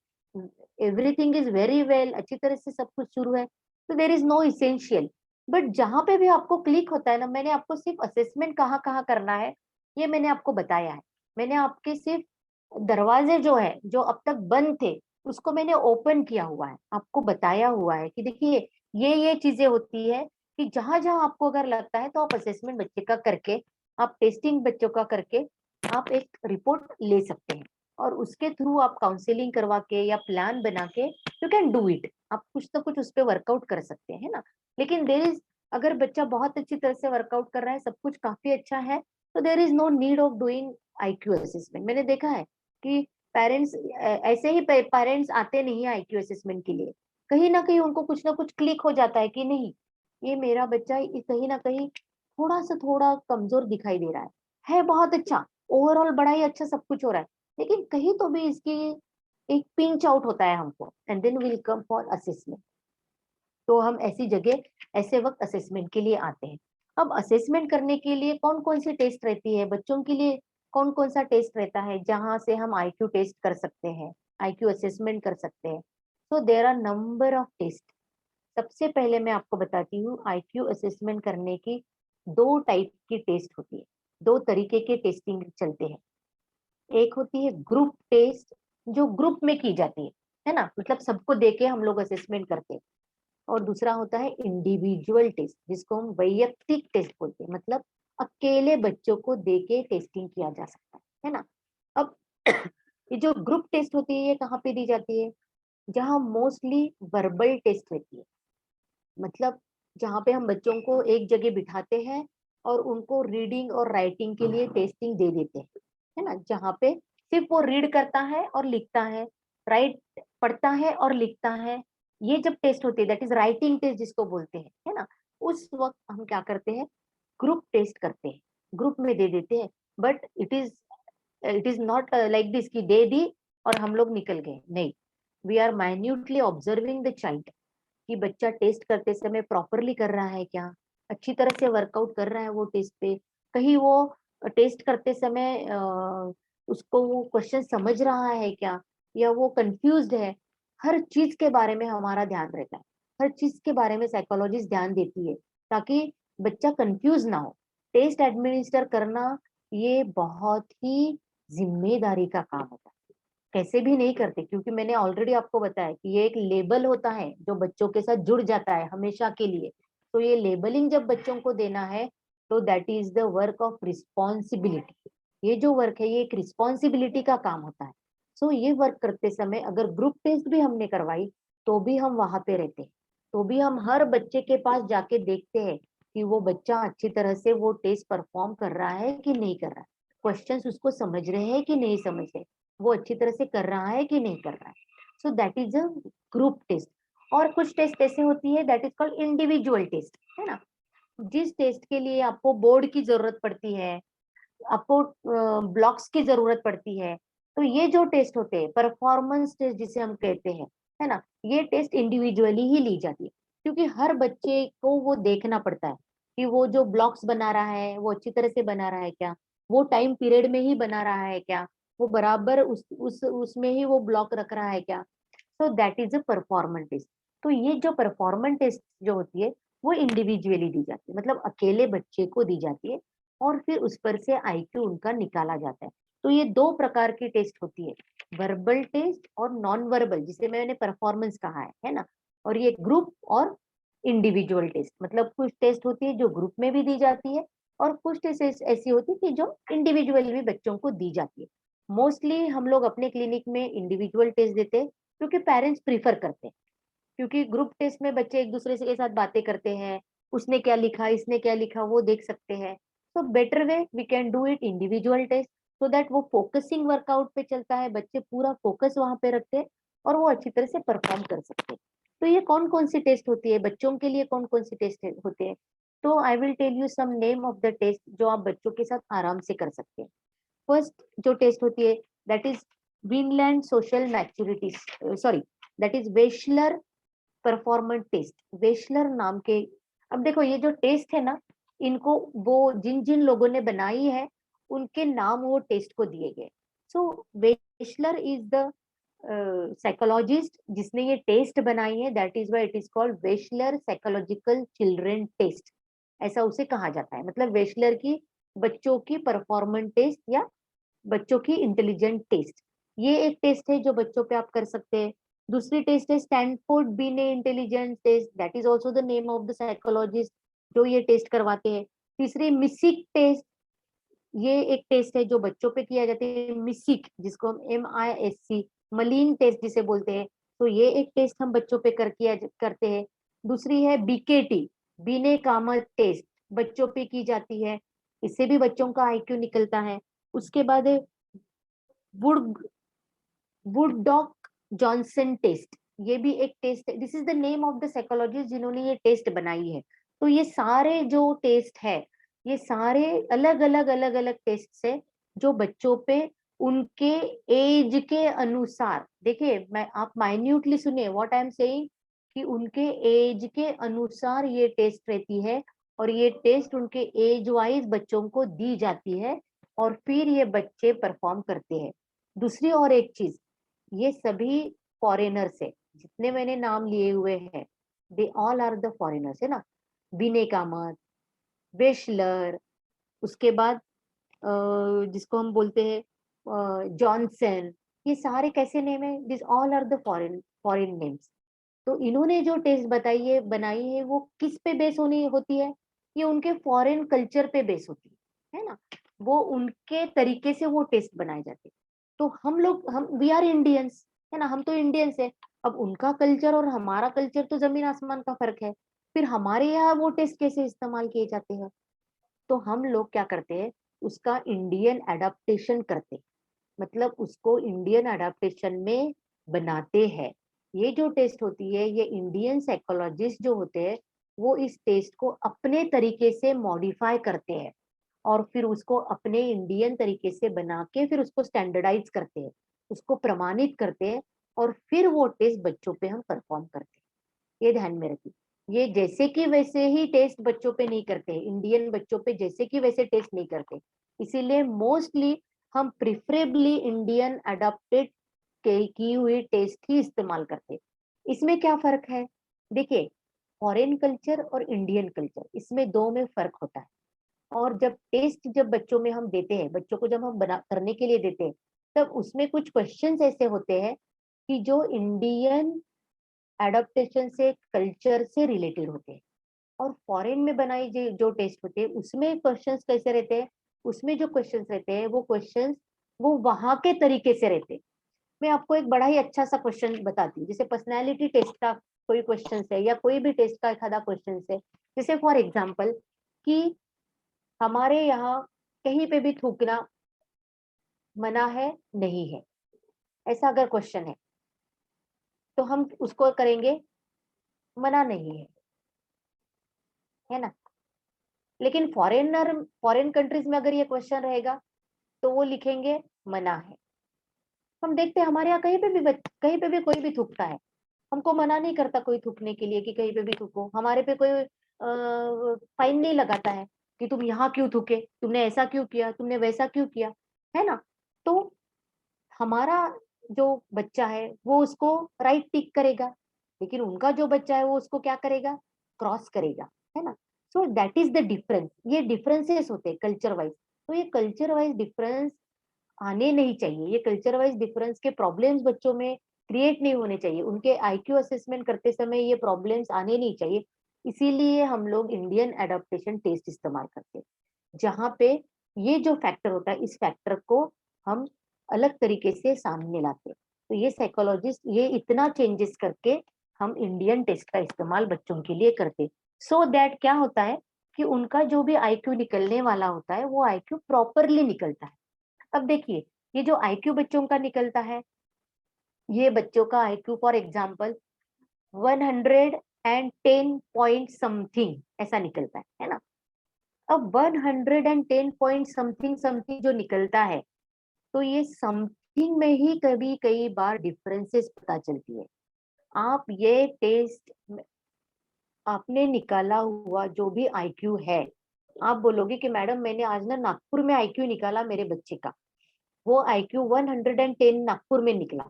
एवरीथिंग इज वेरी वेल, अच्छी तरह से सब कुछ शुरू है, तो there is no essential. But जहां पे भी आपको क्लिक होता है ना, मैंने आपको सिर्फ असेसमेंट कहाँ कहाँ करना है ये मैंने आपको बताया है। मैंने आपके सिर्फ दरवाजे जो है, जो अब तक बंद थे, उसको मैंने ओपन किया हुआ है, आपको बताया हुआ है कि देखिए ये चीजें होती है, कि जहां जहां आपको अगर लगता है तो आप असेसमेंट बच्चे का करके, आप टेस्टिंग बच्चों का करके आप एक रिपोर्ट ले सकते हैं, और उसके थ्रू आप काउंसलिंग करवा के या प्लान बना के यू कैन डू इट, आप कुछ ना कुछ उस पर वर्कआउट कर सकते हैं ना। लेकिन देर इज, अगर बच्चा बहुत अच्छी तरह से वर्कआउट कर रहा है, सब कुछ काफी अच्छा है, तो there is no need of doing IQ assessment. मैंने देखा है कि पेरेंट्स ऐसे ही पेरेंट्स आते नहीं है आईक्यू असेसमेंट के लिए, कहीं ना कुछ ना कुछ क्लिक हो जाता है कि नहीं, ये मेरा बच्चा कहीं ना कहीं थोड़ा सा थोड़ा कमजोर दिखाई दे रहा है बहुत अच्छा, ओवरऑल बड़ा ही अच्छा सब कुछ हो रहा है, लेकिन कहीं तो भी इसकी एक पिंच आउट होता है हमको, and then will come for assessment. तो हम ऐसी जगह, ऐसे वक्त असेसमेंट के लिए आते हैं। अब असेसमेंट करने के लिए कौन कौन सी टेस्ट रहती है बच्चों के लिए, कौन कौन सा टेस्ट रहता है जहां से हम आईक्यू टेस्ट कर सकते हैं, आईक्यू असेसमेंट कर सकते हैं। तो there are number of test. सबसे पहले मैं आपको बताती हूँ, आईक्यू असेसमेंट करने की दो टाइप की टेस्ट होती है, दो तरीके के टेस्टिंग चलते हैं। एक होती है ग्रुप टेस्ट, जो ग्रुप में की जाती है ना, मतलब सबको देके हम लोग असेसमेंट करते हैं। और दूसरा होता है इंडिविजुअल टेस्ट, जिसको हम वैयक्तिक टेस्ट बोलते हैं, मतलब अकेले बच्चों को देके टेस्टिंग किया जा सकता है ना। अब ये जो ग्रुप टेस्ट होती है ये कहाँ पे दी जाती है, जहाँ मोस्टली वर्बल टेस्ट रहती है, मतलब जहाँ पे हम बच्चों को एक जगह बिठाते हैं और उनको रीडिंग और राइटिंग के लिए टेस्टिंग दे देते हैं, है ना, जहाँ पे सिर्फ वो रीड करता है और लिखता है, राइट पढ़ता है और लिखता है। ये जब टेस्ट होते हैं, दैट इज राइटिंग टेस्ट जिसको बोलते हैं, है ना, उस वक्त हम क्या करते हैं, ग्रुप टेस्ट करते हैं, ग्रुप में दे देते हैं। But it is not like this कि दे दी और हम लोग निकल गए, नहीं, we are minutely observing the child कि बच्चा टेस्ट करते समय प्रॉपरली कर रहा है क्या, अच्छी तरह से वर्कआउट कर रहा है वो टेस्ट पे, कहीं वो टेस्ट करते समय उसको वो क्वेश्चन समझ रहा है क्या, या वो कंफ्यूज्ड है। हर चीज के बारे में हमारा ध्यान रहता है, हर चीज के बारे में साइकोलॉजिस्ट ध्यान देती है ताकि बच्चा कंफ्यूज ना हो। टेस्ट एडमिनिस्टर करना ये बहुत ही जिम्मेदारी का काम होता है, कैसे भी नहीं करते, क्योंकि मैंने ऑलरेडी आपको बताया कि ये एक लेबल होता है जो बच्चों के साथ जुड़ जाता है हमेशा के लिए। तो ये लेबलिंग जब बच्चों को देना है तो that is the work of responsibility. ये जो वर्क है ये एक रिस्पॉन्सिबिलिटी का काम होता है। सो ये वर्क करते समय अगर ग्रुप टेस्ट भी हमने करवाई तो भी हम वहां पे रहते हैं, तो भी हम हर बच्चे के पास जाके देखते हैं कि वो बच्चा अच्छी तरह से वो टेस्ट परफॉर्म कर रहा है कि नहीं कर रहा है, क्वेश्चंस उसको समझ रहे हैं कि नहीं समझ रहे, वो अच्छी तरह से कर रहा है कि नहीं कर रहा है। So that is a group test. और कुछ टेस्ट ऐसे होती है that is called individual test, है ना, जिस टेस्ट के लिए आपको बोर्ड की जरूरत पड़ती है, आपको ब्लॉक्स की जरूरत पड़ती है। तो ये जो टेस्ट होते हैं परफॉर्मेंस टेस्ट जिसे हम कहते हैं, है ना, ये टेस्ट इंडिविजुअली ही ली जाती है, क्योंकि हर बच्चे को वो देखना पड़ता है कि वो जो ब्लॉक्स बना रहा है वो अच्छी तरह से बना रहा है क्या, वो टाइम पीरियड में ही बना रहा है क्या, वो बराबर उस उसमें ही वो ब्लॉक रख रहा है क्या। So that is a performance test. तो ये जो परफॉर्मेंस टेस्ट जो होती है वो इंडिविजुअली दी जाती है, मतलब अकेले बच्चे को दी जाती है, और फिर उस पर से आईक्यू उनका निकाला जाता है। तो ये दो प्रकार की टेस्ट होती है, वर्बल टेस्ट और नॉन वर्बल, जिसे मैंने परफॉर्मेंस कहा है ना। और ये ग्रुप और इंडिविजुअल टेस्ट, मतलब कुछ टेस्ट होती है जो ग्रुप में भी दी जाती है और कुछ टेस्ट ऐसी होती है कि जो इंडिविजुअल भी बच्चों को दी जाती है। मोस्टली हम लोग अपने क्लिनिक में इंडिविजुअल टेस्ट देते हैं क्योंकि पेरेंट्स प्रीफर करते हैं, क्योंकि ग्रुप टेस्ट में बच्चे एक दूसरे से के साथ बातें करते हैं, उसने क्या लिखा इसने क्या लिखा वो देख सकते हैं। तो better way we can do it individual test, so that वो फोकसिंग वर्कआउट पे चलता है, बच्चे पूरा फोकस वहां पे रखते हैं और वो अच्छी तरह से परफॉर्म कर सकते हैं। तो ये कौन कौन सी टेस्ट होती है बच्चों के लिए, कौन कौन सी टेस्ट होते हैं, तो I will tell you some name of the test जो आप बच्चों के साथ आराम से कर सकते हैं। फर्स्ट जो टेस्ट होती है that is Vineland social maturity, sorry, that is Wechsler performance test, Wechsler नाम के। अब देखो ये जो टेस्ट है ना, इनको वो जिन जिन लोगों ने बनाई है उनके नाम वो टेस्ट को दिए गए। So Wechsler is the psychologist जिसने ये टेस्ट बनाई है, that is why it is called Wechsler psychological children test, ऐसा उसे कहा जाता है। मतलब वेशलर की बच्चों की परफॉर्मेंस टेस्ट या बच्चों की इंटेलिजेंट टेस्ट, ये एक टेस्ट है जो बच्चों पे आप कर सकते हैं। दूसरी टेस्ट है Stanford Binet intelligence test, that is also the name of the psychologist जो ये टेस्ट करवाते हैं। तीसरी मिसिक टेस्ट, ये एक टेस्ट है जो बच्चों पे किया जाता है, मिसिक जिसको हम MISC मलीन टेस्ट जिसे बोलते हैं, तो ये एक टेस्ट हम बच्चों पे किया करते हैं। दूसरी है BKT बीने कामत टेस्ट, बच्चों पे की जाती है, इससे भी बच्चों का IQ निकलता है। उसके बाद है वुड वुडडॉक जॉनसन टेस्ट, ये भी एक टेस्ट है, this is the name of the psychologist जिन्होंने ये टेस्ट बनाई है। तो ये सारे जो टेस्ट है ये सारे अलग अलग टेस्ट है जो बच्चों पे उनके एज के अनुसार, देखिए मैं आप माइन्यूटली सुनिए व्हाट आई एम सेइंग, कि उनके एज के अनुसार ये टेस्ट रहती है और ये टेस्ट उनके एज वाइज बच्चों को दी जाती है और फिर ये बच्चे परफॉर्म करते हैं। दूसरी और एक चीज, ये सभी फॉरेनर्स है, जितने मैंने नाम लिए हुए हैं they all are the foreigners, है ना, बिने कामत, वेशलर, उसके बाद जिसको हम बोलते हैं जॉनसन, ये सारे कैसे नेम है, this all are the foreign foreign names. तो इन्होंने जो टेस्ट बताई है बनाई है वो किस पे बेस होनी होती है, ये उनके फॉरेन कल्चर पे बेस होती है ना, वो उनके तरीके से वो टेस्ट बनाए जाते हैं। तो हम वी आर इंडियंस, है ना, हम तो इंडियंस है। अब उनका कल्चर और हमारा कल्चर तो जमीन आसमान का फर्क है, फिर हमारे यहाँ वो टेस्ट कैसे इस्तेमाल किए जाते हैं। तो हम लोग क्या करते हैं, उसका इंडियन एडाप्टेशन करते, मतलब उसको इंडियन एडाप्टेशन में बनाते हैं। ये जो टेस्ट होती है, ये इंडियन साइकोलॉजिस्ट जो होते हैं वो इस टेस्ट को अपने तरीके से मॉडिफाई करते हैं और फिर उसको अपने इंडियन तरीके से बना के फिर उसको स्टैंडर्डाइज करते हैं, उसको प्रमाणित करते हैं और फिर वो टेस्ट बच्चों पे हम परफॉर्म करते हैं। ये ध्यान में रखिए, ये जैसे कि वैसे ही टेस्ट बच्चों पे नहीं करते, इंडियन बच्चों पे जैसे कि वैसे टेस्ट नहीं करते। इसीलिए मोस्टली हम प्रिफरेबली इंडियन अडॉप्टेड की हुई टेस्ट ही इस्तेमाल करते। इसमें क्या फर्क है, देखिए फॉरेन कल्चर और इंडियन कल्चर, इसमें दो में फर्क होता है। और जब टेस्ट जब बच्चों में हम देते हैं, बच्चों को जब हम बना करने के लिए देते हैं, तब उसमें कुछ क्वेश्चंस ऐसे होते हैं कि जो इंडियन एडाप्टेशन से कल्चर से रिलेटेड होते हैं। और फॉरेन में बनाई जो टेस्ट होते हैं उसमें क्वेश्चंस कैसे रहते हैं, उसमें जो क्वेश्चंस रहते हैं वो क्वेश्चंस वो वहां के तरीके से रहते हैं। मैं आपको एक बड़ा ही अच्छा सा क्वेश्चन बताती हूँ, जैसे पर्सनैलिटी टेस्ट का कोई क्वेश्चन है या कोई भी टेस्ट का एक आधा क्वेश्चन है, जैसे फॉर एग्जाम्पल कि हमारे यहाँ कहीं पे भी थूकना मना है नहीं है, ऐसा अगर क्वेश्चन तो हम उसको करेंगे मना नहीं है ना। लेकिन फॉरेन कंट्रीज में अगर ये क्वेश्चन रहेगा तो वो लिखेंगे मना है। हम देखते हैं हमारे यहाँ कहीं पे भी कोई भी थूकता है, हमको मना नहीं करता कोई थूकने के लिए कि कहीं पे भी थूको, हमारे पे कोई फाइन नहीं लगाता है कि तुम यहाँ क्यों थूके, तुमने ऐसा क्यों किया, तुमने वैसा क्यों किया, है ना। तो हमारा जो बच्चा है वो उसको राइट टिक करेगा, लेकिन उनका जो बच्चा है वो उसको क्या करेगा, क्रॉस करेगा, है ना। सो दैट इज द डिफरेंस, ये डिफरेंसेस होते हैं कल्चर वाइज। तो ये कल्चर वाइज डिफरेंस आने नहीं चाहिए, ये कल्चर वाइज डिफरेंस के प्रॉब्लम्स बच्चों में क्रिएट नहीं होने चाहिए, उनके आईक्यू असेसमेंट करते समय ये प्रॉब्लम्स आने नहीं चाहिए। इसीलिए हम लोग इंडियन एडाप्टेशन टेस्ट इस्तेमाल करते हैं, जहाँ पे ये जो फैक्टर होता है इस फैक्टर को हम अलग तरीके से सामने लाते हैं। तो ये साइकोलॉजिस्ट ये इतना चेंजेस करके हम इंडियन टेस्ट का इस्तेमाल बच्चों के लिए करते, सो दैट क्या होता है कि उनका जो भी आईक्यू निकलने वाला होता है वो आईक्यू प्रॉपरली निकलता है। अब देखिए ये जो आईक्यू बच्चों का निकलता है, ये बच्चों का IQ for example 110 point something ऐसा निकलता है ना। अब 110 पॉइंट समथिंग समथिंग जो निकलता है, तो ये समथिंग में ही कभी कई बार डिफरेंसेस पता चलती है। आप ये टेस्ट आपने निकाला हुआ जो भी आईक्यू है, आप बोलोगे कि मैडम मैंने आज ना नागपुर में आईक्यू निकाला मेरे बच्चे का, वो आईक्यू 110 नागपुर में निकला,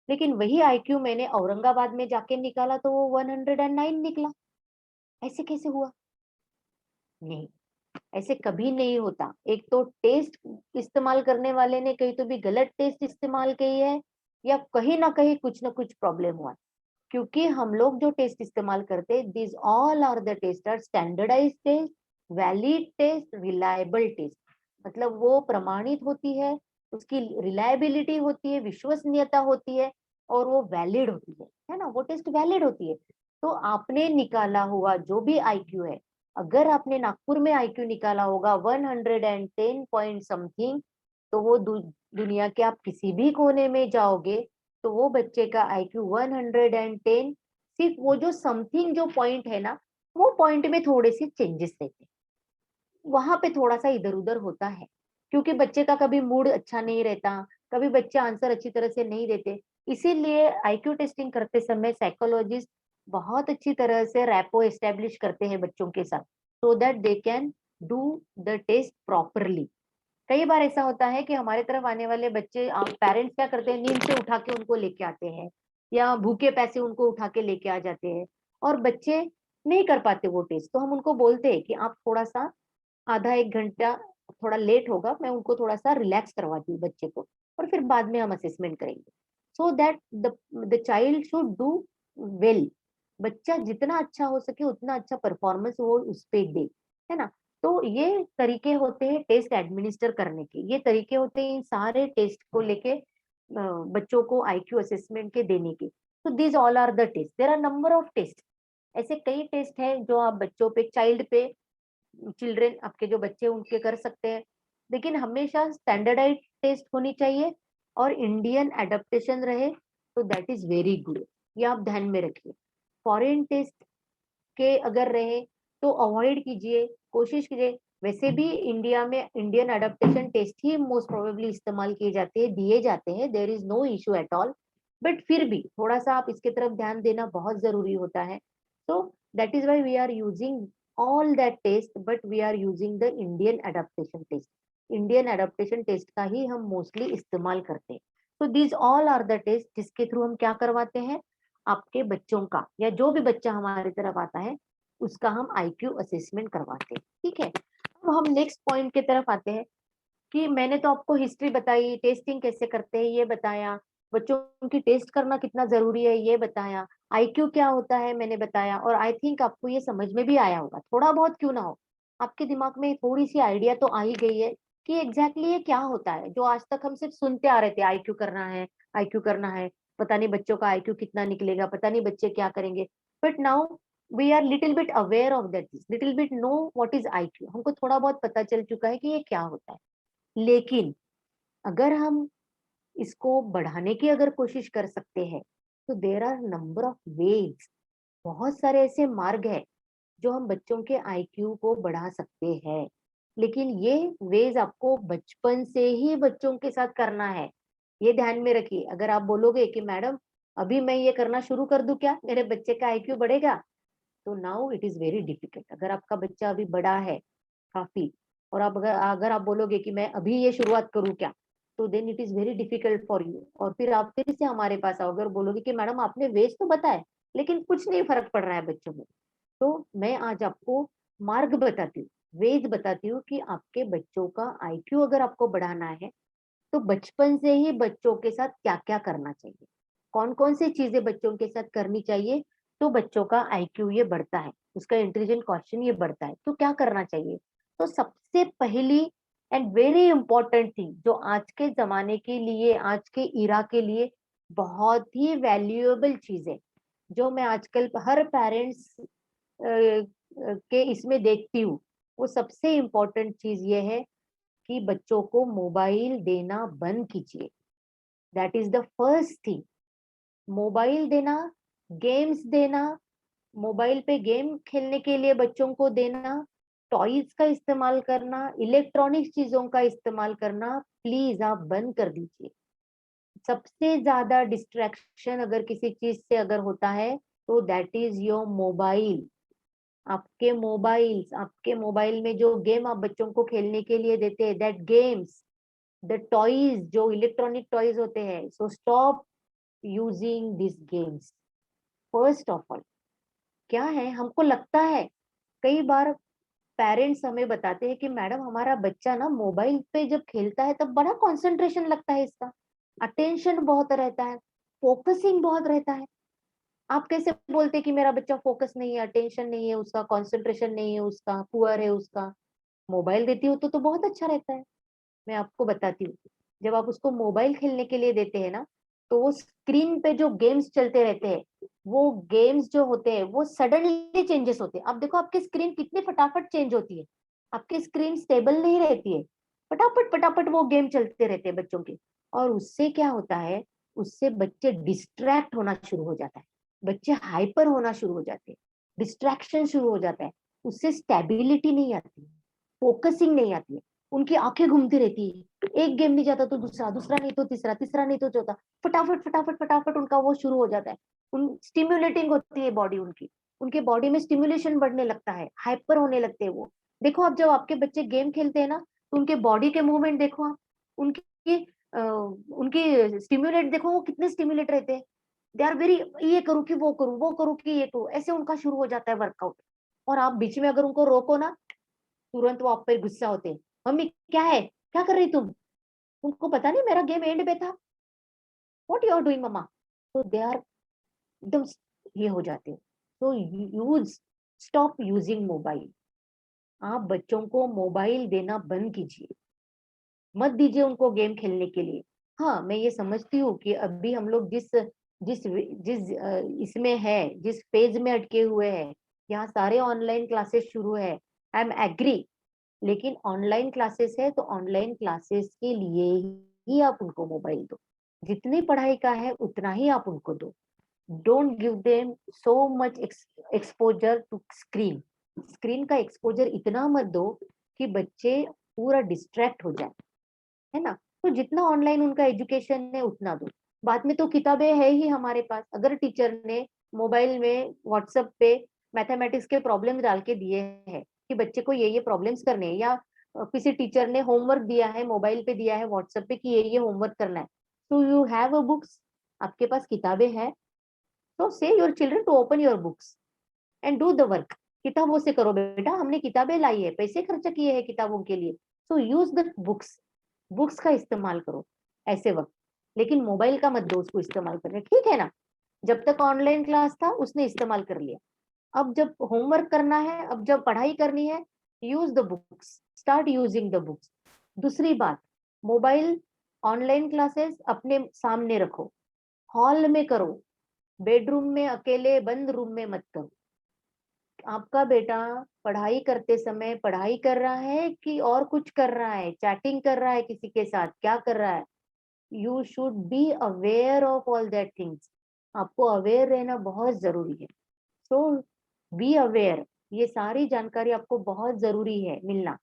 लेकिन वही आईक्यू मैंने औरंगाबाद में जाके निकाला तो वो 109 निकला। ऐसे कैसे हुआ? नहीं, ऐसे कभी नहीं होता। एक तो टेस्ट इस्तेमाल करने वाले ने कहीं तो भी गलत टेस्ट इस्तेमाल की है या कहीं ना कुछ प्रॉब्लम हुआ है। क्योंकि हम लोग जो टेस्ट इस्तेमाल करते हैं this all are the test are standardised test, valid test, reliable test, मतलब वो प्रमाणित होती है, उसकी रिलायबिलिटी होती है, विश्वसनीयता होती है और वो वैलिड होती है ना, वो टेस्ट वैलिड होती है। तो आपने निकाला हुआ जो भी आईक्यू है, अगर आपने नागपुर में आईक्यू निकाला होगा 110 पॉइंट समथिंग, तो वो दुनिया के आप किसी भी कोने में जाओगे तो वो बच्चे का आईक्यू 110, सिर्फ वो जो समथिंग जो पॉइंट है ना, वो पॉइंट में थोड़े से चेंजेस रहते हैं, वहां पे थोड़ा सा इधर उधर होता है, क्योंकि बच्चे का कभी मूड अच्छा नहीं रहता, कभी बच्चे आंसर अच्छी तरह से नहीं देते। इसीलिए आईक्यू टेस्टिंग करते समय साइकोलॉजिस्ट बहुत अच्छी तरह से रैपो एस्टेब्लिश करते हैं बच्चों के साथ, so that they can do the test properly. कई बार ऐसा होता है कि हमारे तरफ आने वाले बच्चे पेरेंट्स क्या करते हैं, नींद से उठा के उनको लेके आते हैं या भूखे पैसे उनको उठा के लेके आ जाते हैं और बच्चे नहीं कर पाते वो टेस्ट, तो हम उनको बोलते हैं कि आप थोड़ा सा आधा एक घंटा थोड़ा लेट होगा, मैं उनको थोड़ा सा रिलैक्स करवाती हूँ बच्चे को और फिर बाद में हम असेसमेंट करेंगे, so that the child should do well. बच्चा जितना अच्छा हो सके उतना अच्छा परफॉर्मेंस वो उस पे दे, है ना। तो ये तरीके होते हैं टेस्ट एडमिनिस्टर करने के, ये तरीके होते हैं इन सारे टेस्ट को लेके बच्चों को आईक्यू असेसमेंट के देने के। तो these all are the test, there are number of test, ऐसे कई टेस्ट है जो आप बच्चों पे चाइल्ड पे चिल्ड्रेन, आपके जो बच्चे उनके कर सकते हैं, लेकिन हमेशा स्टैंडर्डाइज टेस्ट होनी चाहिए और इंडियन एडेप्टेशन रहे, तो दैट इज वेरी गुड। ये आप ध्यान में रखिए। फॉरेन टेस्ट के अगर रहे तो अवॉइड कीजिए, कोशिश कीजिए। वैसे भी इंडिया में इंडियन एडेप्टेशन टेस्ट ही मोस्ट प्रोबेबली इस्तेमाल किए जाते हैं, दिए जाते हैं, there is no issue at all. But फिर भी थोड़ा सा आप इसके तरफ ध्यान देना बहुत जरूरी होता है। तो that is why we are using all that test, but we are using the Indian adaptation test. Indian adaptation test का ही हम मोस्टली इस्तेमाल करते हैं। तो दीज ऑल आर द टेस्ट जिसके थ्रू हम क्या करवाते हैं, आपके बच्चों का या जो भी बच्चा हमारी तरफ आता है उसका हम आईक्यू असेसमेंट करवाते हैं। ठीक है, अब हम नेक्स्ट पॉइंट की तरफ आते हैं कि मैंने तो आपको हिस्ट्री बताई, टेस्टिंग कैसे करते हैं ये बताया, बच्चों की टेस्ट करना कितना जरूरी है ये बताया, आईक्यू क्या होता है मैंने बताया, और आई थिंक आपको ये समझ में भी आया होगा, थोड़ा बहुत क्यों ना हो, आपके दिमाग में थोड़ी सी आइडिया तो आ ही गई है कि एग्जैक्टली ये क्या होता है, जो आज तक हम सिर्फ सुनते आ रहे थे, आईक्यू करना है, आईक्यू करना है, पता नहीं बच्चों का आईक्यू कितना निकलेगा, पता नहीं बच्चे क्या करेंगे। But now we are little bit aware of that, little bit know what is IQ, हमको थोड़ा बहुत पता चल चुका है कि ये क्या होता है। लेकिन अगर हम इसको बढ़ाने की अगर कोशिश कर सकते हैं, तो there are number of ways, बहुत सारे ऐसे मार्ग है जो हम बच्चों के आईक्यू को बढ़ा सकते हैं। लेकिन ये वेज आपको बचपन से ही बच्चों के साथ करना है, ये ध्यान में रखिए। अगर आप बोलोगे कि मैडम अभी मैं ये करना शुरू कर दूं क्या मेरे बच्चे का आईक्यू बढ़ेगा, तो now it is very difficult. अगर आपका बच्चा अभी बड़ा है काफी, और आप अगर अगर आप बोलोगे कि मैं अभी ये शुरुआत करूँ क्या, तो then it is very difficult for you. और फिर आप फिर से हमारे पास आओगे और बोलोगे कि मैडम आपने वेज तो बताया लेकिन कुछ नहीं फर्क पड़ रहा है बच्चों में। तो मैं आज आपको मार्ग बताती हूँ, वेज बताती हूँ कि आपके बच्चों का आईक्यू अगर आपको बढ़ाना है तो बचपन से ही बच्चों के साथ क्या क्या करना चाहिए, कौन कौन सी चीजें बच्चों के साथ करनी चाहिए, तो बच्चों का आईक्यू ये बढ़ता है, उसका इंटेलिजेंट क्वेश्चन ये बढ़ता है। तो क्या करना चाहिए, तो सबसे पहली एंड वेरी इंपॉर्टेंट थिंग जो आज के जमाने के लिए, आज के इरा के लिए बहुत ही वैल्यूएबल चीज है, जो मैं आजकल हर पेरेंट्स के इसमें देखती हूँ, वो सबसे इम्पोर्टेंट चीज ये है कि बच्चों को मोबाइल देना बंद कीजिए। That is the first thing. Mobile देना, गेम्स देना, मोबाइल पे गेम खेलने के लिए बच्चों को देना, टॉयज का इस्तेमाल करना, इलेक्ट्रॉनिक चीजों का इस्तेमाल करना, प्लीज आप बंद कर दीजिए। सबसे ज्यादा डिस्ट्रैक्शन अगर किसी चीज से अगर होता है तो दैट इज योर मोबाइल। आपके मोबाइल में जो गेम आप बच्चों को खेलने के लिए देते हैं, दैट गेम्स, द टॉयज जो इलेक्ट्रॉनिक टॉयज होते हैं, so stop using this games first of all. क्या है, हमको लगता है कई बार पेरेंट्स हमें बताते हैं कि मैडम हमारा बच्चा ना मोबाइल पे जब खेलता है तब बड़ा कंसंट्रेशन लगता है, इसका अटेंशन बहुत रहता है, फोकसिंग बहुत रहता है। आप कैसे बोलते हैं कि मेरा बच्चा फोकस नहीं है, अटेंशन नहीं है उसका, कंसंट्रेशन नहीं है उसका, पुअर है उसका? मोबाइल देती हो तो बहुत अच्छा रहता है। मैं आपको बताती हूँ, जब आप उसको मोबाइल खेलने के लिए देते हैं ना, तो वो स्क्रीन पे जो गेम्स चलते रहते हैं, वो गेम्स जो होते हैं वो सडनली चेंजेस होते हैं। आप देखो आपकी स्क्रीन कितनी फटाफट चेंज होती है, आपकी स्क्रीन स्टेबल नहीं रहती है, फटाफट फटाफट वो गेम चलते रहते हैं बच्चों के। और उससे क्या होता है, उससे बच्चे डिस्ट्रैक्ट होना शुरू हो जाता है, बच्चे हाइपर होना शुरू हो जाते हैं, डिस्ट्रैक्शन शुरू हो जाता है, उससे स्टेबिलिटी नहीं आती है, फोकसिंग नहीं आती है, उनकी आंखें घूमती रहती है, एक गेम नहीं जाता तो दूसरा, दूसरा नहीं तो तीसरा, तीसरा नहीं तो चौथा, फटाफट फटाफट फटाफट उनका वो शुरू हो जाता है। उन स्टिम्युलेटिंग होती है बॉडी उनकी, उनके बॉडी में स्टिम्युलेशन बढ़ने लगता है, हाइपर होने लगते हैं वो। देखो आप जब आपके बच्चे गेम खेलते हैं ना, तो उनके बॉडी के मूवमेंट देखो आप, उनकी उनकी स्टिम्युलेट देखो, वो कितने स्टिम्युलेट रहते हैं, दे आर वेरी, ये करूँ कि वो करूँ, वो करूँ कि ये करूँ, ऐसे उनका शुरू हो जाता है वर्कआउट। और आप बीच में अगर उनको रोको ना, तुरंत वो आप पर गुस्सा होते हैं, मम्मी क्या है, क्या कर रही तुम, तुमको पता नहीं मेरा गेम एंड पे था, व्हाट यू आर डूइंग मम्मा। तो दे आर एकदम ये हो जाते हैं। तो यूज, स्टॉप यूजिंग मोबाइल। आप बच्चों को मोबाइल देना बंद कीजिए, मत दीजिए उनको गेम खेलने के लिए। हाँ, मैं ये समझती हूँ कि अभी हम लोग जिस जिस जिस इसमें है, जिस फेज में अटके हुए हैं, यहाँ सारे ऑनलाइन क्लासेस शुरू है, आई एम एग्री, लेकिन ऑनलाइन क्लासेस है तो ऑनलाइन क्लासेस के लिए ही आप उनको मोबाइल दो, जितनी पढ़ाई का है उतना ही आप उनको दो। Don't give them so much exposure to screen. Screen का एक्सपोजर इतना मत दो कि बच्चे पूरा डिस्ट्रैक्ट हो जाए, है ना। तो जितना ऑनलाइन उनका एजुकेशन है उतना दो। बाद में तो किताबें है ही हमारे पास, अगर टीचर ने मोबाइल में व्हाट्सएप पे मैथमेटिक्स के प्रॉब्लम डाल के दिए हैं कि बच्चे को ये प्रॉब्लम्स करने हैं, या किसी टीचर ने होमवर्क दिया है, मोबाइल पे दिया है व्हाट्सएप पे कि ये होमवर्क करना है, तो यू हैव अ बुक्स, आपके पास किताबें हैं, तो say your children to open your books and do the work. किताबों से करो बेटा, हमने किताबें लाई है, पैसे खर्चा किए हैं किताबों के लिए, सो यूज द बुक्स, बुक्स का इस्तेमाल करो ऐसे वक्त। लेकिन मोबाइल का मत दो उसको इस्तेमाल करने, ठीक है ना। जब तक ऑनलाइन क्लास था उसने इस्तेमाल कर लिया, अब जब होमवर्क करना है, अब जब पढ़ाई करनी है, use the books, start using the books. दूसरी बात, मोबाइल ऑनलाइन क्लासेस अपने सामने रखो, हॉल में करो, बेडरूम में अकेले बंद रूम में मत करो। आपका बेटा पढ़ाई करते समय पढ़ाई कर रहा है कि और कुछ कर रहा है, चैटिंग कर रहा है किसी के साथ, क्या कर रहा है, you should be aware of all that things. आपको अवेयर रहना बहुत जरूरी है, सो बी अवेयर, ये सारी जानकारी आपको बहुत जरूरी है मिलना।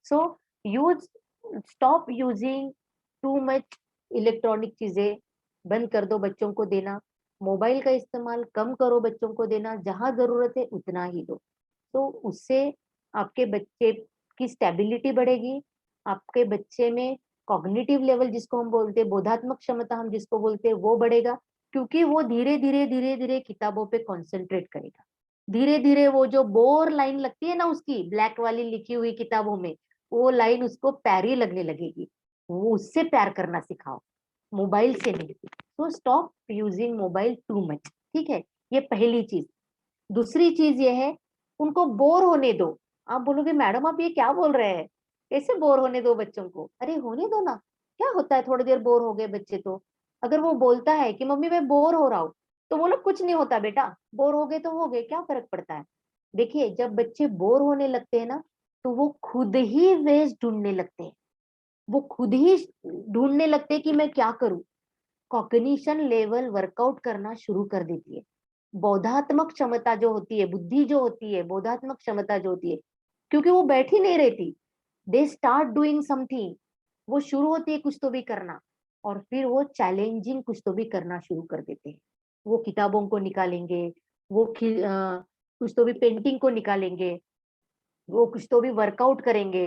So use, stop using too much electronic चीजें, बंद कर दो बच्चों को देना, मोबाइल का इस्तेमाल कम करो, बच्चों को देना जहां जरूरत है उतना ही दो। तो उससे आपके बच्चे की स्टेबिलिटी बढ़ेगी, आपके बच्चे में कॉग्निटिव लेवल जिसको हम बोलते हैं, बोधात्मक क्षमता हम जिसको बोलते हैं, वो बढ़ेगा, क्योंकि वो धीरे धीरे धीरे धीरे किताबों पे कॉन्सेंट्रेट करेगा। धीरे धीरे वो जो बोर लाइन लगती है ना उसकी ब्लैक वाली लिखी हुई किताबों में, वो लाइन उसको प्यारी लगने लगेगी, वो उससे प्यार करना सिखाओ, मोबाइल से नहीं। तो stop using mobile too much, ठीक है, ये पहली चीज। दूसरी चीज ये है, उनको बोर होने दो। आप बोलोगे मैडम आप ये क्या बोल रहे हैं, कैसे बोर होने दो बच्चों को, अरे होने दो ना, क्या होता है थोड़ी देर बोर हो गए बच्चे तो। अगर वो बोलता है कि मम्मी मैं बोर हो रहा हूँ, तो बोलो कुछ नहीं होता बेटा, बोर हो गए तो हो गए, क्या फर्क पड़ता है। देखिए जब बच्चे बोर होने लगते हैं ना, तो वो खुद ही वेज ढूंढने लगते हैं, वो खुद ही ढूंढने लगते हैं कि मैं क्या करूं। कॉग्निशन लेवल वर्कआउट करना शुरू कर देती है। बौद्धात्मक क्षमता जो होती है, बुद्धि जो होती है, बौद्धात्मक क्षमता जो होती है, क्योंकि वो बैठी नहीं रहती, दे स्टार्ट डूइंग समथिंग, वो शुरू होती है कुछ तो भी करना, और फिर वो चैलेंजिंग कुछ तो भी करना शुरू कर देते हैं। वो किताबों को निकालेंगे, वो कुछ तो भी पेंटिंग को निकालेंगे, वो कुछ तो भी वर्कआउट करेंगे,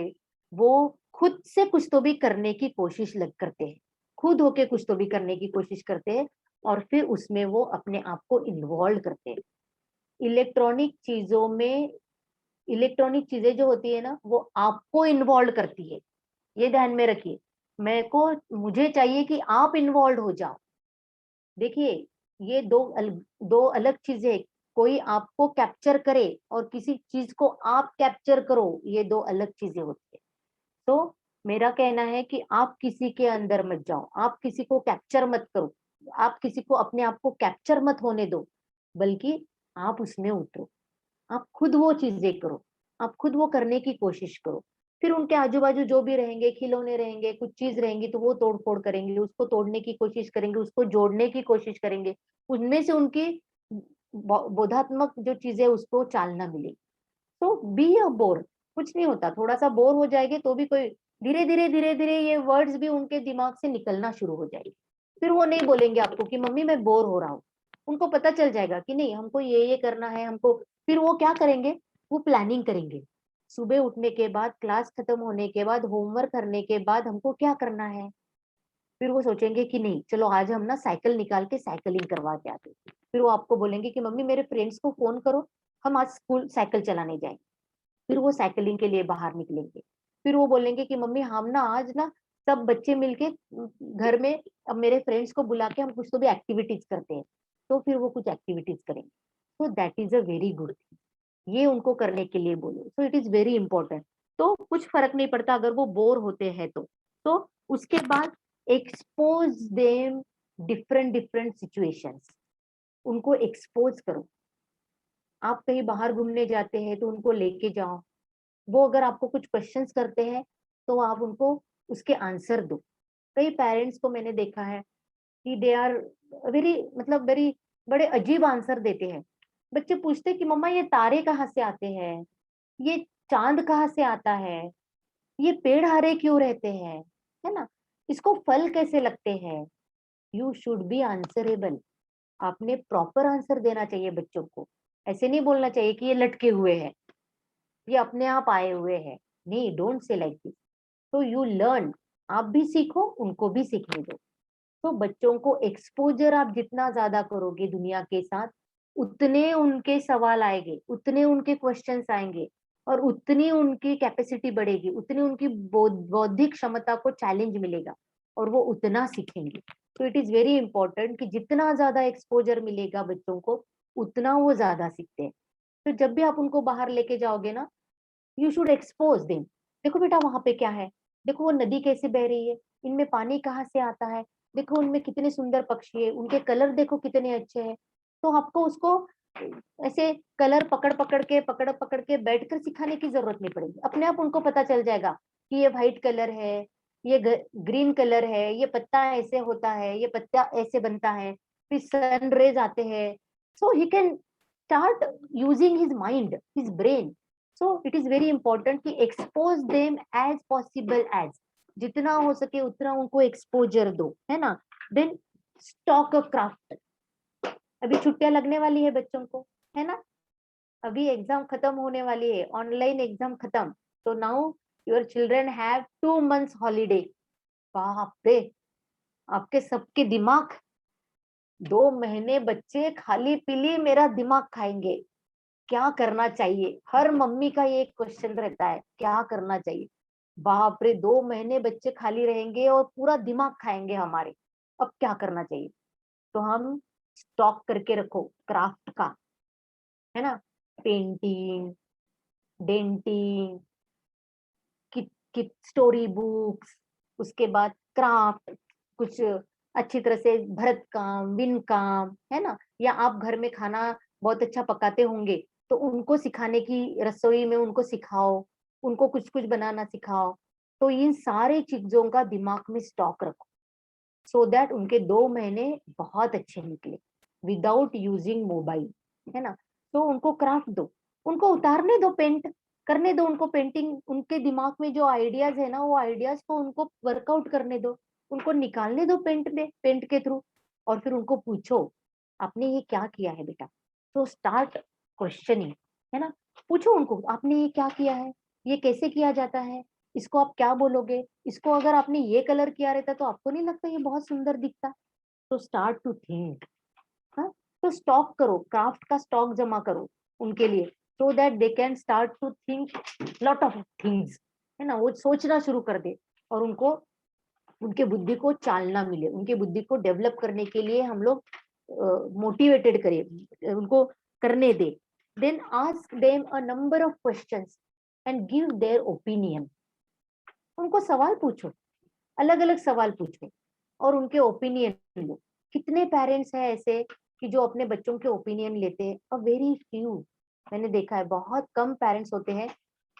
वो खुद से कुछ तो भी करने की कोशिश लग करते हैं, खुद होके कुछ तो भी करने की कोशिश करते हैं, और फिर उसमें वो अपने आप को इन्वॉल्व करते हैं। इलेक्ट्रॉनिक चीजों में, इलेक्ट्रॉनिक चीजें जो होती है ना वो आपको इन्वॉल्व करती है, ये ध्यान में रखिए। मुझे चाहिए कि आप इन्वॉल्व हो जाओ। देखिए ये दो अलग चीजें हैं। कोई आपको कैप्चर करे और किसी चीज को आप कैप्चर करो, ये दो अलग चीजें होती है। तो मेरा कहना है कि आप किसी के अंदर मत जाओ, आप किसी को कैप्चर मत करो, आप किसी को अपने आप को कैप्चर मत होने दो, बल्कि आप उसमें उतरो, आप खुद वो चीजें करो, आप खुद वो करने की कोशिश करो। फिर उनके आजू बाजू जो भी रहेंगे, खिलौने रहेंगे, कुछ चीज रहेंगी, तो वो तोड़ फोड़ करेंगे, उसको तोड़ने की कोशिश करेंगे, उसको जोड़ने की कोशिश करेंगे, उनमें से उनकी बोधात्मक जो चीजें उसको चालना मिलेगी। तो बी अ बोर, कुछ नहीं होता, थोड़ा सा बोर हो जाएंगे तो भी कोई, धीरे धीरे धीरे धीरे ये वर्ड्स भी उनके दिमाग से निकलना शुरू हो जाएगी। फिर वो नहीं बोलेंगे आपको कि मम्मी मैं बोर हो रहा हूँ, उनको पता चल जाएगा कि नहीं हमको ये करना है हमको। फिर वो क्या करेंगे, वो प्लानिंग करेंगे, सुबह उठने के बाद, क्लास खत्म होने के बाद, होमवर्क करने के बाद हमको क्या करना है। फिर वो सोचेंगे कि नहीं चलो आज हम ना साइकिल निकाल के साइकिलिंग करवा के आते हैं। फिर वो आपको बोलेंगे कि मम्मी मेरे फ्रेंड्स को फोन करो, हम आज स्कूल साइकिल चलाने जाएंगे। फिर वो साइकिलिंग के लिए बाहर निकलेंगे। फिर वो बोलेंगे कि मम्मी हम ना आज ना सब बच्चे मिलके घर में, अब मेरे फ्रेंड्स को बुला के हम कुछ तो भी एक्टिविटीज करते हैं। तो फिर वो कुछ एक्टिविटीज करेंगे। तो that is a very good thing, ये उनको करने के लिए बोलो, सो इट इज वेरी इंपॉर्टेंट। तो कुछ फर्क नहीं पड़ता अगर वो बोर होते हैं तो उसके बाद expose them different different situations, उनको एक्सपोज करो। आप कहीं बाहर घूमने जाते हैं तो उनको लेके जाओ, वो अगर आपको कुछ क्वेश्चंस करते हैं तो आप उनको उसके आंसर दो। कई पेरेंट्स को मैंने देखा है कि दे आर वेरी, मतलब वेरी बड़े अजीब आंसर देते हैं। बच्चे पूछते हैं कि मम्मा ये तारे कहाँ से आते हैं, ये चांद कहाँ से आता है, ये पेड़ हरे क्यों रहते हैं, है ना, इसको फल कैसे लगते हैं। You should be answerable. आपने प्रॉपर आंसर देना चाहिए बच्चों को। ऐसे नहीं बोलना चाहिए कि ये लटके हुए हैं, ये अपने आप आए हुए हैं। नहीं, डोंट से लाइक दिस। तो यू लर्न, आप भी सीखो, उनको भी सीखने दो। तो बच्चों को एक्सपोजर आप जितना ज्यादा करोगे दुनिया के साथ, उतने उनके सवाल आएंगे, उतने उनके क्वेश्चंस आएंगे, और उतनी उनकी कैपेसिटी बढ़ेगी, उतनी उनकी बौद्धिक क्षमता को चैलेंज मिलेगा, और वो उतना सीखेंगे। तो इट इज वेरी इंपॉर्टेंट कि जितना ज्यादा एक्सपोजर मिलेगा बच्चों को, उतना वो ज्यादा सीखते हैं। तो जब भी आप उनको बाहर लेके जाओगे ना, यू शुड एक्सपोज देम। देखो बेटा वहां पे क्या है, देखो वो नदी कैसे बह रही है, इनमें पानी कहाँ से आता है, देखो उनमें कितने सुंदर पक्षी है, उनके कलर देखो कितने अच्छे हैं। तो आपको उसको ऐसे कलर पकड़ पकड़ के बैठकर सिखाने की जरूरत नहीं पड़ेगी, अपने आप उनको पता चल जाएगा कि ये व्हाइट कलर है, ये ग्रीन कलर है, ये पत्ता ऐसे होता है, ये पत्ता ऐसे बनता है, फिर सन रेज आते हैं। So he can start using his mind, his brain. So it is very important कि expose them as possible as, जितना हो सके उतना उनको एक्सपोजर दो, है ना। Then stock a craft. अभी छुट्टियां लगने वाली है बच्चों को, है ना, अभी एग्जाम खत्म होने वाली है, ऑनलाइन एग्जाम खत्म। तो now your children have 2 months holiday. बाप रे, आपके सबके दिमाग 2 महीने बच्चे खाली पीली मेरा दिमाग खाएंगे। क्या करना चाहिए, हर मम्मी का ये क्वेश्चन रहता है, क्या करना चाहिए। बाप रे, 2 महीने बच्चे खाली रहेंगे और पूरा दिमाग खाएंगे हमारे, अब क्या करना चाहिए। तो हम स्टॉक करके रखो क्राफ्ट का, है ना, painting, denting, kit kit story books, उसके बाद क्राफ्ट, कुछ अच्छी तरह से भरत काम, विन काम, है ना। या आप घर में खाना बहुत अच्छा पकाते होंगे, तो उनको सिखाने की, रसोई में उनको सिखाओ, उनको कुछ कुछ बनाना सिखाओ। तो इन सारी चीजों का दिमाग में स्टॉक रखो, सो दैट उनके 2 महीने बहुत अच्छे निकले विदाउट यूजिंग मोबाइल, है ना। तो उनको क्राफ्ट दो, उनको उतारने दो, पेंट करने दो उनको, पेंटिंग, उनके दिमाग में जो आइडियाज है ना, वो आइडियाज को उनको वर्कआउट करने दो, उनको निकालने दो पेंट में, पेंट के थ्रू। और फिर उनको पूछो आपने ये क्या किया है बेटा। तो स्टार्ट क्वेश्चनिंग, है ना। पूछो उनको आपने ये क्या किया है, ये कैसे किया जाता है, इसको आप क्या बोलोगे, इसको अगर आपने ये कलर किया रहता तो आपको नहीं लगता ये बहुत सुंदर दिखता। तो स्टार्ट टू थिंक। हाँ, तो स्टॉक करो, क्राफ्ट का स्टॉक जमा करो उनके लिए, so that they can start to think lot of things, है ना, वो सोचना शुरू कर दे। और उनको, उनके बुद्धि को चालना मिले, उनके बुद्धि को डेवलप करने के लिए हम लोग मोटिवेटेड करें, उनको करने दे। Then ask them a number of questions and give their opinion. उनको सवाल पूछो, अलग अलग सवाल पूछो और उनके ओपिनियन लो। कितने पेरेंट्स हैं ऐसे कि जो अपने बच्चों के ओपिनियन लेते हैं, अ वेरी फ्यू। मैंने देखा है बहुत कम पेरेंट्स होते हैं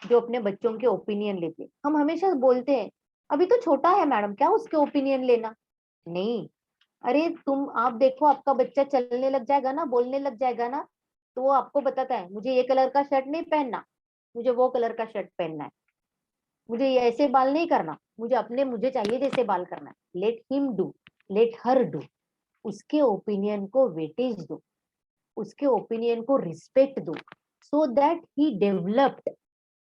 जो अपने बच्चों के ओपिनियन लेते हैं। हम हमेशा बोलते हैं अभी तो छोटा है मैडम, क्या उसके ओपिनियन लेना। नहीं, अरे तुम, आप देखो आपका बच्चा चलने लग जाएगा ना, बोलने लग जाएगा ना, तो वो आपको बताता है मुझे ये कलर का शर्ट नहीं पहनना, मुझे वो कलर का शर्ट पहनना है, मुझे ये ऐसे बाल नहीं करना, मुझे अपने, मुझे चाहिए जैसे बाल करना है। Let him do, let her do. उसके ओपिनियन को वेटेज दो, उसके ओपिनियन को रिस्पेक्ट दो, सो दैट ही डेवलप्ड,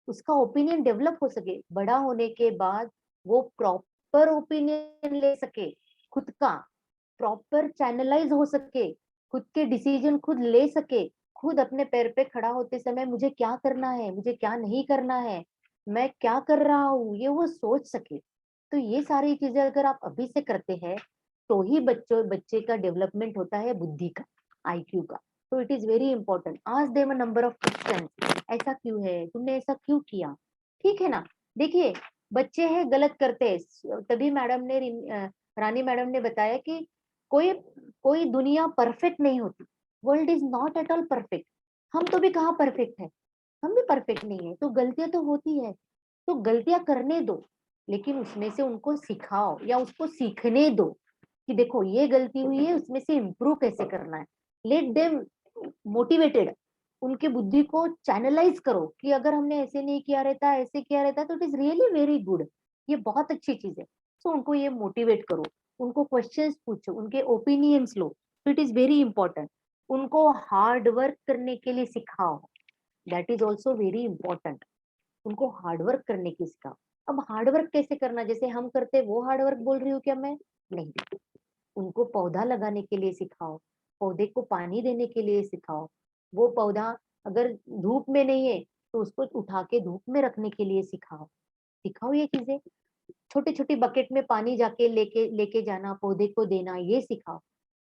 उसका ओपिनियन डेवलप हो सके, बड़ा होने के बाद वो प्रॉपर ओपिनियन ले सके, खुद का प्रॉपर चैनलाइज हो सके, खुद के डिसीजन खुद ले सके, खुद अपने पैर पे खड़ा होते समय मुझे क्या करना है, मुझे क्या नहीं करना है, मैं क्या कर रहा हूँ, ये वो सोच सके। तो ये सारी चीजें अगर आप अभी से करते हैं तो ही बच्चे का डेवलपमेंट होता है, बुद्धि का, आईक्यू का। तो it is very important, ask them a number of question. ऐसा क्यों है, तुमने ऐसा क्यों किया, ठीक है ना। देखिए बच्चे हैं गलत करते हैं, तभी मैडम ने, रानी मैडम ने बताया कि कोई कोई दुनिया परफेक्ट नहीं होती, world is not at all perfect. हम तो भी कहाँ परफेक्ट है, हम भी परफेक्ट नहीं है, तो गलतियां तो होती है, तो गलतियां करने दो, लेकिन उसमें से उनको सिखाओ या उसको सीखने दो कि देखो ये गलती हुई है, उसमें से इम्प्रूव कैसे करना है। लेट देम मोटिवेटेड, उनके बुद्धि को चैनलाइज करो कि अगर हमने ऐसे नहीं किया रहता, ऐसे किया रहता, तो it is really very good, ये बहुत अच्छी चीज है। तो उनको ये मोटिवेट करो, उनको क्वेश्चंस पूछो, उनके ओपिनियंस लो, तो इट इज वेरी इंपॉर्टेंट। उनको हार्ड वर्क करने के लिए सिखाओ, that is also very important. उनको हार्डवर्क करने की सिखाओ। अब हार्डवर्क कैसे करना, जैसे हम करते वो हार्डवर्क बोल रही हूँ क्या मैं? नहीं, उनको पौधा लगाने के लिए सिखाओ, पौधे को पानी देने के लिए सिखाओ। वो पौधा अगर धूप में नहीं है तो उसको उठा के धूप में रखने के लिए सिखाओ। सिखाओ ये चीजें, छोटे छोटे बकेट में पानी जाके लेके लेके जाना, पौधे को देना, ये सिखाओ।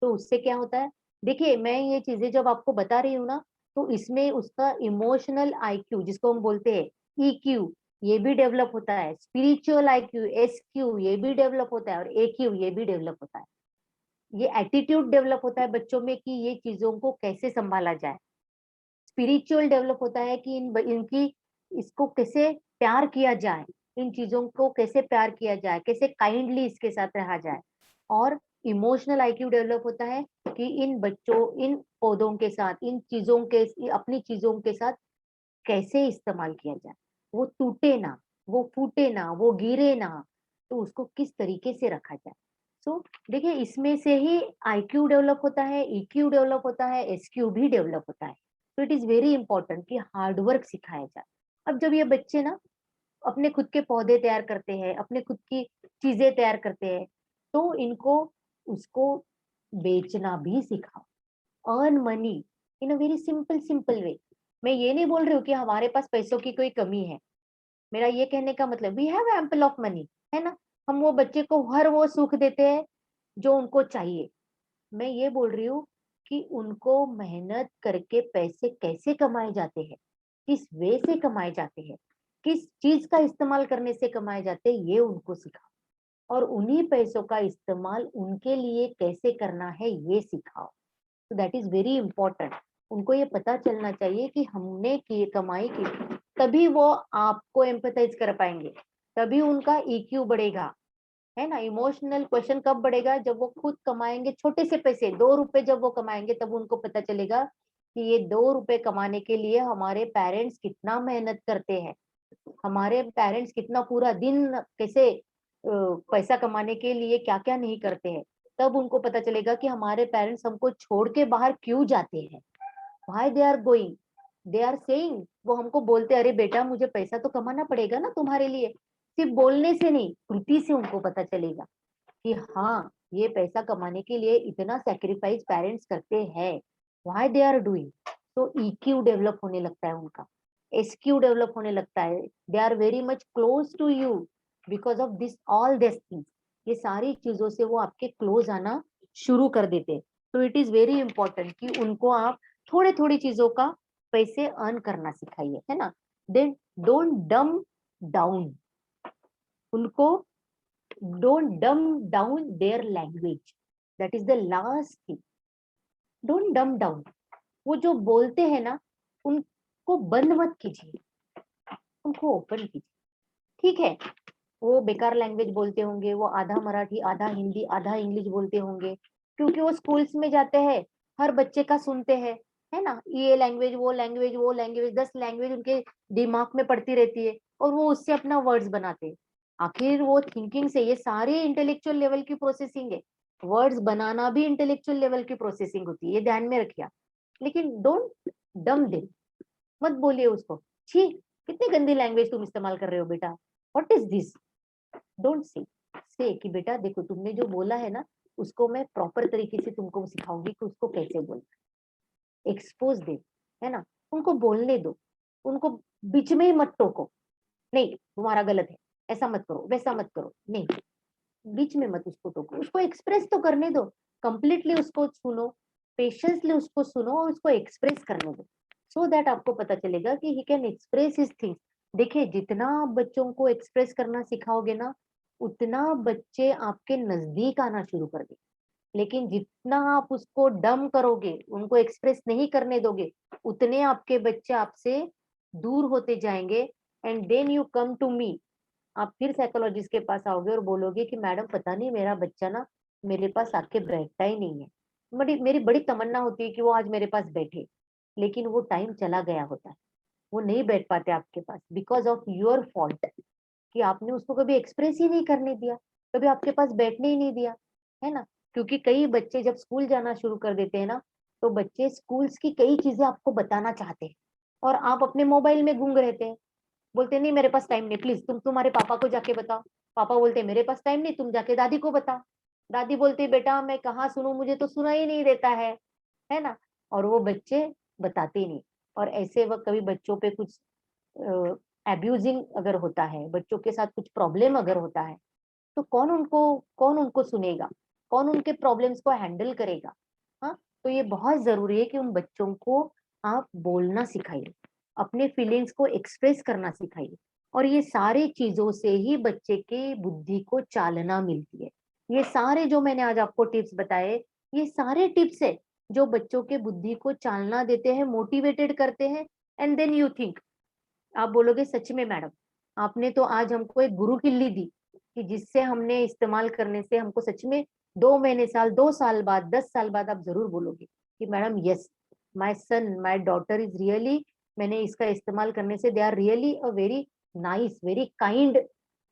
तो उससे क्या होता है, देखिए मैं ये चीजें जब आपको बता रही हूँ ना, तो इसमें उसका इमोशनल आईक्यू जिसको हम बोलते हैं ईक्यू, ये भी डेवलप होता है, स्पिरिचुअल आईक्यू एसक्यू ये भी डेवलप होता है, और एक्यू ये भी डेवलप होता है। ये एटीट्यूड डेवलप होता है बच्चों में कि ये चीजों को कैसे संभाला जाए। स्पिरिचुअल डेवलप होता है कि इनकी इसको कैसे प्यार किया जाए, इन चीजों को कैसे प्यार किया जाए, कैसे काइंडली इसके साथ रहा जाए। और इमोशनल आईक्यू डेवलप होता है कि इन बच्चों, इन पौधों के साथ, इन चीजों के, अपनी चीजों के साथ कैसे इस्तेमाल किया जाए, वो टूटे ना, वो फूटे ना, वो गिरे ना, तो उसको किस तरीके से रखा जाए। सो देखिए इसमें से ही आईक्यू डेवलप होता है, ईक्यू डेवलप होता है, एसक्यू भी डेवलप होता है। तो इट इज वेरी इंपॉर्टेंट कि हार्ड वर्क सिखाया जाए। अब जब ये बच्चे ना अपने खुद के पौधे तैयार करते हैं, अपने खुद की चीजें तैयार करते हैं, तो इनको उसको बेचना भी सिखाओ, earn money in a very simple simple way. मैं ये नहीं बोल रही हूँ कि हमारे पास पैसों की कोई कमी है, मेरा ये कहने का मतलब we have ample of money, है ना, हम वो बच्चे को हर वो सुख देते हैं जो उनको चाहिए। मैं ये बोल रही हूँ कि उनको मेहनत करके पैसे कैसे कमाए जाते हैं, किस वे से कमाए जाते हैं, किस चीज का इस्तेमाल करने से कमाए जाते हैं, ये उनको सिखाओ। और उन्हीं पैसों का इस्तेमाल उनके लिए कैसे करना है ये सिखाओ। तो दैट इज वेरी इंपॉर्टेंट। उनको ये पता चलना चाहिए कि हमने की कमाई की, तभी वो आपको एम्पथाइज कर पाएंगे, तभी उनका ईक्यू बढ़ेगा, है ना। इमोशनल क्वेश्चन कब बढ़ेगा, जब वो खुद कमाएंगे छोटे से पैसे, 2 रुपए जब वो कमाएंगे, तब उनको पता चलेगा कि ये 2 रुपए कमाने के लिए हमारे पेरेंट्स कितना मेहनत करते हैं, हमारे पेरेंट्स कितना पूरा दिन कैसे पैसा कमाने के लिए क्या क्या नहीं करते हैं। तब उनको पता चलेगा कि हमारे पेरेंट्स हमको छोड़ के बाहर क्यों जाते हैं, why they are going, they are saying. वो हमको बोलते अरे बेटा मुझे पैसा तो कमाना पड़ेगा ना तुम्हारे लिए। सिर्फ बोलने से नहीं, कृति से उनको पता चलेगा कि हाँ ये पैसा कमाने के लिए इतना सेक्रीफाइस पेरेंट्स करते हैं, व्हाई दे आर डूइंग। तो ईक्यू डेवलप होने लगता है उनका, एसक्यू डेवलप होने लगता है, they are very much close to you because of this all this things. ये सारी चीजों से वो आपके क्लोज आना शुरू कर देते हैं। तो इट इज वेरी इंपॉर्टेंट कि उनको आप थोड़ी थोड़ी चीजों का पैसे अर्न करना सिखाइए, है ना। देन डोंट डम डाउन, उनको डोंट डम down their language, that is the last thing. Don't डम डाउन, वो जो बोलते हैं ना उनको बंद मत कीजिए, उनको ओपन कीजिए। ठीक है, वो बेकार लैंग्वेज बोलते होंगे, वो आधा मराठी आधा हिंदी आधा इंग्लिश बोलते होंगे, क्योंकि वो स्कूल्स में जाते हैं, हर बच्चे का सुनते हैं, है ना, ये लैंग्वेज वो लैंग्वेज वो लैंग्वेज, 10 लैंग्वेज उनके दिमाग में पड़ती रहती है, और वो उससे अपना वर्ड्स बनाते हैं। आखिर वो थिंकिंग से, ये सारी इंटेलेक्चुअल लेवल की प्रोसेसिंग है, वर्ड्स बनाना भी इंटेलेक्चुअल लेवल की प्रोसेसिंग होती है, ये ध्यान में रखिए। लेकिन डोंट डम दे, मत बोलिए उसको छी कितनी गंदी लैंग्वेज तुम इस्तेमाल कर रहे हो बेटा, what is this. Don't say कि बेटा देखो तुमने जो बोला है ना, उसको मैं प्रॉपर तरीके से तुमको सिखाऊंगी कि उसको कैसे बोलना, एक्सपोज दे, है ना, उनको बोलने दो, उनको बीच में ही मत टोको, नहीं तुम्हारा गलत है, ऐसा मत करो वैसा मत करो, नहीं, बीच में मत उसको टोको, उसको एक्सप्रेस तो करने दो, कंप्लीटली उसको सुनो, पेशेंसली उसको सुनो और उसको एक्सप्रेस करने दो, सो दैट आपको पता चलेगा कि he can express his things. देखिए जितना आप बच्चों को एक्सप्रेस करना सिखाओगे ना, उतना बच्चे आपके नजदीक आना शुरू कर देंगे। लेकिन जितना आप उसको डम करोगे, उनको एक्सप्रेस नहीं करने दोगे, उतने आपके बच्चे आपसे दूर होते जाएंगे and then you come to me, आप फिर साइकोलॉजिस्ट के पास आओगे और बोलोगे कि मैडम पता नहीं मेरा बच्चा ना मेरे पास आके बैठता ही नहीं है, मेरी बड़ी तमन्ना होती है कि वो आज मेरे पास बैठे, लेकिन वो टाइम चला गया होता है, वो नहीं बैठ पाते आपके पास बिकॉज ऑफ योर फॉल्ट, कि आपने उसको कभी एक्सप्रेस ही नहीं करने दिया, कभी आपके पास बैठने ही नहीं दिया, है ना। क्योंकि कई बच्चे जब स्कूल जाना शुरू कर देते हैं ना, तो बच्चे स्कूल्स की कई चीजें आपको बताना चाहते हैं और आप अपने मोबाइल में गूंग रहते हैं, बोलते नहीं मेरे पास टाइम नहीं, प्लीज तुम तुम्हारे पापा को जाके बताओ, पापा बोलते मेरे पास टाइम नहीं, तुम जाके दादी को बताओ, दादी बोलती बेटा मैं कहाँ सुनूं, मुझे तो सुना ही नहीं देता है ना। और वो बच्चे बताते ही नहीं, और ऐसे वक्त कभी बच्चों पे कुछ एब्यूजिंग अगर होता है, बच्चों के साथ कुछ प्रॉब्लम अगर होता है, तो कौन उनको सुनेगा, कौन उनके प्रॉब्लम्स को हैंडल करेगा। हाँ, तो ये बहुत जरूरी है कि उन बच्चों को आप बोलना सिखाइए, अपने फीलिंग्स को एक्सप्रेस करना सिखाइए, और ये सारी चीजों से ही बच्चे के बुद्धि को चालना मिलती है। ये सारे जो मैंने आज आपको टिप्स बताए, ये सारे टिप्स है जो बच्चों के बुद्धि को चालना देते हैं, मोटिवेटेड करते हैं, एंड देन यू थिंक, आप बोलोगे सच में मैडम आपने तो आज हमको एक गुरु किल्ली दी, कि जिससे हमने इस्तेमाल करने से हमको सच में 2 महीने साल 2 साल बाद 10 साल बाद आप जरूर बोलोगे कि madam yes my son my daughter is really, मैंने इसका इस्तेमाल करने से they are really a very nice very kind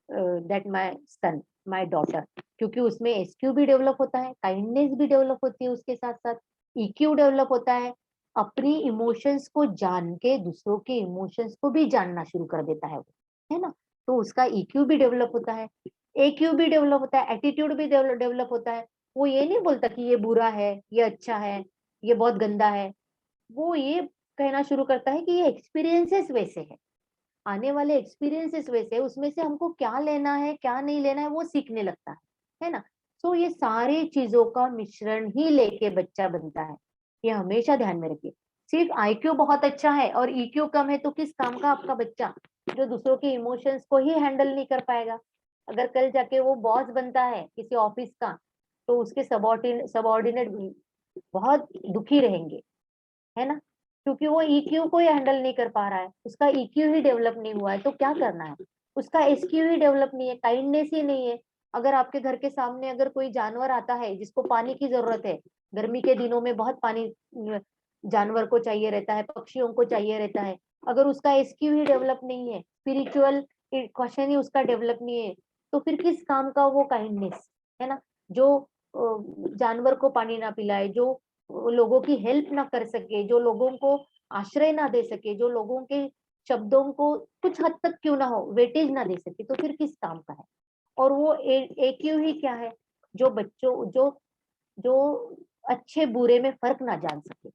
that my son my daughter, क्योंकि उसमें एसक्यू भी डेवलप होता है, काइंडनेस भी डेवलप होती है, उसके साथ साथ ईक्यू डेवलप होता है, अपनी इमोशंस को जान के दूसरों के इमोशंस को भी जानना शुरू कर देता है वो, है ना। तो उसका ईक्यू भी डेवलप होता है, एक्यू भी डेवलप होता है, एटीट्यूड भी डेवलप होता है। वो ये नहीं बोलता कि ये बुरा है, ये अच्छा है, ये बहुत गंदा है, वो ये कहना शुरू करता है कि ये एक्सपीरियंसेस वैसे है, आने वाले एक्सपीरियंसेस वैसे, उसमें से हमको क्या लेना है क्या नहीं लेना है वो सीखने लगता है ना। तो ये सारी चीजों का मिश्रण ही लेके बच्चा बनता है, ये हमेशा ध्यान में रखिए। सिर्फ आईक्यू बहुत अच्छा है और ईक्यू कम है तो किस काम का आपका बच्चा, जो दूसरों के इमोशंस को ही हैंडल नहीं कर पाएगा। अगर कल जाके वो बॉस बनता है किसी ऑफिस का, तो उसके सबऑर्डिनेट बहुत दुखी रहेंगे, है ना, क्योंकि वो ईक्यू को ही हैंडल नहीं कर पा रहा है, उसका ईक्यू ही डेवलप नहीं हुआ है, तो क्या करना है, उसका एसक्यू ही डेवलप नहीं है, काइंडनेस ही नहीं है। अगर आपके घर के सामने अगर कोई जानवर आता है जिसको पानी की जरूरत है, गर्मी के दिनों में बहुत पानी जानवर को चाहिए रहता है, पक्षियों को चाहिए रहता है, अगर उसका एसक्यू ही डेवलप नहीं है, स्पिरिचुअल क्वेश्चन ही उसका डेवलप नहीं है, तो फिर किस काम का वो काइंडनेस, है ना। जो जानवर को पानी ना पिलाए, जो लोगों की हेल्प ना कर सके, जो लोगों को आश्रय ना दे सके, जो लोगों के शब्दों को कुछ हद तक क्यों ना हो वेटेज ना दे सके, तो फिर किस काम का है। और वो एक्यू ही क्या है, जो बच्चों जो जो अच्छे बुरे में फर्क ना जान सके,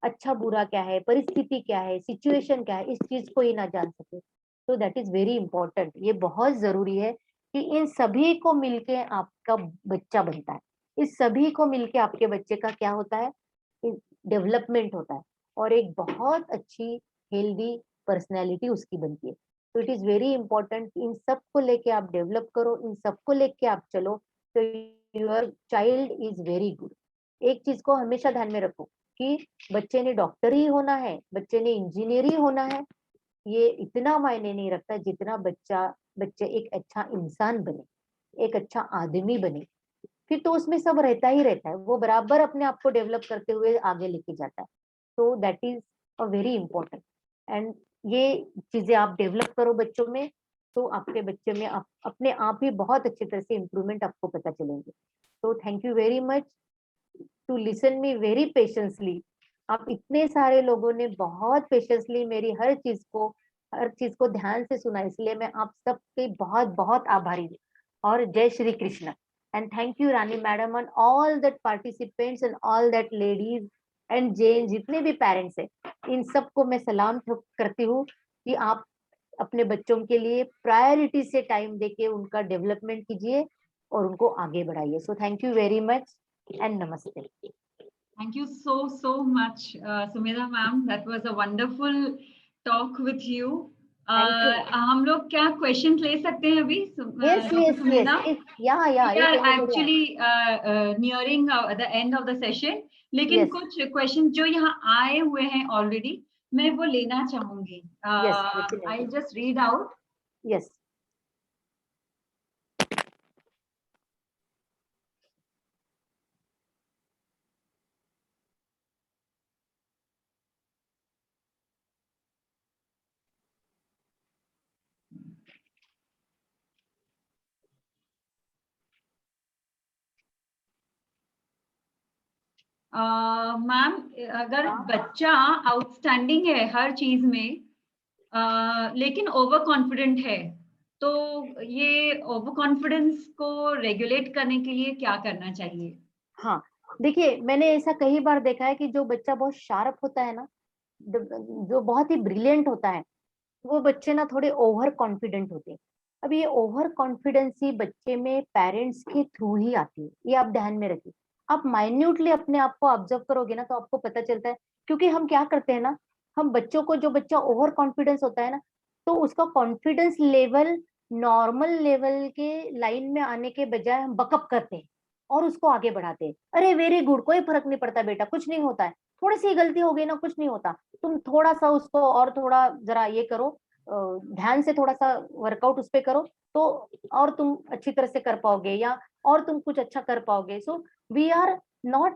अच्छा बुरा क्या है, परिस्थिति क्या है, सिचुएशन क्या है, इस चीज को ही ना जान सके। तो दैट इज वेरी इंपॉर्टेंट, ये बहुत जरूरी है कि इन सभी को मिलके आपका बच्चा बनता है, इस सभी को मिलके आपके बच्चे का क्या होता है, डेवलपमेंट होता है, और एक बहुत अच्छी हेल्दी पर्सनैलिटी उसकी बनती है। तो इट इज वेरी इंपॉर्टेंट, इन सब को लेके आप डेवलप करो, इन सबको लेके आप चलो, तो your child is very good. एक चीज को हमेशा ध्यान में रखो कि बच्चे ने डॉक्टर ही होना है, बच्चे ने इंजीनियर ही होना है, ये इतना मायने नहीं रखता जितना बच्चे एक अच्छा इंसान बने, एक अच्छा आदमी बने, फिर तो उसमें सब रहता ही रहता है, वो बराबर अपने आप को डेवलप करते हुए आगे लेके जाता है। तो that is a very important, and ये चीजें आप डेवलप करो बच्चों में, तो आपके बच्चे में अपने आप ही बहुत अच्छी तरह से इम्प्रूवमेंट आपको पता चलेंगे। तो thank you very much to listen me very patiently. आप इतने सारे लोगों ने बहुत पेशेंसली मेरी हर चीज को ध्यान से सुना, इसलिए मैं आप सबके बहुत बहुत आभारी हूँ। और Jai Shri Krishna, and thank you Rani madam and all that participants and all that ladies and gen, जितने भी पेरेंट्स है, इन सबको मैं सलाम करती हूँ कि आप अपने बच्चों के लिए प्रायोरिटी से टाइम देके उनका डेवलपमेंट कीजिए और उनको आगे बढ़ाइए। So thank you very much and नमस्ते। Thank you so much, Sumedha ma'am. That was a wonderful talk with you. Thank you. हम लोग क्या questions ले सकते हैं अभी, Yes, Dr. Sumedha? yeah, We are एक minute हो रहा है। actually nearing the end of the session. लेकिन Yes. कुछ questions जो यहाँ आए हुए हैं already, मैं वो लेना चाहूंगी। I just read out. Yes. Ma'am, अगर बच्चा आउटस्टैंडिंग है हर चीज में, लेकिन ओवर कॉन्फिडेंट है, तो ये ओवर कॉन्फिडेंस को रेगुलेट करने के लिए क्या करना चाहिए? हाँ, देखिए मैंने ऐसा कई बार देखा है कि जो बच्चा बहुत शार्प होता है ना, जो बहुत ही ब्रिलियंट होता है, वो बच्चे ना थोड़े ओवर कॉन्फिडेंट होते हैं। अब ये ओवर कॉन्फिडेंसी बच्चे में पेरेंट्स के थ्रू ही आती है, ये आप ध्यान में रखिए। आप माइन्यूटली अपने आप को ऑब्जर्व करोगे ना, तो आपको पता चलता है। क्योंकि हम क्या करते हैं ना, हम बच्चों को, जो बच्चा ओवर कॉन्फिडेंस होता है ना, तो उसका कॉन्फिडेंस लेवल नॉर्मल लेवल के लाइन में आने के बजाय हम बकअप करते हैं और उसको आगे बढ़ाते हैं। अरे वेरी गुड, कोई फर्क नहीं पड़ता बेटा, कुछ नहीं होता है, थोड़ी सी गलती हो गई ना, कुछ नहीं होता, तुम थोड़ा सा उसको और थोड़ा जरा ये करो, ध्यान से थोड़ा सा वर्कआउट उस पे करो, तो और तुम अच्छी तरह से कर पाओगे, या और तुम कुछ अच्छा कर पाओगे। सो वी आर नॉट,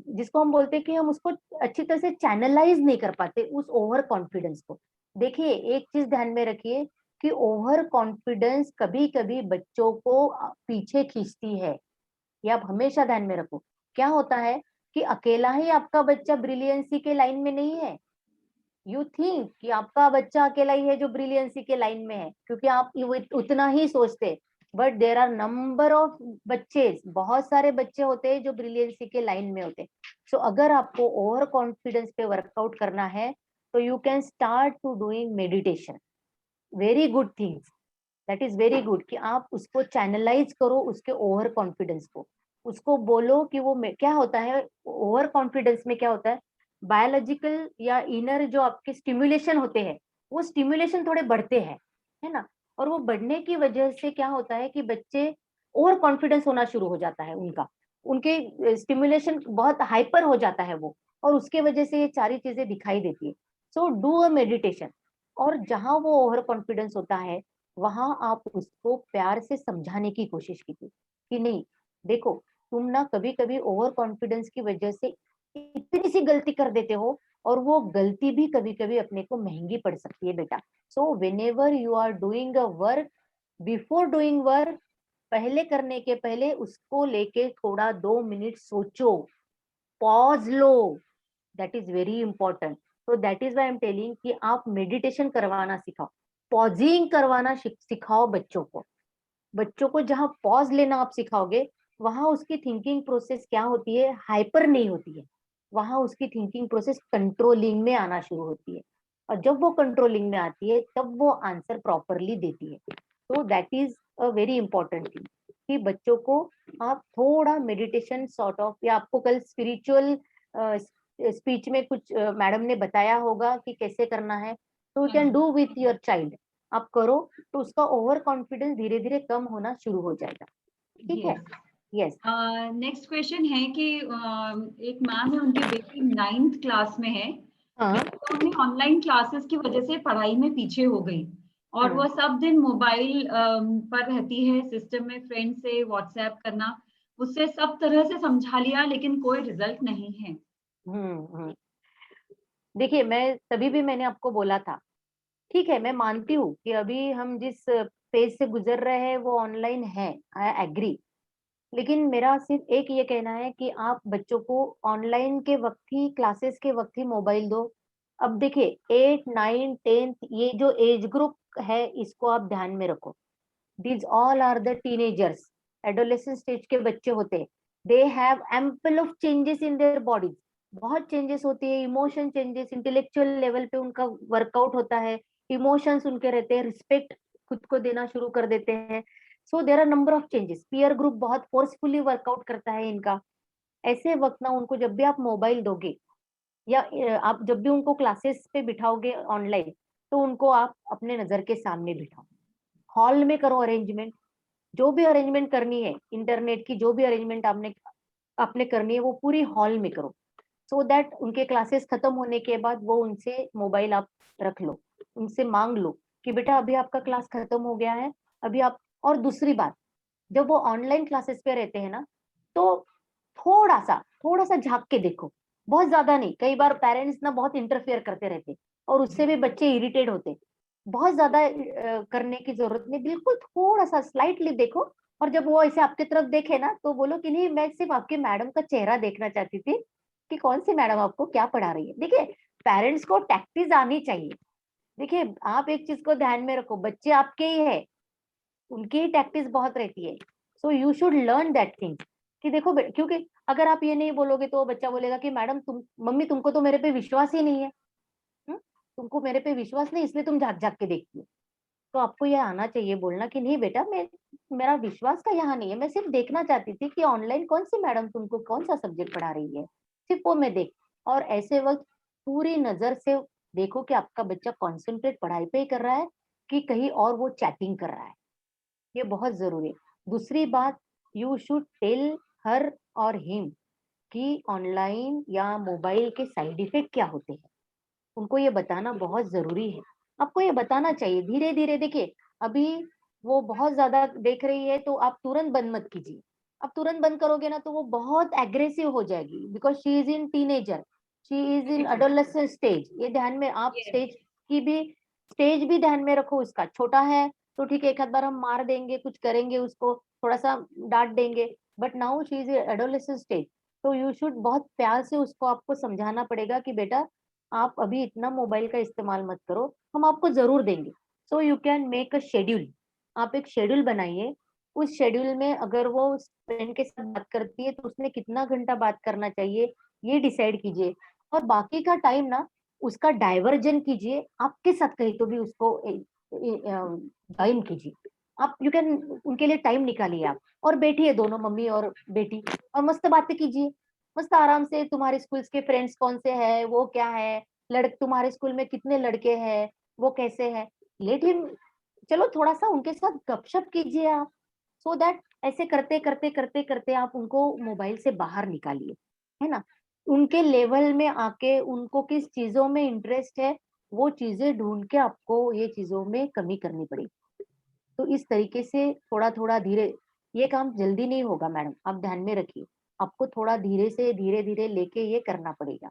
जिसको हम बोलते हैं कि हम उसको अच्छी तरह से चैनलाइज नहीं कर पाते उस ओवर कॉन्फिडेंस को। देखिए एक चीज ध्यान में रखिए कि ओवर कॉन्फिडेंस कभी कभी बच्चों को पीछे खींचती है, ये आप हमेशा ध्यान में रखो। क्या होता है कि अकेला ही आपका बच्चा ब्रिलियंसी के लाइन में नहीं है। यू थिंक कि आपका बच्चा अकेला ही है जो ब्रिलियंसी के लाइन में है, क्योंकि आप उतना ही सोचते, but there are number of बच्चे, बहुत सारे बच्चे होते हैं जो ब्रिलियंसी के लाइन में होते हैं। सो अगर आपको ओवर कॉन्फिडेंस पे वर्कआउट करना है, तो you can start to doing meditation. Very good things, that is very good कि आप उसको चैनलाइज करो, उसके ओवर कॉन्फिडेंस को। उसको बोलो कि वो क्या होता है, ओवर कॉन्फिडेंस में क्या होता है, बायोलॉजिकल या इनर जो आपके स्टिमुलेशन होते हैं, वो स्टिमुलेशन थोड़े बढ़ते हैं, है ना। और वो बढ़ने की वजह से क्या होता है कि बच्चे ओवर कॉन्फिडेंस होना शुरू हो जाता है उनका, उनके स्टिमुलेशन बहुत हाइपर हो जाता है वो, और उसके वजह से ये सारी चीजें दिखाई देती है। So do a meditation. और जहां वो ओवर कॉन्फिडेंस होता है, वहां आप उसको प्यार से समझाने की कोशिश कीजिए कि नहीं, देखो, तुम ना कभी कभी ओवर कॉन्फिडेंस की वजह से इतनी सी गलती कर देते हो, और वो गलती भी कभी कभी अपने को महंगी पड़ सकती है बेटा। So whenever you are doing a work, before doing work, पहले करने के पहले उसको लेके थोड़ा 2 मिनट सोचो, पॉज लो, दैट इज वेरी इंपॉर्टेंट। तो that is why am telling कि आप मेडिटेशन करवाना सिखाओ, पॉजिंग करवाना सिखाओ बच्चों को। बच्चों को जहाँ पॉज लेना आप सिखाओगे, वहां उसकी थिंकिंग प्रोसेस क्या होती है, हाइपर नहीं होती है, वहां उसकी थिंकिंग प्रोसेस कंट्रोलिंग में आना शुरू होती है। और जब वो कंट्रोलिंग में आती है, तब वो आंसर प्रॉपरली देती है। तो that is a very important thing कि बच्चों को आप थोड़ा मेडिटेशन सॉर्ट ऑफ, या आपको कल स्पिरिचुअल स्पीच में कुछ मैडम ने बताया होगा कि कैसे करना है, तो you can do with your child, आप करो, तो उसका ओवर कॉन्फिडेंस धीरे धीरे कम होना शुरू हो जाएगा। ठीक है। यस। नेक्स्ट क्वेश्चन है कि एक मैम है, उनकी बेटी 9th क्लास में है, हाँ। तो उन्हें ऑनलाइन क्लासेस की वजह से पढ़ाई में पीछे हो गई, और वो सब दिन मोबाइल पर रहती है, सिस्टम में फ्रेंड से व्हाट्सएप करना, उससे सब तरह से समझा लिया, लेकिन कोई रिजल्ट नहीं है। हम्म। देखिए मैं तभी भी मैंने आपको बोला था, ठीक है, मैं मानती हूँ कि अभी हम जिस फेज से गुजर रहे हैं वो ऑनलाइन है, आई एग्री। लेकिन मेरा सिर्फ एक ये कहना है कि आप बच्चों को ऑनलाइन के वक्त ही, क्लासेस के वक्त ही मोबाइल दो। अब देखिए 8, 9, 10 ये जो एज ग्रुप है, इसको आप ध्यान में रखो। These all are the teenagers, adolescent stage के बच्चे होते हैं। They have ample of changes in their bodies, बहुत चेंजेस होती है, इमोशन चेंजेस, इंटेलेक्चुअल लेवल पे उनका वर्कआउट होता है, इमोशंस उनके रहते हैं, रिस्पेक्ट खुद को देना शुरू कर देते हैं। So there are number of changes, peer group बहुत फोर्सफुली वर्कआउट करता है इनका। ऐसे वक्त ना उनको जब भी आप मोबाइल दोगे, या आप जब भी उनको क्लासेस पे बिठाओगे ऑनलाइन, तो उनको आप अपने नजर के सामने बिठाओ, हॉल में करो अरेंजमेंट, जो भी अरेंजमेंट करनी है, इंटरनेट की जो भी अरेंजमेंट आपने आपने करनी है, वो पूरी हॉल में करो। सो दैट उनके क्लासेस खत्म होने के बाद वो उनसे मोबाइल आप रख लो, उनसे मांग लो कि बेटा अभी आपका क्लास खत्म हो गया है, अभी आप। और दूसरी बात, जब वो ऑनलाइन क्लासेस पे रहते हैं ना, तो थोड़ा सा झांक के देखो, बहुत ज्यादा नहीं। कई बार पेरेंट्स ना बहुत इंटरफेयर करते रहते और उससे भी बच्चे इरिटेट होते। बहुत ज्यादा करने की जरूरत नहीं, बिल्कुल थोड़ा सा स्लाइटली देखो। और जब वो ऐसे आपकी तरफ देखे ना, तो बोलो कि नहीं, मैं सिर्फ आपकी मैडम का चेहरा देखना चाहती थी कि कौन सी मैडम आपको क्या पढ़ा रही है। देखिए, पेरेंट्स को टैक्टिस आनी चाहिए। देखिए, आप एक चीज को ध्यान में रखो, बच्चे आपके ही है, उनकी ही टैक्टिस बहुत रहती है। So you should learn that thing कि देखो क्योंकि अगर आप ये नहीं बोलोगे तो बच्चा बोलेगा कि मैडम तुम, मम्मी तुमको तो मेरे पे विश्वास ही नहीं है। तुमको मेरे पे विश्वास नहीं, इसलिए तुम झाक झाक के देखती हो। तो आपको ये आना चाहिए बोलना कि नहीं बेटा, मैं, मेरा विश्वास का यहाँ नहीं है, मैं सिर्फ देखना चाहती थी कि ऑनलाइन कौन सी मैडम तुमको कौन सा सब्जेक्ट पढ़ा रही है, सिर्फ वो मैं देख। और ऐसे वक्त पूरी नजर से देखो कि आपका बच्चा कॉन्सेंट्रेट पढ़ाई पे ही कर रहा है कि कहीं और वो चैटिंग कर रहा है। ये बहुत जरूरी है। दूसरी बात, यू शुड टेल हर और हिम कि ऑनलाइन या मोबाइल के साइड इफेक्ट क्या होते हैं। उनको ये बताना बहुत जरूरी है। आपको ये बताना चाहिए धीरे धीरे। देखिए, अभी वो बहुत ज्यादा देख रही है तो आप तुरंत बंद मत कीजिए। आप तुरंत बंद करोगे ना तो वो बहुत एग्रेसिव हो जाएगी, because she is in teenager, she is in adolescent stage. ये ध्यान में आप स्टेज भी ध्यान में रखो। उसका छोटा है तो ठीक है, एक आध बार हम मार देंगे, कुछ करेंगे, उसको थोड़ा सा डांट देंगे, but now she is adolescent stage. तो यू शुड बहुत प्यार से उसको आपको समझाना पड़ेगा कि बेटा आप अभी इतना मोबाइल का इस्तेमाल मत करो, हम आपको जरूर देंगे। So you can make a schedule. आप एक शेड्यूल बनाइए। उस शेड्यूल में अगर वो फ्रेंड के साथ बात करती है तो उसने कितना घंटा बात करना चाहिए, ये डिसाइड कीजिए। और बाकी का टाइम ना उसका डाइवर्जन कीजिए, आपके साथ कहीं तो भी उसको ज्वाइन कीजिए। आप, यू कैन, उनके लिए टाइम निकालिए आप, और बैठिए दोनों, मम्मी और बेटी, और मस्त बातें कीजिए। मस्त आराम से, तुम्हारे स्कूल के फ्रेंड्स कौन से हैं, वो क्या है, तुम्हारे स्कूल में कितने लड़के हैं, वो कैसे हैं, लेट हिम। चलो थोड़ा सा उनके साथ गपशप कीजिए आप। सो दैट ऐसे करते करते करते करते आप उनको मोबाइल से बाहर निकालिए, है ना। उनके लेवल में आके उनको किस चीजों में इंटरेस्ट है, वो चीजें ढूंढ के आपको ये चीजों में कमी करनी पड़ेगी। तो इस तरीके से थोड़ा थोड़ा धीरे, ये काम जल्दी नहीं होगा मैडम, आप ध्यान में रखिए। आपको थोड़ा धीरे से धीरे धीरे लेके ये करना पड़ेगा।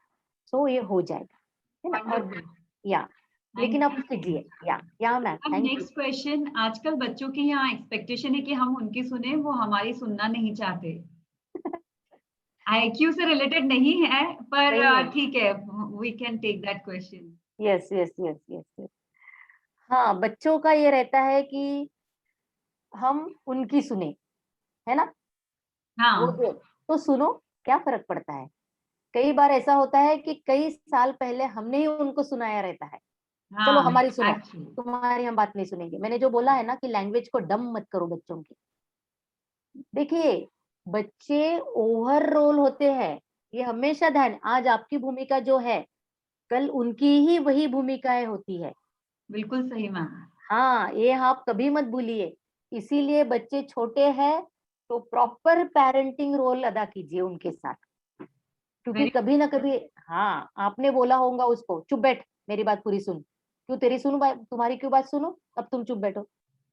सो ये हो जाएगा, है ना। और वंडरफुल, या, थैंक लेकिन आप यू सो कीजिए। मच। या मैम, अब थैंक यू। नेक्स्ट क्वेश्चन, आजकल बच्चों की यहाँ एक्सपेक्टेशन है कि हम उनकी सुने, वो हमारी सुनना नहीं चाहते। आईक्यू से रिलेटेड नहीं है, पर नहीं है। ठीक है, we can take that question. Yes yes yes yes yes. हाँ, बच्चों का ये रहता है कि हम उनकी सुने, है ना। वो हाँ तो सुनो, क्या फर्क पड़ता है। कई बार ऐसा होता है कि कई साल पहले हमने ही उनको सुनाया रहता है, चलो हाँ, हमारी सुनो, एक्चुअली तुम्हारी हम बात नहीं सुनेंगे। मैंने जो बोला है ना कि लैंग्वेज को डम मत करो बच्चों की। देखिए, बच्चे ओवर रोल होते हैं, ये हमेशा ध्यान। आज आपकी भूमिका जो है, कल उनकी ही वही भूमिकाएं होती है। बिल्कुल सही मैम। हाँ, ये आप कभी मत भूलिए। इसीलिए बच्चे छोटे हैं तो प्रॉपर पेरेंटिंग रोल अदा कीजिए उनके साथ, क्योंकि वेरी कभी ना कभी, हाँ, आपने बोला होगा उसको, चुप बैठ, मेरी बात पूरी सुन। क्यों तेरी सुनू तुम्हारी क्यों बात सुनो, अब तुम चुप बैठो।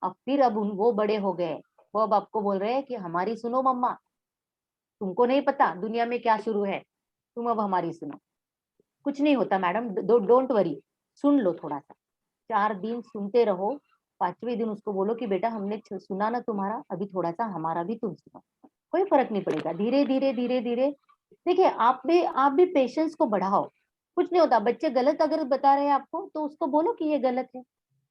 अब फिर अब वो बड़े हो गए, वो अब आपको बोल रहे हैं कि हमारी सुनो मम्मा, तुमको नहीं पता दुनिया में क्या शुरू है, तुम अब हमारी सुनो। कुछ नहीं होता मैडम, डोंट वरी, सुन लो थोड़ा सा, 4 दिन सुनते रहो। 5वें दिन उसको बोलो कि बेटा हमने सुना ना तुम्हारा, अभी थोड़ा सा हमारा भी तुम सुनो। कोई फर्क नहीं पड़ेगा, धीरे धीरे धीरे धीरे। देखिए, आप भी पेशेंस को बढ़ाओ। कुछ नहीं होता, बच्चे गलत अगर बता रहे हैं आपको तो उसको बोलो कि ये गलत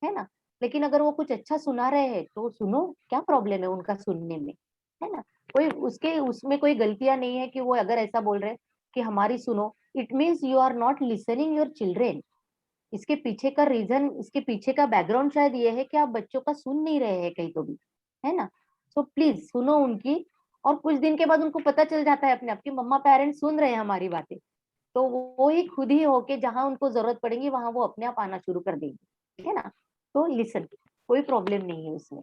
है ना। लेकिन अगर वो कुछ अच्छा सुना रहे हैं तो सुनो, क्या प्रॉब्लम है उनका सुनने में, है ना। कोई उसके उसमें कोई गलतियां नहीं है कि वो अगर ऐसा बोल रहे हैं कि हमारी सुनो, it means you are not listening your children. इसके पीछे का रीजन, इसके पीछे का बैकग्राउंड शायद ये है कि आप बच्चों का सुन नहीं रहे हैं कहीं तो भी, है ना। सो प्लीज सुनो उनकी। और कुछ दिन के बाद उनको पता चल जाता है अपने आप की मम्मा पेरेंट्स सुन रहे हैं हमारी बातें, तो वो ही खुद ही होके जहां उनको जरूरत पड़ेगी वहां वो अपने आप आना शुरू कर देंगे, है ना। तो लिसन, कोई प्रॉब्लम नहीं है उसमें।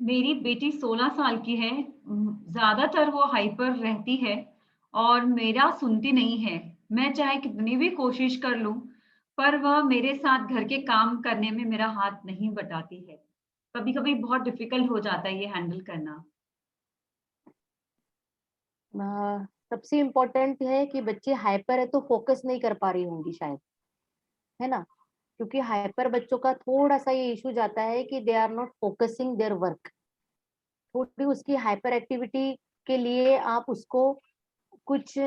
मेरी बेटी 16 साल की है। ज्यादातर वो हाइपर रहती है और मेरा सुनती नहीं है। मैं चाहे कितनी भी कोशिश कर लूं, पर वह मेरे साथ घर के काम करने में मेरा हाथ नहीं बटाती है। कभी-कभी बहुत डिफिकल्ट हो जाता है ये हैंडल करना। सबसे इम्पोर्टेंट है कि बच्चे हाइपर है तो फोकस नहीं कर पा रही होंगी शायद, है ना? क्योंकि हाइपर बच्चों का थोड़ा सा ये इशू जाता है कि they are not focusing their work. थोड़ी उसकी हाइपर एक्टिविटी के लिए आप उसको कुछ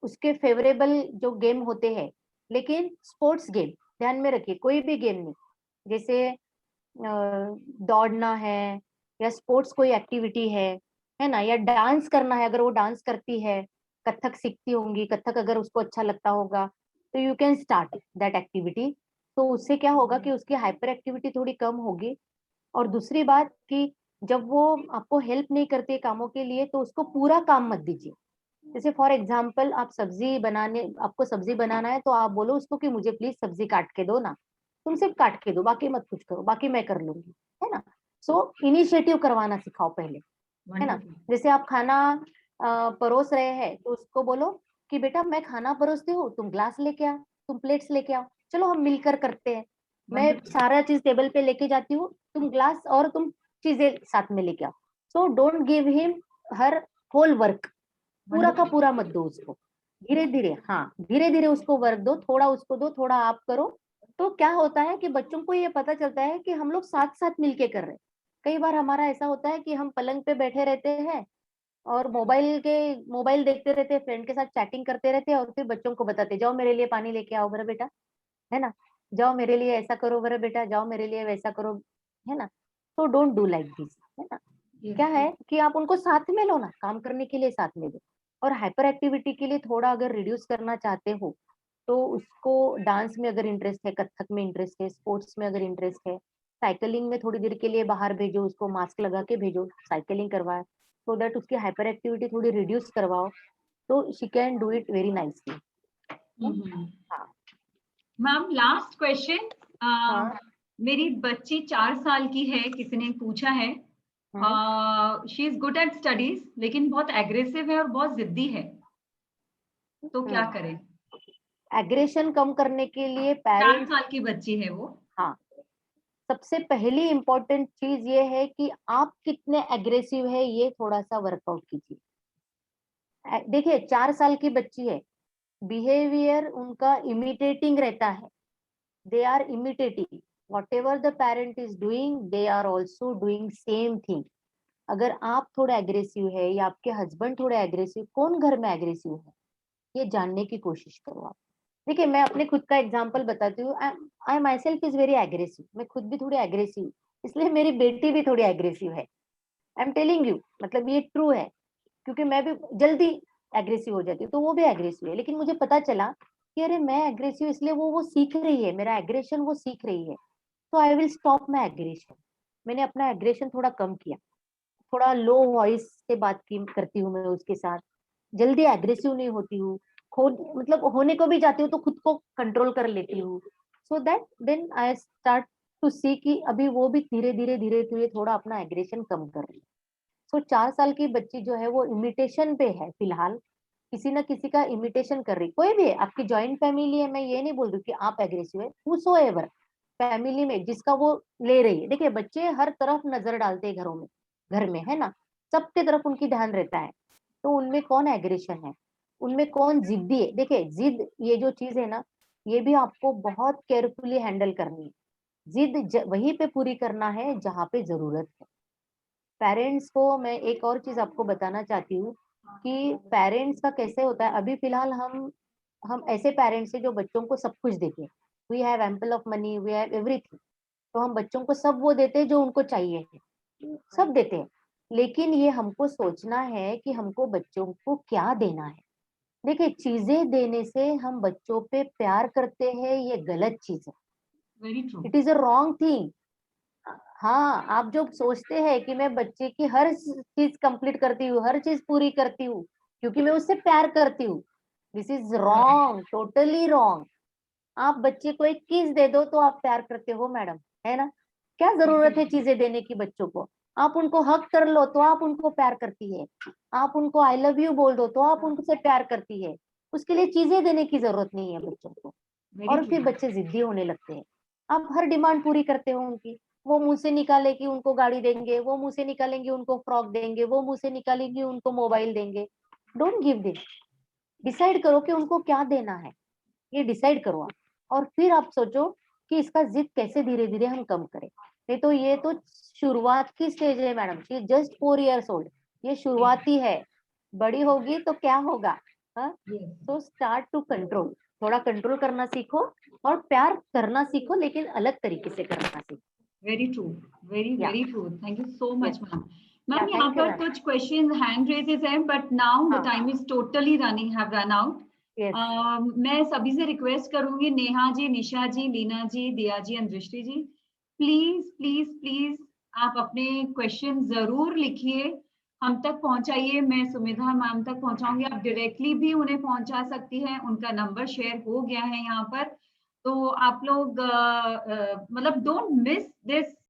उसके फेवरेबल जो गेम होते हैं, लेकिन स्पोर्ट्स गेम ध्यान में रखिए, कोई भी गेम नहीं। जैसे दौड़ना है या स्पोर्ट्स कोई एक्टिविटी है ना, या डांस करना है, अगर वो डांस करती है, कथक सीखती होंगी, कथक अगर उसको अच्छा लगता होगा, तो you can start that activity. तो उससे क्या होगा कि उसकी हाइपर एक्टिविटी थोड़ी कम होगी। और दूसरी बात कि जब वो आपको हेल्प नहीं करती है कामों के लिए, तो उसको पूरा काम मत दीजिए। जैसे फॉर एग्जाम्पल आप सब्जी बनाने, आपको सब्जी बनाना है तो आप बोलो उसको कि मुझे प्लीज सब्जी काट के दो ना, तुम सिर्फ काट के दो, बाकी मत कुछ करो, बाकी मैं कर लूंगी, है ना? सो इनिशिएटिव करवाना सिखाओ पहले, है ना? वंडरफुल। जैसे आप खाना परोस रहे हैं तो उसको बोलो कि बेटा मैं खाना परोसती हूँ, तुम ग्लास लेके आओ, तुम प्लेट्स लेके आओ, चलो हम मिलकर करते हैं। मैं वंडरफुल। सारा चीज टेबल पे लेके जाती हूँ, तुम ग्लास और तुम चीजें साथ में लेके आओ। So don't give him her whole work, पूरा का वंडरफुल। पूरा मत दो उसको। धीरे धीरे, हाँ धीरे धीरे उसको वर्क दो, थोड़ा उसको दो, थोड़ा आप करो। तो क्या होता है कि बच्चों को ये पता चलता है कि हम लोग साथ साथ मिलके कर रहे हैं। कई बार हमारा ऐसा होता है कि हम पलंग पे बैठे रहते हैं और मोबाइल देखते रहते हैं, फ्रेंड के साथ चैटिंग करते रहते हैं, और फिर बच्चों को बताते जाओ मेरे लिए पानी लेके आओ बड़ा बेटा, है ना? जाओ मेरे लिए ऐसा करो बड़ा बेटा, जाओ मेरे लिए वैसा करो, है ना? तो डोंट डू लाइक दिस, है ना? क्या यस। है कि आप उनको साथ में लो ना, काम करने के लिए साथ में दो। और हाइपर एक्टिविटी के लिए थोड़ा अगर रिड्यूस करना चाहते हो, तो उसको डांस में अगर इंटरेस्ट है, कथक में इंटरेस्ट है, स्पोर्ट्स में अगर इंटरेस्ट है, साइकिलिंग में थोड़ी देर के लिए बाहर भेजो, उसको मास्क लगा के भेजो, साइकिलिंग करवाए, सो दैट उसकी हाइपर एक्टिविटी थोड़ी रिड्यूस करवाओ, तो she can do it very nicely. हाँ। Ma'am last question. हाँ। मेरी बच्ची 4 साल की है, किसी ने पूछा है। हम्म। She is good at studies लेकिन बहुत एग्रेसिव है और बहुत जिद्दी है, तो क्या करें? एग्रेशन कम करने के लिए 4 पेरेंट्स, साल की बच्ची है वो। हाँ, सबसे पहली इंपॉर्टेंट चीज ये है कि आप कितने एग्रेसिव है ये थोड़ा सा वर्कआउट कीजिए। देखिए 4 साल की बच्ची है, बिहेवियर उनका इमिटेटिंग रहता है, they are imitating whatever the parent is doing, they are also doing same thing. अगर आप थोड़ा एग्रेसिव है या आपके हस्बैंड थोड़े एग्रेसिव, कौन घर में एग्रेसिव है ये जानने की कोशिश करो आप। देखिए मैं अपने खुद का एग्जांपल बताती हूँ, I myself is very aggressive, मैं खुद भी थोड़ी एग्रेसिव, इसलिए मेरी बेटी भी थोड़ी एग्रेसिव है। आई एम टेलिंग यू, मतलब ये ट्रू है, क्योंकि मैं भी जल्दी एग्रेसिव हो जाती हूँ, तो वो भी एग्रेसिव है, लेकिन मुझे पता चला कि अरे मैं एग्रेसिव इसलिए वो सीख रही है, मेरा एग्रेशन वो सीख रही है, तो I will stop my aggression. मैंने अपना एग्रेशन थोड़ा कम किया, थोड़ा लो वॉइस से बात की करती हूँ मैं उसके साथ, जल्दी एग्रेसिव नहीं होती हूँ, खुद मतलब होने को भी जाती हूँ तो खुद को कंट्रोल कर लेती हूँ। So that then I start to see कि अभी वो भी धीरे धीरे थोड़ा अपना एग्रेशन कम कर रही है। सो 4 साल की बच्ची जो है वो इमिटेशन पे है फिलहाल, किसी ना किसी का इमिटेशन कर रही, कोई भी है, आपकी जॉइंट फैमिली है, मैं ये नहीं बोल रही कि आप एग्रेसिव है, हूसोएवर फैमिली में जिसका वो ले रही है। देखिए बच्चे हर तरफ नजर डालते हैं घरों में, घर में, है ना? सबके तरफ उनकी ध्यान रहता है, तो उनमें कौन एग्रेशन है, उनमें कौन जिद्दी है। देखिए जिद ये जो चीज है ना, ये भी आपको बहुत केयरफुली हैंडल करनी है। वहीं पे पूरी करना है जहाँ पे जरूरत है। पेरेंट्स को मैं एक और चीज आपको बताना चाहती हूँ कि पेरेंट्स का कैसे होता है, अभी फिलहाल हम ऐसे पेरेंट्स हैं जो बच्चों को सब कुछ देते हैं, we have ample of money, we have everything, तो हम बच्चों को सब वो देते हैं जो उनको चाहिए है, सब देते हैं। लेकिन ये हमको सोचना है कि हमको बच्चों को क्या देना है। देखिए चीजें देने से हम बच्चों पे प्यार करते हैं, ये गलत चीज है, very true. It is a wrong thing. हाँ, आप जो सोचते हैं कि मैं बच्चे की हर चीज कंप्लीट करती हूँ, हर चीज पूरी करती हूँ क्योंकि मैं उससे प्यार करती हूँ, this is wrong, totally wrong. आप बच्चे को एक किस दे दो तो आप प्यार करते हो मैडम, है ना? क्या जरूरत है चीजें देने की बच्चों को? आप उनको हक कर लो तो आप उनको प्यार करती है, आप उनको आई लव यू बोल दो तो आप उनसे प्यार करती है। उसके लिए चीजें देने की जरूरत नहीं है बच्चों को। और फिर बच्चे जिद्दी होने लगते हैं। आप हर डिमांड पूरी करते हो उनकी। वो मुंह से निकाले कि उनको गाड़ी देंगे, वो मुंह से निकालेंगे उनको फ्रॉक देंगे, वो मुंह से निकालेंगे उनको मोबाइल देंगे। Don't give this. डिसाइड करो कि उनको क्या देना है, ये डिसाइड करो आप। और फिर आप सोचो कि इसका जिद कैसे धीरे धीरे हम कम करें। नहीं तो ये तो शुरुआत की स्टेज है मैडम, ये जस्ट 4 years old, ये शुरुआती है। बड़ी होगी तो क्या होगा? तो स्टार्ट टू कंट्रोल, थोड़ा कंट्रोल करना सीखो और प्यार करना सीखो, लेकिन अलग तरीके से करना सीखो। Very true, very true. Thank you so much ma'am. Ma'am Yeah, यहाँ thank you, पर ma'am. कुछ क्वेश्चन हैंड रेजेस हैं, बट नाउ द हाँ. Time is totally have run out. Yes. मैं सभी से रिक्वेस्ट करूंगी, नेहा जी, निशा जी, लीना जी, दिया जी एंड दृष्टि जी, प्लीज प्लीज प्लीज आप अपने क्वेश्चन जरूर लिखिए, हम तक पहुंचाइए। मैं सुमिधा मैम तक पहुंचाऊंगी, आप डायरेक्टली भी उन्हें पहुंचा सकती हैं, उनका नंबर शेयर हो गया है यहाँ पर। तो आप लोग मतलब डोंट मिस दिस